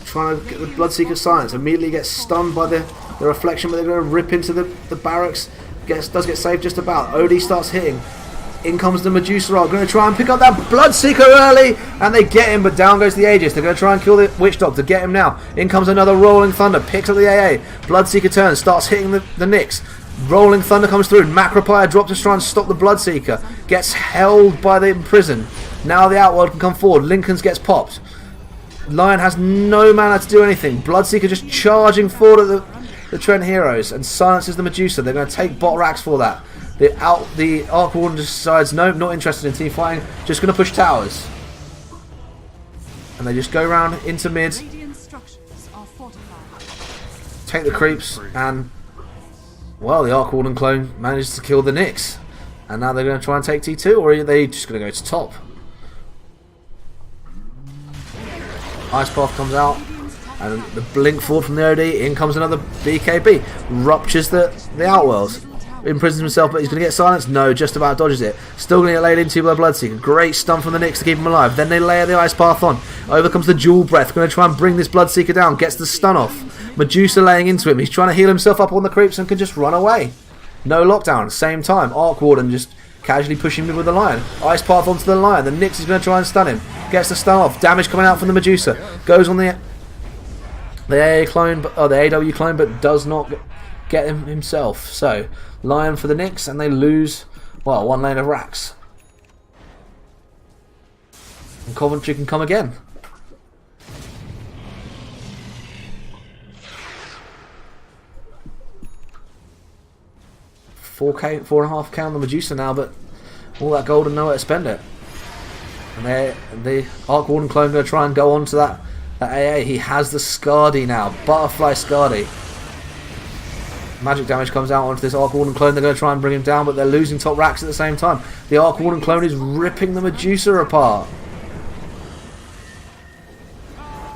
trying to get the Bloodseeker silence. Immediately gets stunned by the reflection, but they're going to rip into the barracks. Does get saved just about. OD starts hitting. In comes the Medusa Art, going to try and pick up that Bloodseeker early, and they get him, but down goes the Aegis. They're going to try and kill the Witch Doctor, get him now. In comes another Rolling Thunder, picks up the AA. Bloodseeker turns, starts hitting the Nyx. Rolling Thunder comes through. Macropire drops to try and stop the Bloodseeker. Gets held by the Imprison. Now the Outworld can come forward. Lincoln's gets popped. Lion has no mana to do anything. Bloodseeker just charging forward at the Trent heroes and silences the Medusa. They're going to take bot racks for that. The Arc Warden decides, no, not interested in team fighting, just going to push towers. And they just go around into mid, take the creeps, and, well, the Arc Warden clone manages to kill the Nyx. And now they're going to try and take T2, or are they just going to go to top? Ice Path comes out, and the blink forward from the OD, in comes another BKB, ruptures the Outworlds. Imprisons himself, but he's going to get silenced. No, just about dodges it. Still going to get laid into by Bloodseeker. Great stun from the Nyx to keep him alive. Then they layer the Ice Path on. Over comes the Jewel Breath. Going to try and bring this Bloodseeker down. Gets the stun off. Medusa laying into him. He's trying to heal himself up on the creeps and can just run away. No lockdown. Same time. Arc Warden just casually pushing him with the Lion. Ice Path onto the Lion. The Nyx is going to try and stun him. Gets the stun off. Damage coming out from the Medusa. Goes on the AA clone, the AW clone, but does not get him himself. So Lion for the Nyx, and they lose, well, one lane of racks. And Coventry can come again. $4K, 4.5K on the Medusa now, but all that gold and nowhere to spend it. And the Arc Warden clone going to try and go on to that AA. He has the Skadi now, Butterfly Skadi. Magic damage comes out onto this Arc Warden clone. They're going to try and bring him down, but they're losing top racks at the same time. The Arc Warden clone is ripping the Medusa apart.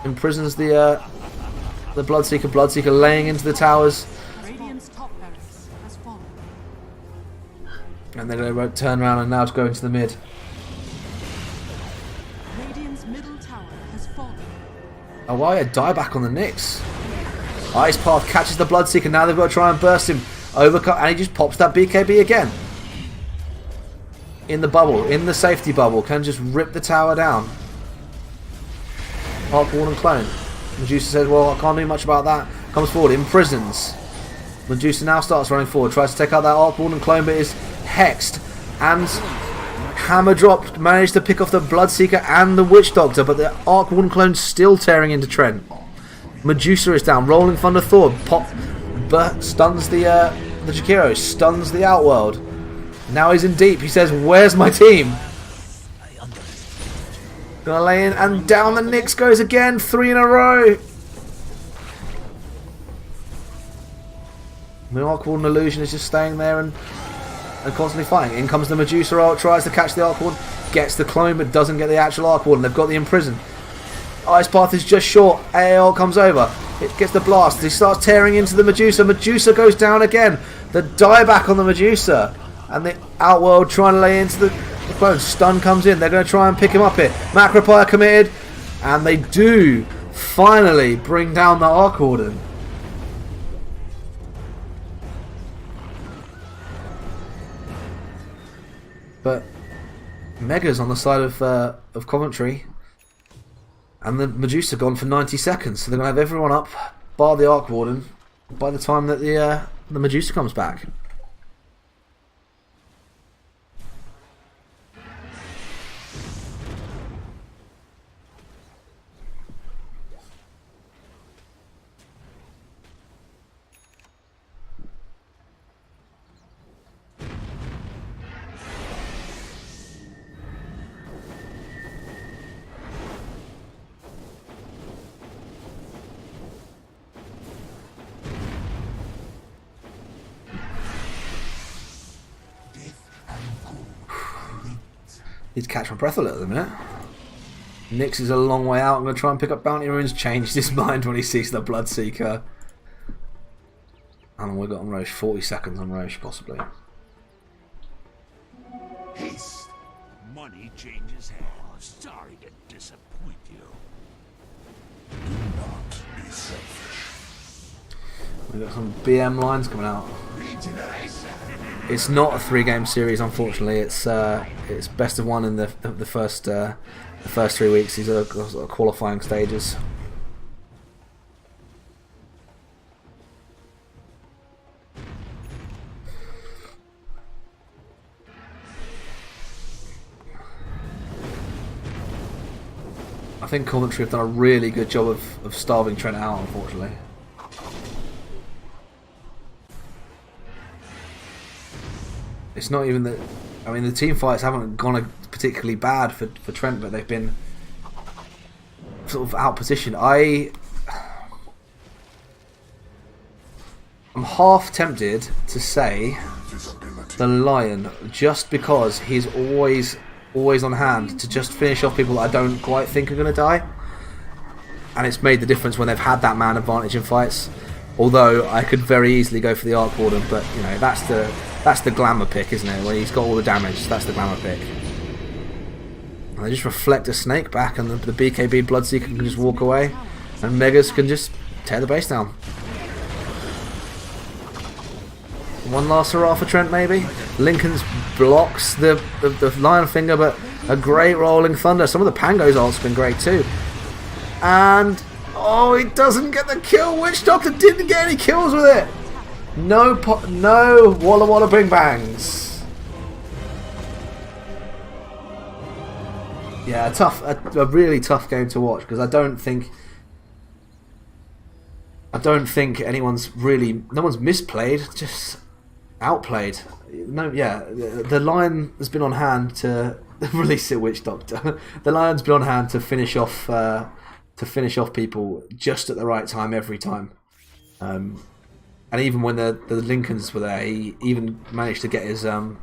Imprisons the Bloodseeker. Bloodseeker laying into the towers. Radiant's top barracks has fallen. And they're going to turn around and now to go into the mid. Radiant's middle tower has fallen. Oh, wow, yeah, dieback on the Nyx. Ice Path catches the Bloodseeker. Now they've got to try and burst him. Overcut, and he just pops that BKB again. In the bubble, in the safety bubble. Can just rip the tower down. Arc Warden clone. Medusa says, well, I can't do much about that. Comes forward, imprisons. Medusa now starts running forward. Tries to take out that Arc Warden clone, but is hexed. And hammer dropped. Managed to pick off the Bloodseeker and the Witch Doctor, but the Arc Warden clone's still tearing into Trent. Medusa is down. Rolling Thunder Thor stuns the Jakiro, stuns the Outworld. Now he's in deep. He says, "Where's my team?" Gonna lay in, and down the Nyx goes again. 3 in a row. The Arc Warden illusion is just staying there and constantly fighting. In comes the Medusa Art, tries to catch the Arc Warden, gets the clone but doesn't get the actual Arc Warden. They've got the Imprison. Ice Path is just short. AAL comes over. It gets the blast. He starts tearing into the Medusa. Medusa goes down again. The dieback on the Medusa. And the Outworld trying to lay into the clone. Stun comes in. They're going to try and pick him up here. Macropire committed. And they do finally bring down the Arc Warden. But Mega's on the side of Coventry. And the Medusa gone for 90 seconds, so they're going to have everyone up, bar the Arc Warden, by the time that the Medusa comes back. Need to catch my breath a little at the minute. Nyx is a long way out. I'm going to try and pick up Bounty Runes. Changed his mind when he sees the Bloodseeker. And we've got on Roche. 40 seconds on Roche, possibly. Haste. Money changes hands. Sorry to disappoint you. Do not be selfish. We've got some BM lines coming out. It's not a 3-game series, unfortunately. It's best of one in the first 3 weeks. These are qualifying stages. I think Coventry have done a really good job of starving Trent out, unfortunately. It's not even that. I mean, the team fights haven't gone particularly bad for Trent, but they've been sort of outpositioned. I'm half tempted to say the Lion, just because he's always on hand to just finish off people that I don't quite think are going to die, and it's made the difference when they've had that man advantage in fights. Although I could very easily go for the Arc Warden, but you know, that's the glamour pick, isn't it? When he's got all the damage, that's the glamour pick. And they just reflect a snake back, and the BKB Bloodseeker can just walk away, and Megas can just tear the base down. One last hurrah for Trent, maybe. Lincoln's blocks the Lion Finger, but a great Rolling Thunder. Some of the Pango's ult's been great too. And oh, he doesn't get the kill. Witch Doctor didn't get any kills with it. No Walla Walla Bing Bangs. Yeah, a really tough game to watch, because I don't think anyone's really, no one's misplayed, just outplayed. No, yeah, the Lion has been on hand to release it, Witch Doctor. The Lion's been on hand to finish off people just at the right time every time. And even when the Lincolns were there, he even managed to get his ults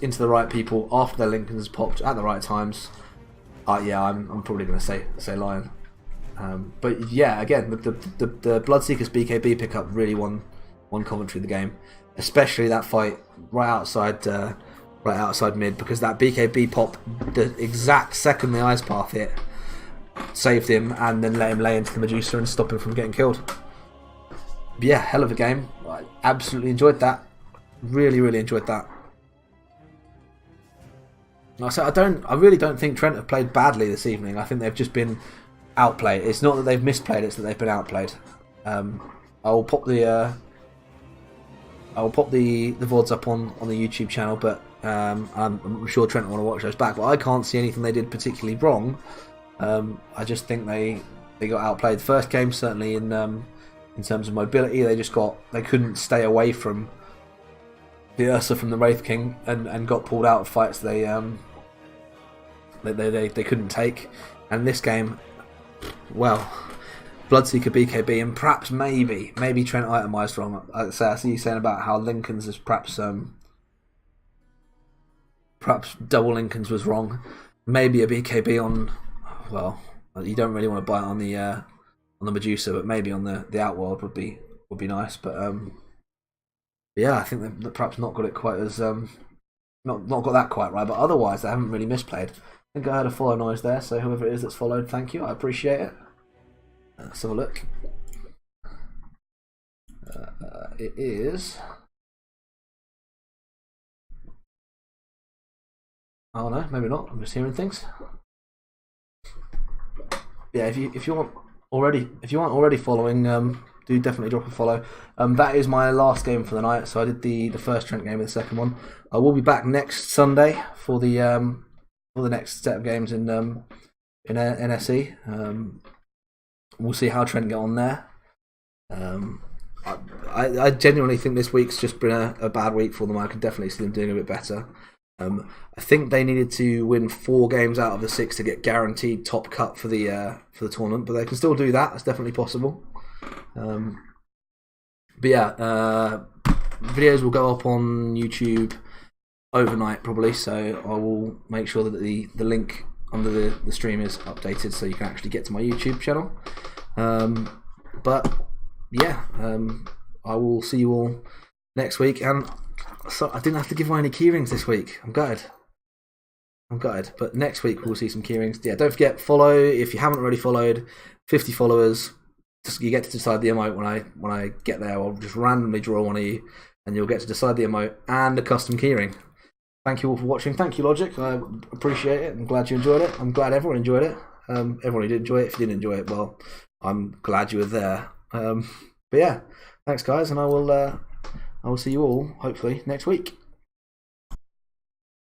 into the right people after their Lincolns popped at the right times. Yeah, I'm probably going to say Lion. But yeah, again, the Bloodseeker's BKB pickup really won Coventry the game, especially that fight right outside mid, because that BKB pop, the exact second the Ice Path hit, saved him and then let him lay into the Medusa and stop him from getting killed. But yeah, hell of a game. I absolutely enjoyed that. Really enjoyed that. Like I said, I really don't think Trent have played badly this evening. I think they've just been outplayed. It's not that they've misplayed, it's that they've been outplayed. I will pop the VODs up on the YouTube channel, but I'm sure Trent will want to watch those back. But I can't see anything they did particularly wrong. I just think they got outplayed. The first game, certainly in terms of mobility, they couldn't stay away from the Ursa from the Wraith King, and got pulled out of fights they couldn't take. And this game, well, Bloodseeker BKB, and perhaps maybe Trent itemised wrong. I see you saying about how Lincoln's is perhaps double Lincoln's was wrong. Maybe a BKB on, well, you don't really want to buy it on the Medusa, but maybe on the Outworld would be nice. But yeah, I think they've perhaps not got it quite as not got that quite right. But otherwise, they haven't really misplayed. I think I had a follow noise there, so whoever it is that's followed, thank you, I appreciate it. Let's have a look. It is. Oh no, maybe not. I'm just hearing things. Yeah, if you aren't already following, do definitely drop a follow. That is my last game for the night. So I did the first Trent game and the second one. I will be back next Sunday for the next set of games in NSE. We'll see how Trent get on there. I genuinely think this week's just been a bad week for them. I can definitely see them doing a bit better. I think they needed to win 4 games out of the 6 to get guaranteed top cut for the tournament, but they can still do that. It's definitely possible. But yeah, videos will go up on YouTube overnight probably, so I will make sure that the link under the stream is updated so you can actually get to my YouTube channel. But yeah, I will see you all next week. And so I didn't have to give away any keyrings this week. I'm gutted. But next week we'll see some keyrings. Yeah, don't forget, follow if you haven't already followed. 50 followers. You get to decide the emote when I get there. I'll just randomly draw one of you, and you'll get to decide the emote and a custom keyring. Thank you all for watching. Thank you, Logic. I appreciate it. I'm glad you enjoyed it. I'm glad everyone enjoyed it. Everyone who did enjoy it. If you didn't enjoy it, well, I'm glad you were there. But yeah, thanks guys, and I will see you all hopefully next week.